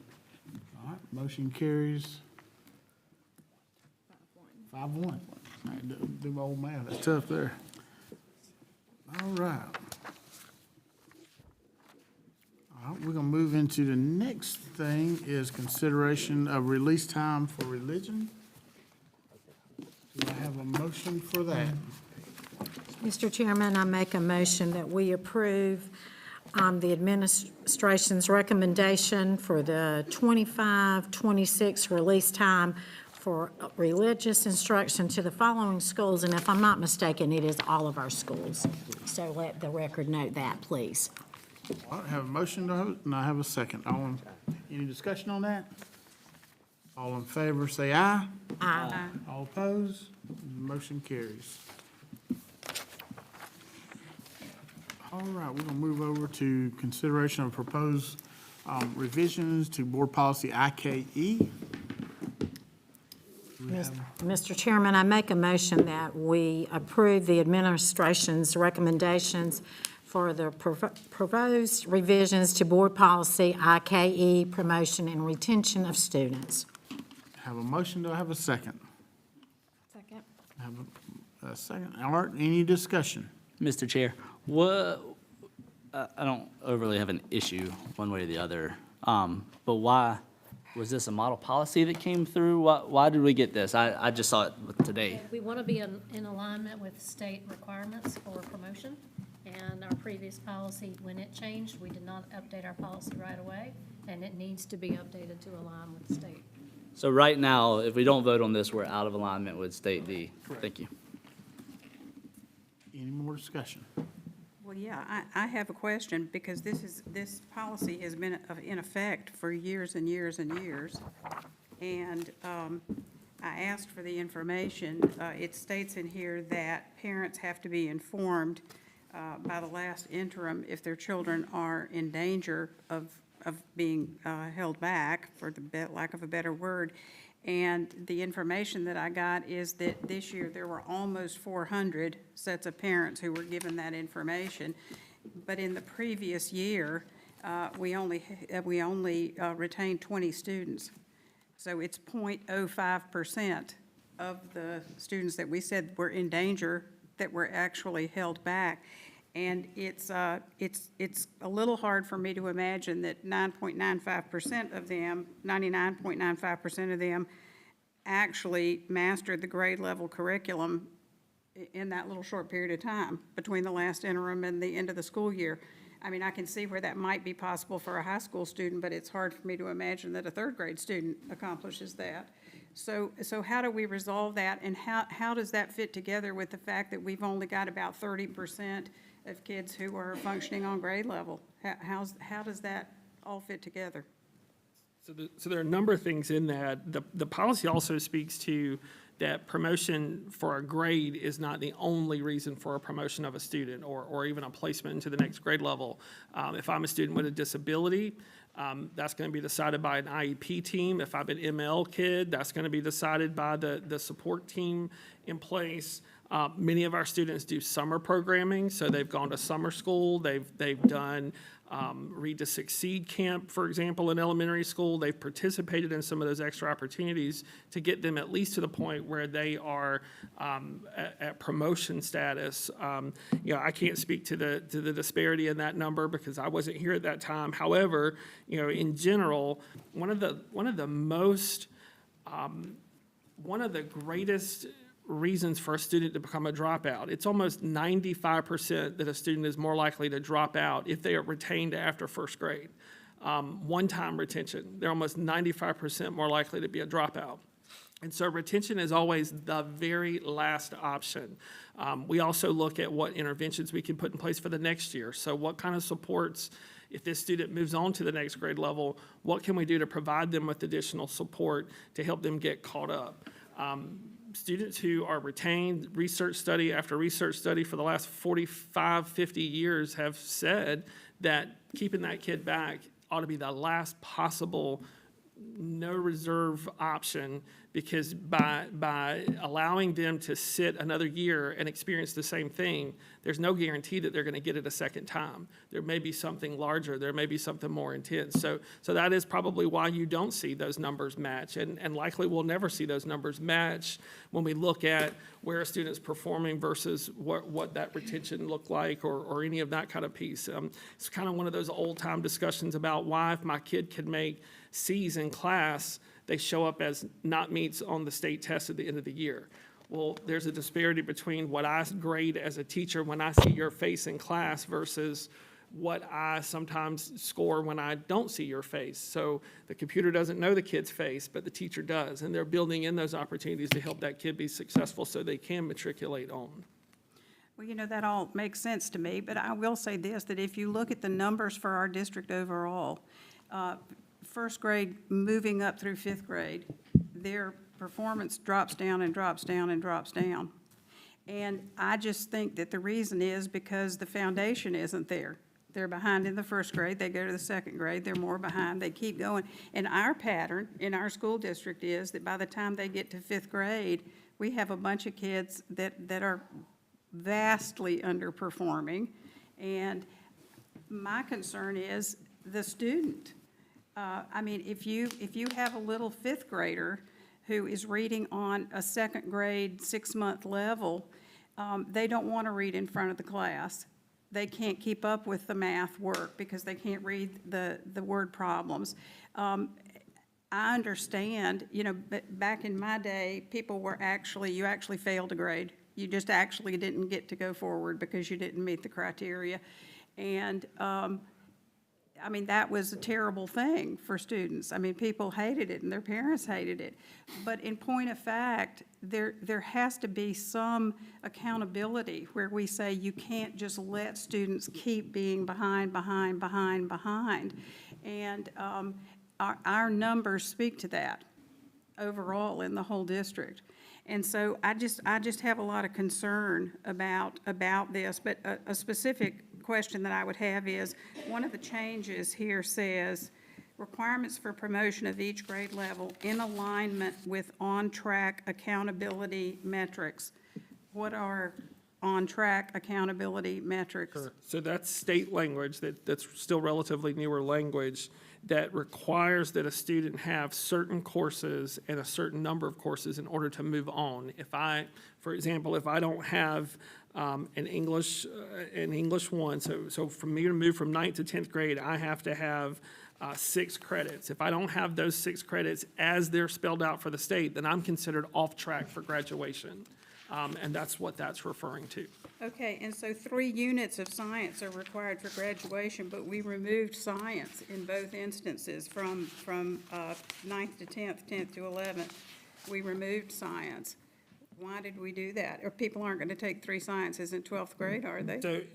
All right, motion carries 5-1. All right, do my old math, that's tough there. All right. All right, we're gonna move into the next thing is consideration of release time for religion. Do I have a motion for that? Mr. Chairman, I make a motion that we approve the administration's recommendation for the 25-26 release time for religious instruction to the following schools, and if I'm not mistaken, it is all of our schools. So let the record note that, please. All right, have a motion, and I have a second. Any discussion on that? All in favor, say aye. Aye. All opposed? Motion carries. All right, we're gonna move over to consideration of proposed revisions to board policy IKE. Mr. Chairman, I make a motion that we approve the administration's recommendations for the proposed revisions to board policy IKE, promotion and retention of students. Have a motion, do I have a second? Second. Have a second. All right, any discussion? Mr. Chair, I don't overly have an issue one way or the other, but why, was this a model policy that came through? Why did we get this? I just saw it today. We want to be in alignment with state requirements for promotion, and our previous policy, when it changed, we did not update our policy right away, and it needs to be updated to align with the state. So right now, if we don't vote on this, we're out of alignment with state D. Thank you. Any more discussion? Well, yeah, I have a question, because this policy has been in effect for years and years and years. And I asked for the information. It states in here that parents have to be informed by the last interim if their children are in danger of being held back, for the lack of a better word. And the information that I got is that this year there were almost 400 sets of parents who were given that information. But in the previous year, we only retained 20 students. So it's 0.05% of the students that we said were in danger that were actually held back. And it's a little hard for me to imagine that 9.95% of them, 99.95% of them actually mastered the grade level curriculum in that little short period of time between the last interim and the end of the school year. I mean, I can see where that might be possible for a high school student, but it's hard for me to imagine that a third grade student accomplishes that. So how do we resolve that, and how does that fit together with the fact that we've only got about 30% of kids who are functioning on grade level? How does that all fit together? So there are a number of things in that. The policy also speaks to that promotion for a grade is not the only reason for a promotion of a student or even a placement into the next grade level. If I'm a student with a disability, that's going to be decided by an IEP team. If I'm an ML kid, that's going to be decided by the support team in place. Many of our students do summer programming, so they've gone to summer school. They've done Read to Succeed camp, for example, in elementary school. They've participated in some of those extra opportunities to get them at least to the point where they are at promotion status. I can't speak to the disparity in that number because I wasn't here at that time. However, in general, one of the greatest reasons for a student to become a dropout. It's almost 95% that a student is more likely to drop out if they are retained after first grade. One-time retention, they're almost 95% more likely to be a dropout. And so retention is always the very last option. We also look at what interventions we can put in place for the next year. So what kind of supports, if this student moves on to the next grade level, what can we do to provide them with additional support to help them get caught up? Students who are retained, research study after research study for the last 45, 50 years have said that keeping that kid back ought to be the last possible no reserve option, because by allowing them to sit another year and experience the same thing, there's no guarantee that they're going to get it a second time. There may be something larger, there may be something more intense. So that is probably why you don't see those numbers match, and likely we'll never see those numbers match when we look at where a student's performing versus what that retention looked like or any of that kind of piece. It's kind of one of those old-time discussions about why, if my kid can make C's in class, they show up as not meets on the state test at the end of the year. Well, there's a disparity between what I grade as a teacher when I see your face in class versus what I sometimes score when I don't see your face. So the computer doesn't know the kid's face, but the teacher does, and they're building in those opportunities to help that kid be successful so they can matriculate on. Well, that all makes sense to me, but I will say this, that if you look at the numbers for our district overall, first grade moving up through fifth grade, their performance drops down and drops down and drops down. And I just think that the reason is because the foundation isn't there. They're behind in the first grade, they go to the second grade, they're more behind, they keep going. And our pattern in our school district is that by the time they get to fifth grade, we have a bunch of kids that are vastly underperforming. And my concern is the student. If you have a little fifth grader who is reading on a second grade 6-month level, they don't want to read in front of the class. They can't keep up with the math work because they can't read the word problems. I understand, back in my day, you actually failed a grade. You just actually didn't get to go forward because you didn't meet the criteria. And that was a terrible thing for students. People hated it and their parents hated it. But in point of fact, there has to be some accountability where we say you can't just let students keep being behind. And our numbers speak to that overall in the whole district. And so I just have a lot of concern about this. But a specific question that I would have is, one of the changes here says, requirements for promotion of each grade level in alignment with on-track accountability metrics. What are on-track accountability metrics? Sure. So that's state language, that's still relatively newer language, that requires that a student have certain courses and a certain number of courses in order to move on. For example, if I don't have and English 1. So for me to move from 9th to 10th grade, I have to have 6 credits. If I don't have those 6 credits as they're spelled out for the state, then I'm considered off track for graduation. And that's what that's referring to. Okay, and so 3 units of science are required for graduation, but we removed science in both instances from 9th to 10th, 10th to 11th. We removed science. Why did we do that? Or people aren't going to take 3 sciences in 12th grade, are they?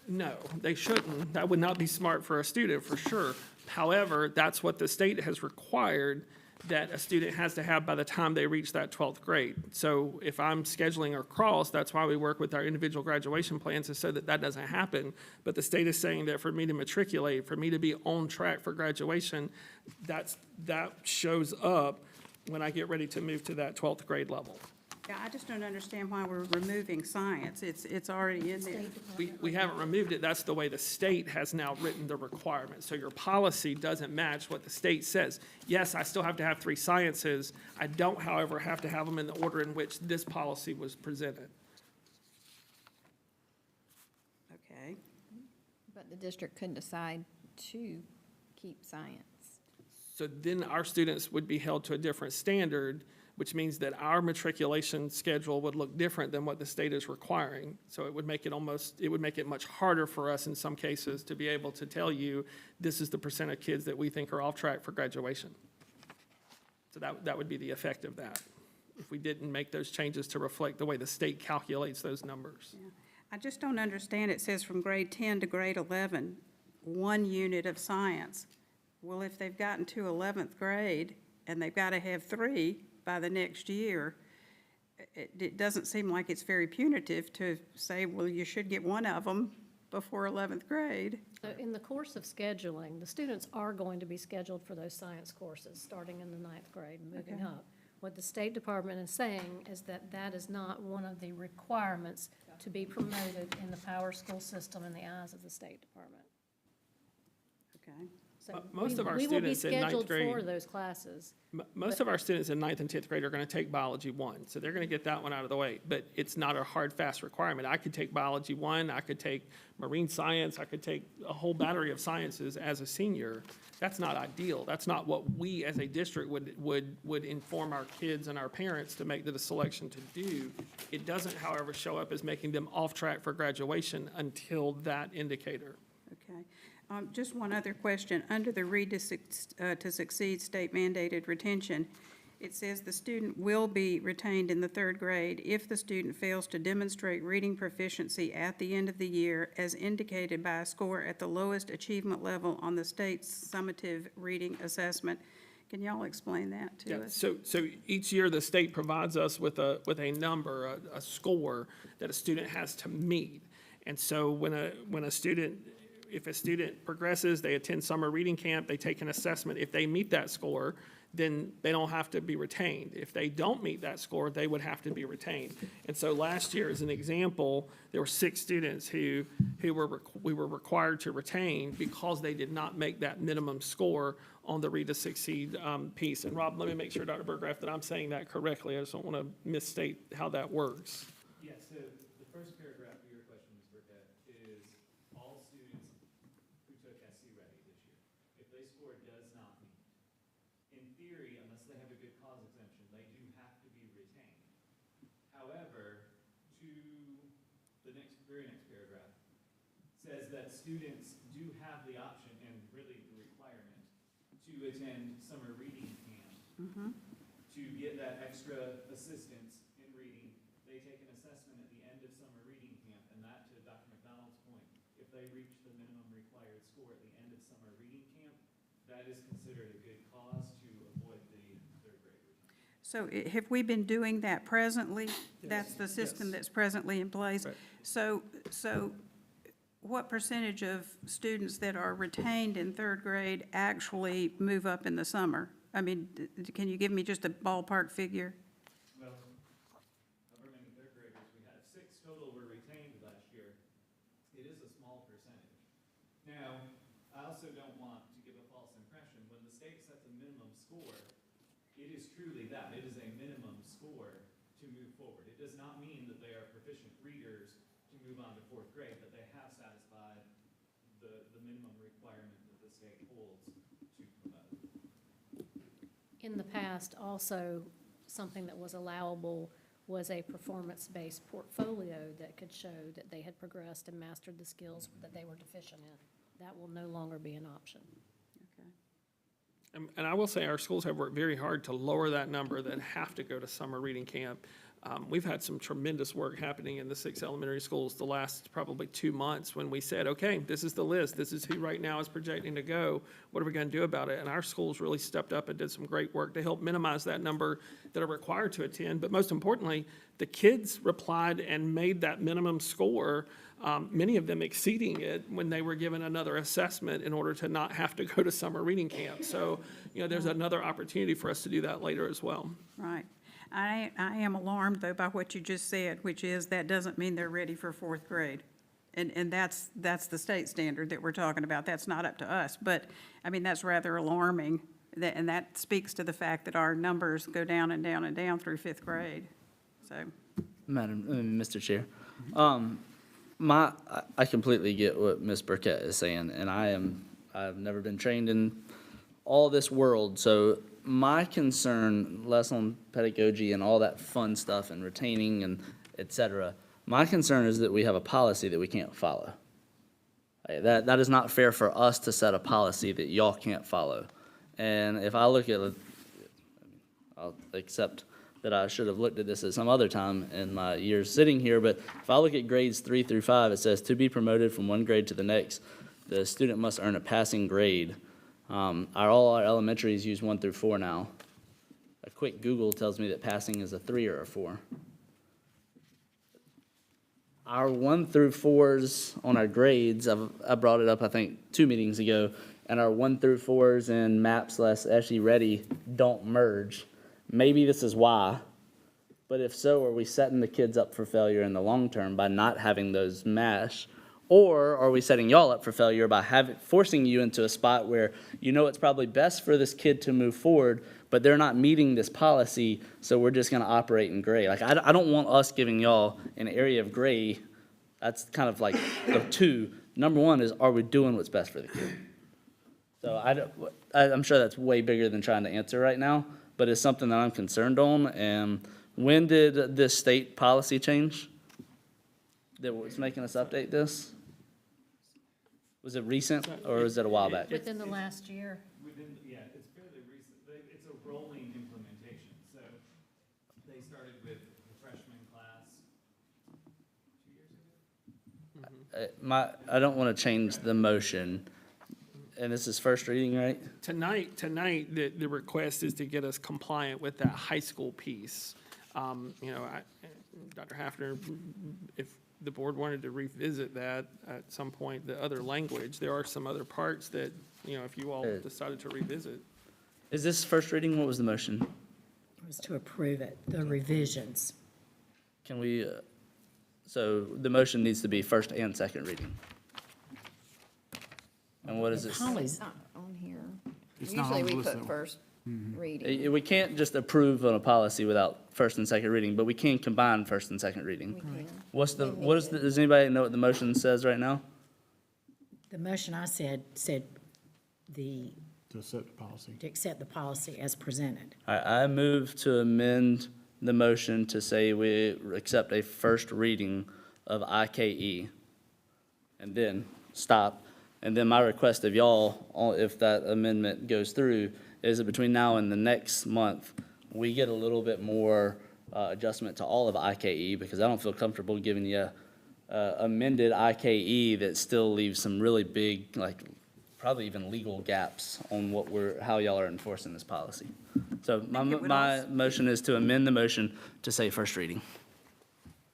No, they shouldn't. That would not be smart for a student, for sure. However, that's what the state has required that a student has to have by the time they reach that 12th grade. So if I'm scheduling across, that's why we work with our individual graduation plans, is so that that doesn't happen. But the state is saying that for me to matriculate, for me to be on track for graduation, that shows up when I get ready to move to that 12th grade level. Yeah, I just don't understand why we're removing science. It's already in there. We haven't removed it. That's the way the state has now written the requirement. So your policy doesn't match what the state says. Yes, I still have to have 3 sciences. I don't, however, have to have them in the order in which this policy was presented. Okay. But the district could decide to keep science. So then our students would be held to a different standard, which means that our matriculation schedule would look different than what the state is requiring. So it would make it much harder for us in some cases to be able to tell you, this is the percent of kids that we think are off track for graduation. So that would be the effect of that, if we didn't make those changes to reflect the way the state calculates those numbers. Yeah. I just don't understand. It says from grade 10 to grade 11, 1 unit of science. Well, if they've gotten to 11th grade and they've got to have 3 by the next year, it doesn't seem like it's very punitive to say, well, you should get 1 of them before 11th grade. So in the course of scheduling, the students are going to be scheduled for those science courses, starting in the 9th grade and moving Okay. up. What the State Department is saying is that that is not one of the requirements to be promoted in the power school system in the eyes of the State Department. Okay. So Most of our we will be students in ninth scheduled for grade, those classes. most of our students in 9th and 10th grade are going to take Biology 1, so they're going to get that one out of the way. But it's not a hard, fast requirement. I could take Biology 1, I could take Marine Science, I could take a whole battery of sciences as a senior. That's not ideal. That's not what we as a district would inform our kids and our parents to make the selection to do. It doesn't, however, show up as making them off track for graduation until that indicator. Okay. Just one other question. Under the Read to Succeed state mandated retention, it says the student will be retained in the 3rd grade if the student fails to demonstrate reading proficiency at the end of the year as indicated by a score at the lowest achievement level on the state's summative reading assessment. Can y'all explain that to us? So each year, the state provides us with a number, a score that a student has to meet. And so if a student progresses, they attend summer reading camp, they take an assessment. If they meet that score, then they don't have to be retained. If they don't meet that score, they would have to be retained. And so last year, as an example, there were 6 students who we were required to retain because they did not make that minimum score on the Read to Succeed piece. And Rob, let me make sure, Dr. Burgraff, that I'm saying that correctly. I just don't want to misstate how that works. Yes, so the first paragraph of your question, Ms. Burkett, is all students who took SC Ready this year, if their score does not meet, in theory, unless they have a good cause exemption, they do have to be retained. However, the very next paragraph says that students do have the option, and really the requirement, to attend summer reading camp. To get that extra assistance in reading, they take an assessment at the end of summer reading camp, and that, to Dr. McDonald's point, if they reach the minimum required score at the end of summer reading camp, that is considered a good cause to avoid the 3rd grade routine. So have we been doing that presently? That's the system that's presently in place? Right. So what percentage of students that are retained in 3rd grade actually move up in the summer? I mean, can you give me just a ballpark figure? Well, however many 3rd graders we had, 6 total were retained last year. It is a small percentage. Now, I also don't want to give a false impression. When the state sets a minimum score, it is truly that. It is a minimum score to to move forward. It does not mean that they are proficient readers to move on to fourth grade, but they have satisfied the minimum requirement that the state holds to promote. In the past, also, something that was allowable was a performance-based portfolio that could show that they had progressed and mastered the skills that they were deficient in. That will no longer be an option. And I will say, our schools have worked very hard to lower that number that have to go to summer reading camp. We've had some tremendous work happening in the 6 elementary schools the last probably 2 months when we said, okay, this is the list. This is who right now is projecting to go. What are we going to do about it? And our schools really stepped up and did some great work to help minimize that number that are required to attend. But most importantly, the kids replied and made that minimum score, many of them exceeding it when they were given another assessment in order to not have to go to summer reading camp. So, there's another opportunity for us to do that later as well. Right. I am alarmed, though, by what you just said, which is that doesn't mean they're ready for fourth grade. And that's the state standard that we're talking about. That's not up to us. But, I mean, that's rather alarming. And that speaks to the fact that our numbers go down and down and down through fifth grade. So. Mr. Chair, I completely get what Ms. Burkett is saying, and I've never been trained in all this world, so my concern, less on pedagogy and all that fun stuff and retaining and et cetera, my concern is that we have a policy that we can't follow. That is not fair for us to set a policy that y'all can't follow. And if I look at it, I'll accept that I should have looked at this at some other time in my years sitting here, but if I look at grades 3 through 5, it says to be promoted from one grade to the next, the student must earn a passing grade. All our elementaries use 1 through 4 now. A quick Google tells me that passing is a 3 or a 4. Our 1 through 4s on our grades, I brought it up, I think, 2 meetings ago, and our 1 through 4s in MAP/SHE Ready don't merge. Maybe this is why, but if so, are we setting the kids up for failure in the long term by not having those mash? Or are we setting y'all up for failure by forcing you into a spot where it's probably best for this kid to move forward, but they're not meeting this policy, so we're just gonna operate in gray. Like, I don't want us giving y'all an area of gray. That's kind of like the two. Number one is, are we doing what's best for the kid? So I'm sure that's way bigger than trying to answer right now, but it's something that I'm concerned on. And when did this state policy change that was making us update this? Was it recent, or was it a while back? Within the last year. Yeah, it's fairly recent. It's a rolling implementation. So they started with the freshman class 2 years ago. I don't want to change the motion, and this is first reading, right? Tonight, the request is to get us compliant with that high school piece. Dr. Hafner, if the board wanted to revisit that at some point, the other language, there are some other parts that, if you all decided to revisit. Is this first reading? What was the motion? It was to approve it, the revisions. Can we, so the motion needs to be first and second reading. And what is it? It's not on here. It's not Usually on the we list, put though. first reading. We can't just approve on a policy without first and second reading, but we can combine first and second reading. We can. Does anybody know what the motion says right now? The motion I said To accept the policy. to accept the policy as presented. I move to amend the motion to say we accept a first reading of IKE, and then stop. And then my request of y'all, if that amendment goes through, is that between now and the next month, we get a little bit more adjustment to all of IKE, because I don't feel comfortable giving you amended IKE that still leaves some really big, probably even legal gaps on how y'all are enforcing this policy. So my motion is to amend the motion to say first reading.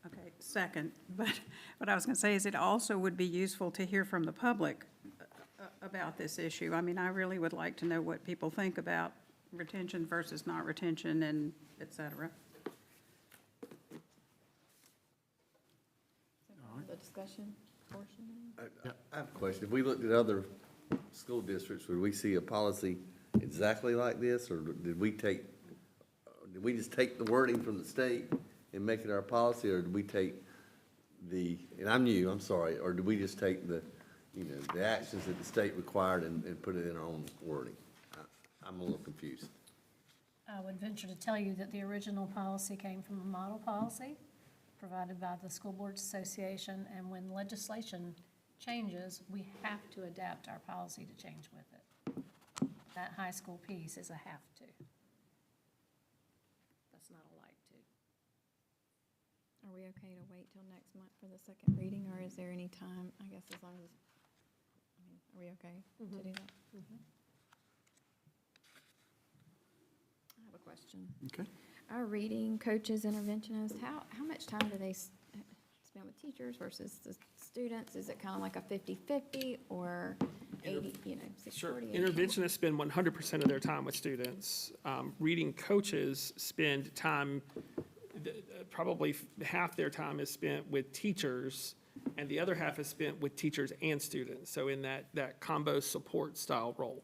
Okay, second, but what I was going to say is it also would be useful to hear from the public about this issue. I mean, I really would like to know what people think about retention versus not retention and et cetera. The discussion portion. I have a question. If we looked at other school districts, would we see a policy exactly like this, or did we just take the wording from the state and make it our policy, or do we take and I'm new, I'm sorry, or do we just take the actions that the state required and put it in our own wording? I'm a little confused. I would venture to tell you that the original policy came from a model policy provided by the School Boards Association, and when legislation changes, we have to adapt our policy to change with it. That high school piece is a have to. That's not a like to. Are we okay to wait till next month for the second reading, or is there any time, I guess as long as, are we okay to do that? I have a question. Okay. Our reading coaches, interventionists, how much time do they spend with teachers versus the students? Is it kind of like a 50-50 or 80, 60-40? Sure. Interventionists spend 100% of their time with students. Reading coaches spend time, probably half their time is spent with teachers, and the other half is spent with teachers and students. So in that combo support style role.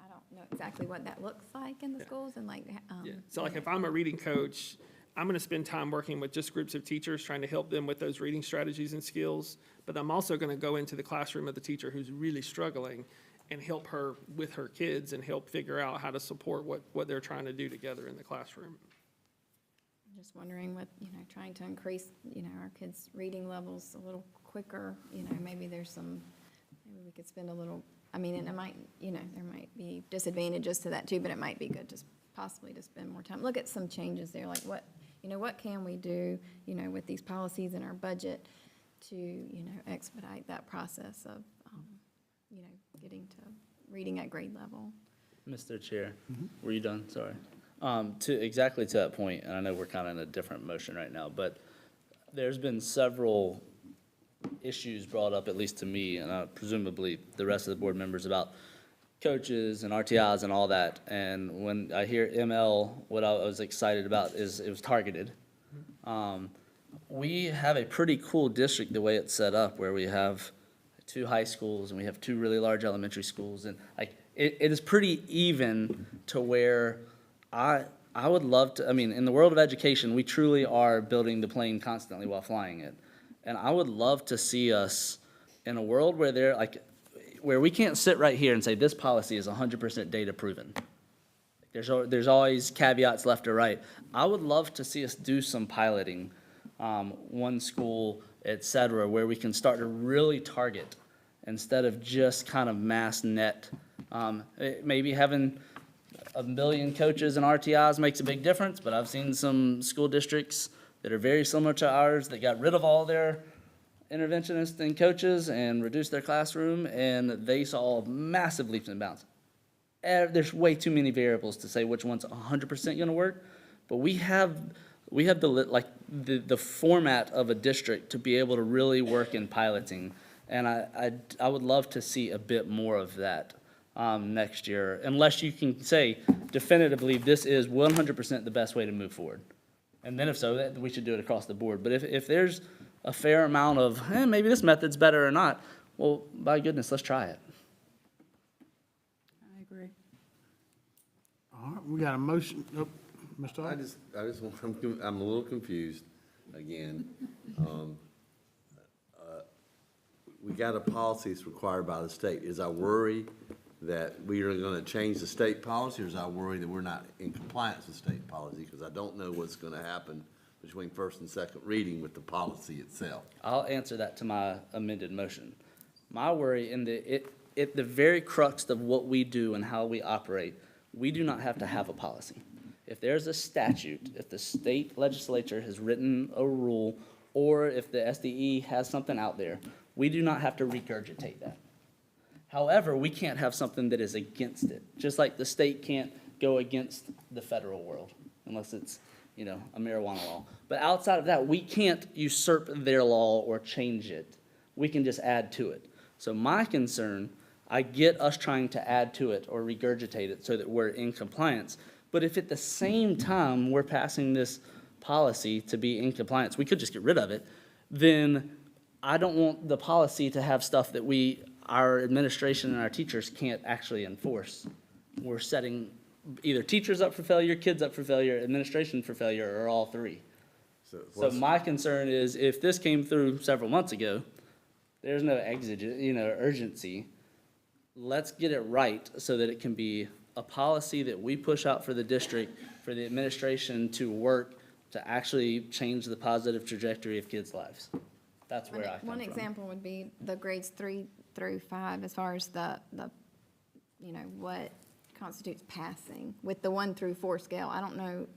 I don't know exactly what that looks like in the schools and like. Yeah. So like if I'm a reading coach, I'm going to spend time working with just groups of teachers, trying to help them with those reading strategies and skills. But I'm also going to go into the classroom of the teacher who's really struggling and help her with her kids and help figure out how to support what they're trying to do together in the classroom. I'm just wondering what, trying to increase, our kids' reading levels a little quicker, maybe maybe we could spend a little, and it might, there might be disadvantages to that too, but it might be good just possibly to spend more time. Look at some changes there, like what can we do, with these policies in our budget to, expedite that process of, getting to reading at grade level. Mr. Chair, were you done? Sorry. Exactly to that point, and I know we're kind of in a different motion right now, but there's been several issues brought up, at least to me, and presumably the rest of the board members, about coaches and RTIs and all that. And when I hear ML, what I was excited about is it was targeted. We have a pretty cool district the way it's set up, where we have 2 high schools and we have 2 really large elementary schools, and it is pretty even to where I would love to, in the world of education, we truly are building the plane constantly while flying it. And I would love to see us in a world where where we can't sit right here and say this policy is 100% data proven. There's always caveats left or right. I would love to see us do some piloting, one school, et cetera, where we can start to really target instead of just kind of mass net. Maybe having 1 million coaches and RTIs makes a big difference, but I've seen some school districts that are very similar to ours that got rid of all their interventionists and coaches and reduced their classroom, and they saw massive leaps and bounds. There's way too many variables to say which one's 100% going to work, but we have the format of a district to be able to really work in piloting, and I would love to see a bit more of that next year, unless you can say definitively this is 100% the best way to move forward. And then if so, we should do it across the board. But if there's a fair amount of, maybe this method's better or not, well, by goodness, let's try it. I agree. All right, we got a motion. Oh, Mr. I'm a little confused again. We got a policy that's required by the state. Is our worry that we are going to change the state policy, or is our worry that we're not in compliance with state policy? Because I don't know what's going to happen between first and second reading with the policy itself. I'll answer that to my amended motion. My worry at the very crux of what we do and how we operate, we do not have to have a policy. If there's a statute, if the state legislature has written a rule, or if the SDE has something out there, we do not have to regurgitate that. However, we can't have something that is against it, just like the state can't go against the federal world unless it's, a marijuana law. But outside of that, we can't usurp their law or change it. We can just add to it. So my concern, I get us trying to add to it or regurgitate it so that we're in compliance. But if at the same time we're passing this policy to be in compliance, we could just get rid of it, then I don't want the policy to have stuff that our administration and our teachers can't actually enforce. We're setting either teachers up for failure, kids up for failure, administration for failure, or all three. So what's- my concern is if this came through several months ago, there's no urgency. Let's get it right so that it can be a policy that we push out for the district, for the administration to work to actually change the positive trajectory of kids' lives. That's where I come One from. example would be the grades 3 through 5, as far as the, what constitutes passing. With the 1 through 4 scale, I don't know,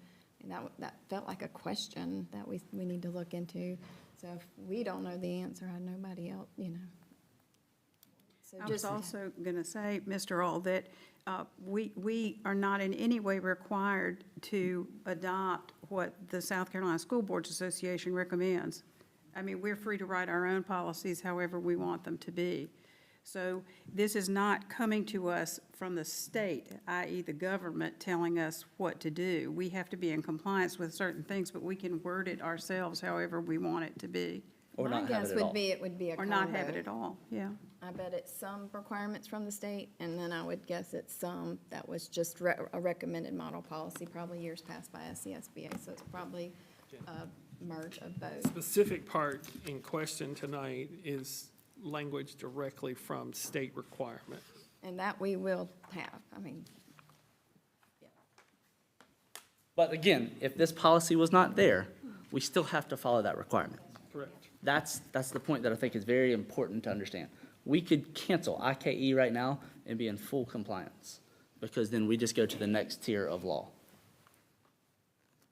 that felt like a question that we need to look into. So if we don't know the answer, nobody else, So I was just- also going to say, Mr. All, that we are not in any way required to adopt what the South Carolina School Boards Association recommends. I mean, we're free to write our own policies however we want them to be. So this is not coming to us from the state, i.e. the government telling us what to do. We have to be in compliance with certain things, but we can word it ourselves however we want it to be. Or My not have guess it at all. would be, it would be a Or not have combo. it at all, yeah. I bet it's some requirements from the state, and then I would guess it's some that was just a recommended model policy, probably years past by SCSBA, so it's probably a merge of both. Specific part in question tonight is language directly from state requirement. And that we will have, I mean, But again, if this policy was not there, we still have to follow that requirement. Correct. That's the point that I think is very important to understand. We could cancel IKE right now and be in full compliance, because then we just go to the next tier of law.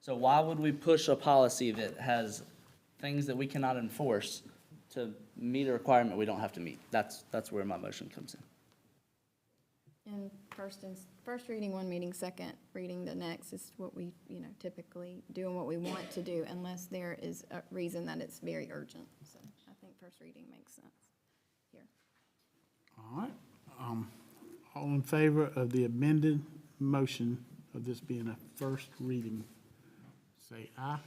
So why would we push a policy that has things that we cannot enforce to meet a requirement we don't have to meet? That's where my motion comes in. and first reading one meeting, second reading the next is what we, typically do and what we want to do, unless there is a reason that it's very urgent. So I think first reading makes sense here. All right. All in favor of the amended motion of this being a first reading, say aye.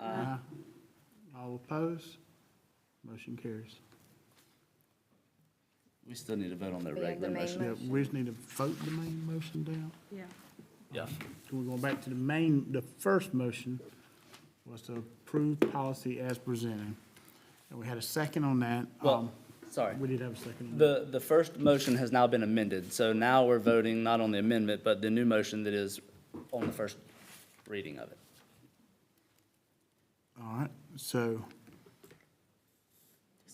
Aye. All opposed? Motion carries. We still need to vote on the We have regular the main motion. Yeah, we just need to vote the main motion down. Yeah. Yeah. So we're going back to the first motion was to approve policy as presented. And we had a second on that. Well, sorry. We did have a second on that. The first motion has now been amended, so now we're voting not on the amendment, but the new motion that is on the first reading of it. All right, so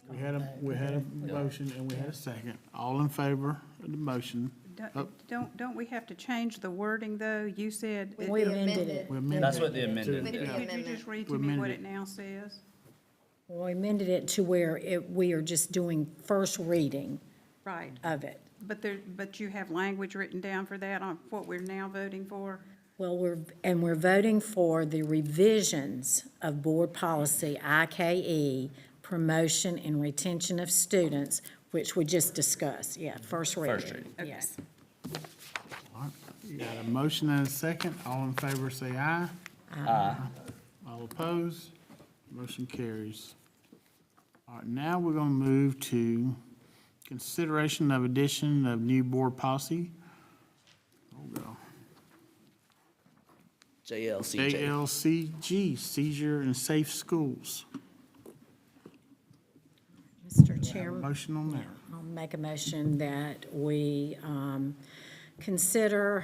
we had a motion and we had a second. All in favor of the motion? Oh. Don't we have to change the wording, though? You said. With We the amended it. We amended That's what the it to- amendment With the is. Could you amendment. just read We to me what amended it now says? We amended it to where we are just doing first reading Right. of it. But you have language written down for that on what we're now voting for? Well, we're voting for the revisions of board policy IKE, promotion and retention of students, which we just discussed. Yeah, first reading. First reading. Yes. All right, you got a motion and a second. All in favor, say aye. Aye. All opposed? Motion carries. All right, now we're going to move to consideration of addition of new board policy. Oh, God. JLCJ. JLCG, seizure and safe schools. Mr. Chairman. Motion on that. I'll make a motion that we consider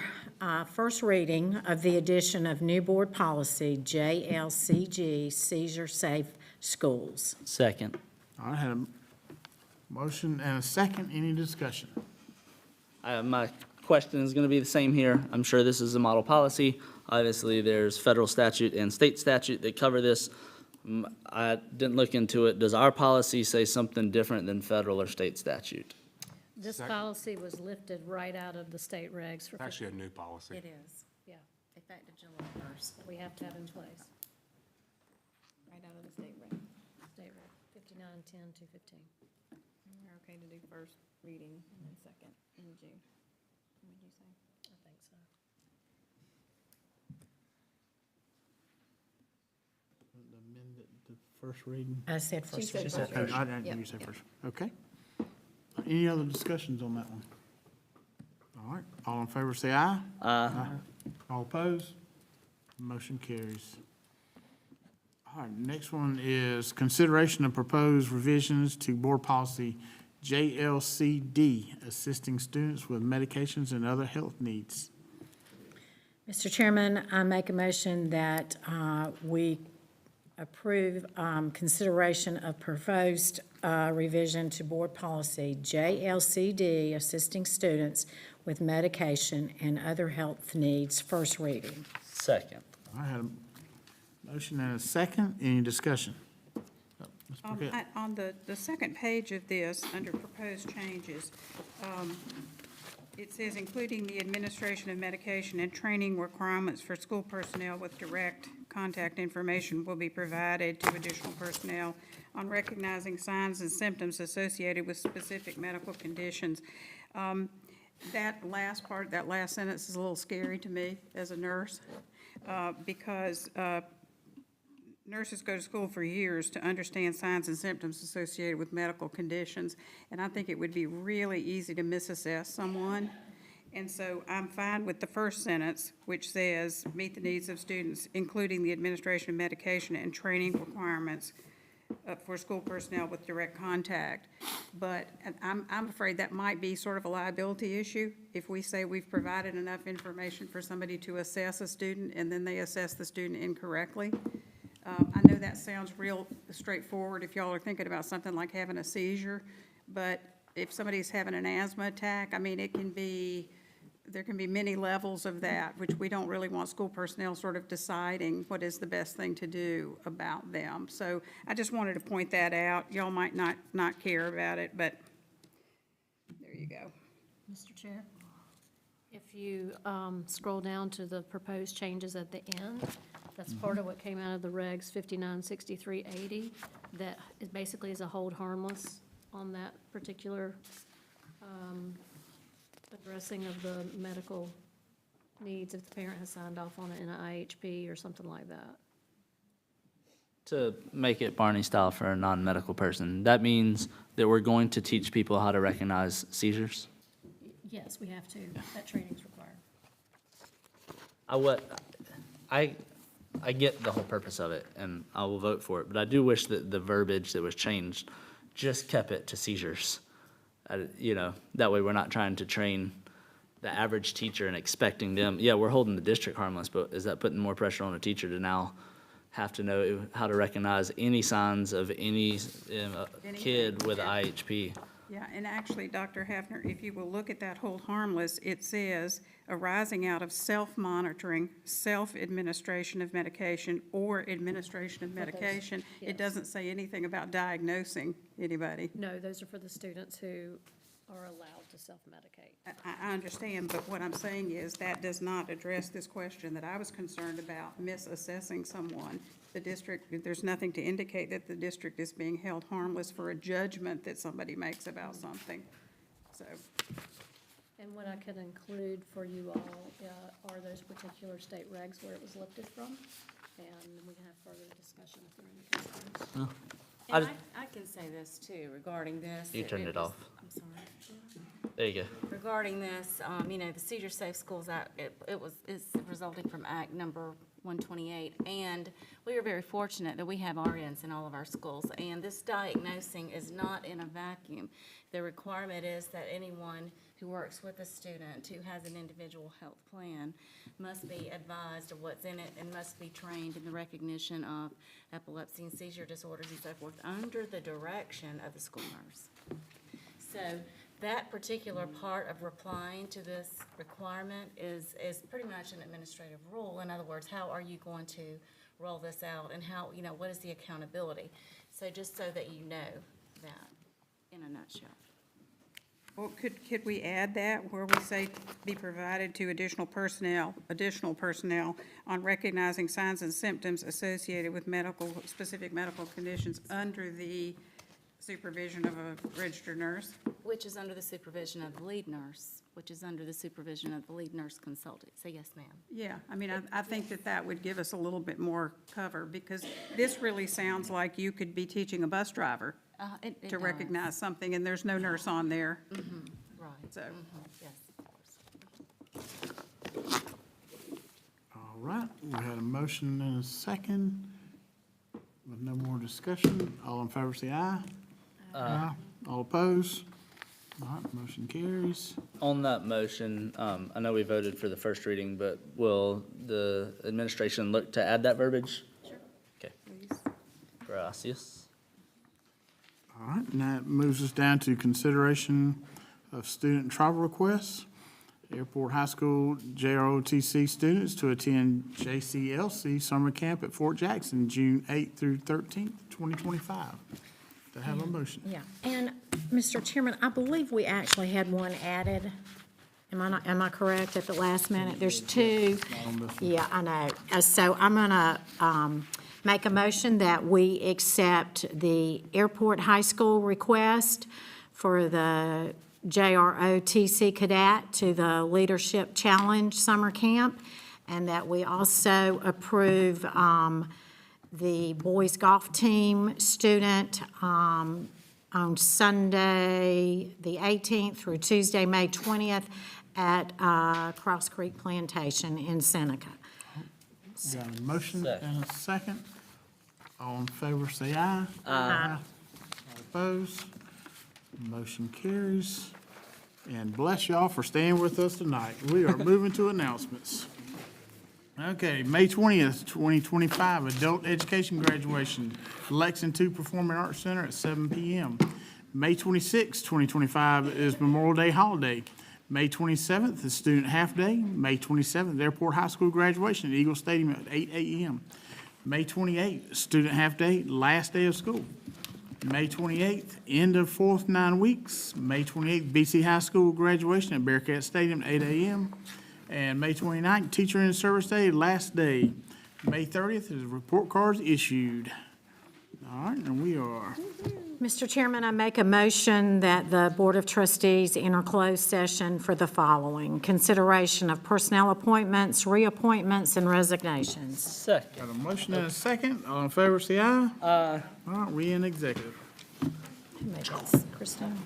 first reading of the addition of new board policy, JLCG, seizure safe schools. Second. All right, had a motion and a second. Any discussion? My question is going to be the same here. I'm sure this is a model policy. Obviously, there's federal statute and state statute that cover this. I didn't look into it. Does our policy say something different than federal or state statute? This policy was lifted right out of the state regs for. It's actually a new policy. It is, Yeah, effective July 1st. we have to have in place. Right out of the state reg. State reg 5910-215. We're okay to do first reading and then second in June. What did you say? I think so. The first reading? I said She first said reading. first Oh, reading. I didn't hear you say Yep, first. Okay. Any other discussions on that one? All All right, all in favor say aye. Aye. All opposed? Motion carries. All right, next one is consideration of proposed revisions to board policy JLCD, assisting students with medications and other health needs. Mr. Chairman, I make a motion that we approve consideration of proposed revision to board policy JLCD, assisting students with medication and other health needs, first reading. Second. I had a motion and a second. Any discussion? Ms. Burkett? On the second page of this, under proposed changes, it says, including the administration of medication and training requirements for school personnel with direct contact information will be provided to additional personnel on recognizing signs and symptoms associated with specific medical conditions. That last part, that last sentence is a little scary to me as a nurse, because nurses go to school for years to understand signs and symptoms associated with medical conditions, and I think it would be really easy to misassess someone. And so I'm fine with the first sentence, which says, meet the needs of students, including the administration of medication and training requirements for school personnel with direct contact. But I'm afraid that might be sort of a liability issue if we say we've provided enough information for somebody to assess a student and then they assess the student incorrectly. I know that sounds real straightforward if y'all are thinking about something like having a seizure, but if somebody's having an asthma attack, I mean, there can be many levels of that, which we don't really want school personnel sort of deciding what is the best thing to do about them. So I just wanted to point that out. Y'all might not care about it, but there you go. Mr. Chair? If you scroll down to the proposed changes at the end, that's part of what came out of the regs 596380, that it basically is a hold harmless on that particular addressing of the medical needs if the parent has signed off on it in an IHP or something like that. To make it Barney style for a non-medical person, that means that we're going to teach people how to recognize seizures? Yes, we have to. That training's required. I get the whole purpose of it, and I will vote for it, but I do wish that the verbiage that was changed just kept it to seizures. That way we're not trying to train the average teacher and expecting them, yeah, we're holding the district harmless, but is that putting more pressure on a teacher to now have to know how to recognize any signs of any kid with IHP? Yeah, and actually, Dr. Hafner, if you will look at that hold harmless, it says arising out of self-monitoring, self-administration of medication, or administration of medication. Yes. It doesn't say anything about diagnosing anybody. No, those are for the students who are allowed to self-medicate. I understand, but what I'm saying is that does not address this question that I was concerned about, misassessing someone. The district, there's nothing to indicate that the district is being held harmless for a judgment that somebody makes about something, so. And what I could include for you all are those particular state regs where it was lifted from, and we can have further discussion if there are any concerns. And I can say this too, regarding this. You turned it off. I'm sorry. There you go. Regarding this, the Seizure Safe Schools Act, it's resulting from Act number 128, and we are very fortunate that we have RNs in all of our schools, and this diagnosing is not in a vacuum. The requirement is that anyone who works with a student who has an individual health plan must be advised of what's in it and must be trained in the recognition of epilepsy and seizure disorders and so forth under the direction of the school nurse. So that particular part of replying to this requirement is pretty much an administrative rule. In other words, how are you going to roll this out, and how, what is the accountability? So just so that you know that in a nutshell. Well, could we add that where we say be provided to additional personnel on recognizing signs and symptoms associated with specific medical conditions under the supervision of a registered nurse? Which is under the supervision of the lead nurse, which is under the supervision of the lead nurse consultant. So yes, ma'am. Yeah, I think that would give us a little bit more cover, because this really sounds like you could be teaching a bus driver It to does. recognize something, and there's no nurse on there. Right. So, Yes, of course. All right, we had a motion and a second. With no more discussion, all in favor say aye. Aye. All opposed? All right, motion carries. On that motion, I know we voted for the first reading, but will the administration look to add that verbiage? Sure. Okay. Gracias. All right, and that moves us down to consideration of student travel requests. Airport High School JROTC students to attend JCLC summer camp at Fort Jackson, June 8th through 13th, 2025. Do I have a motion? Yeah, and Mr. Chairman, I believe we actually had one added. Am I correct at the last minute? There's two. Yeah, I know. So I'm gonna make a motion that we accept the Airport High School request for the JROTC cadet to the Leadership Challenge Summer Camp, and that we also approve the boys golf team student on Sunday, the 18th through Tuesday, May 20th at Cross Creek Plantation in Seneca. Got a motion and a second. All in favor, say aye. Aye. All opposed? Motion carries. And bless y'all for staying with us tonight. We are moving to announcements. Okay, May 20th, 2025, adult education graduation, Lexington Performing Arts Center at 7 p.m. May 26th, 2025 is Memorial Day holiday. May 27th is student half day. May 27th, Airport High School graduation at Eagle Stadium at 8 a.m. May 28th, student half day, last day of school. May 28th, end of fourth 9 weeks. May 28th, BC High School graduation at Bearcat Stadium at 8 a.m. And May 29th, Teacher in Service Day, last day. May 30th is report cards issued. All right, and we are. Mr. Chairman, I make a motion that the Board of Trustees enter closed session for the following: consideration of personnel appointments, reappointments, and resignations. Second. Got a motion and a second. All in favor, say aye. Aye. All right, we in executive. Who made this? Christine?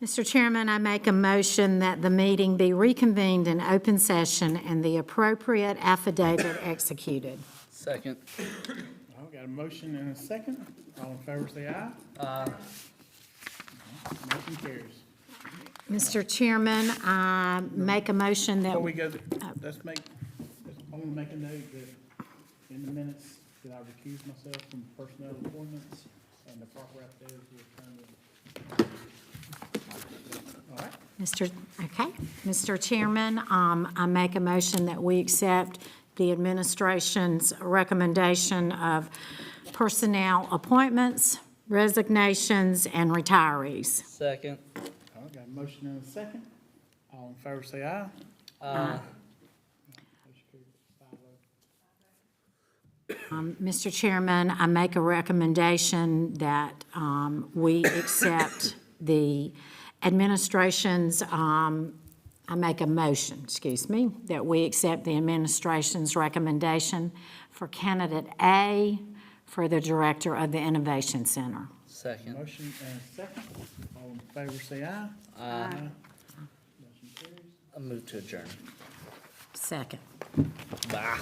Mr. Chairman, I make a motion that the meeting be reconvened in open session and the appropriate affidavit executed. Second. Oh, got a motion and a second. All in favor, say aye. Motion carries. Mr. Chairman, I make a motion that. Before we go, I want to make a note that in the minutes, that I recuse myself from personnel appointments and the proper affidavits will turn in. All right. Mr. Chairman, I make a motion that we accept the administration's recommendation of personnel appointments, resignations, and retirees. Second. All right, got a motion and a second. All in favor, say aye. Aye. Mr. Chairman, I make a recommendation that we accept the administration's, I make a motion, that we accept the administration's recommendation for candidate A for the director of the Innovation Center. Second. Motion and a second. All in favor, say aye. Aye. Motion carries. I move to adjourn. Second. Bah.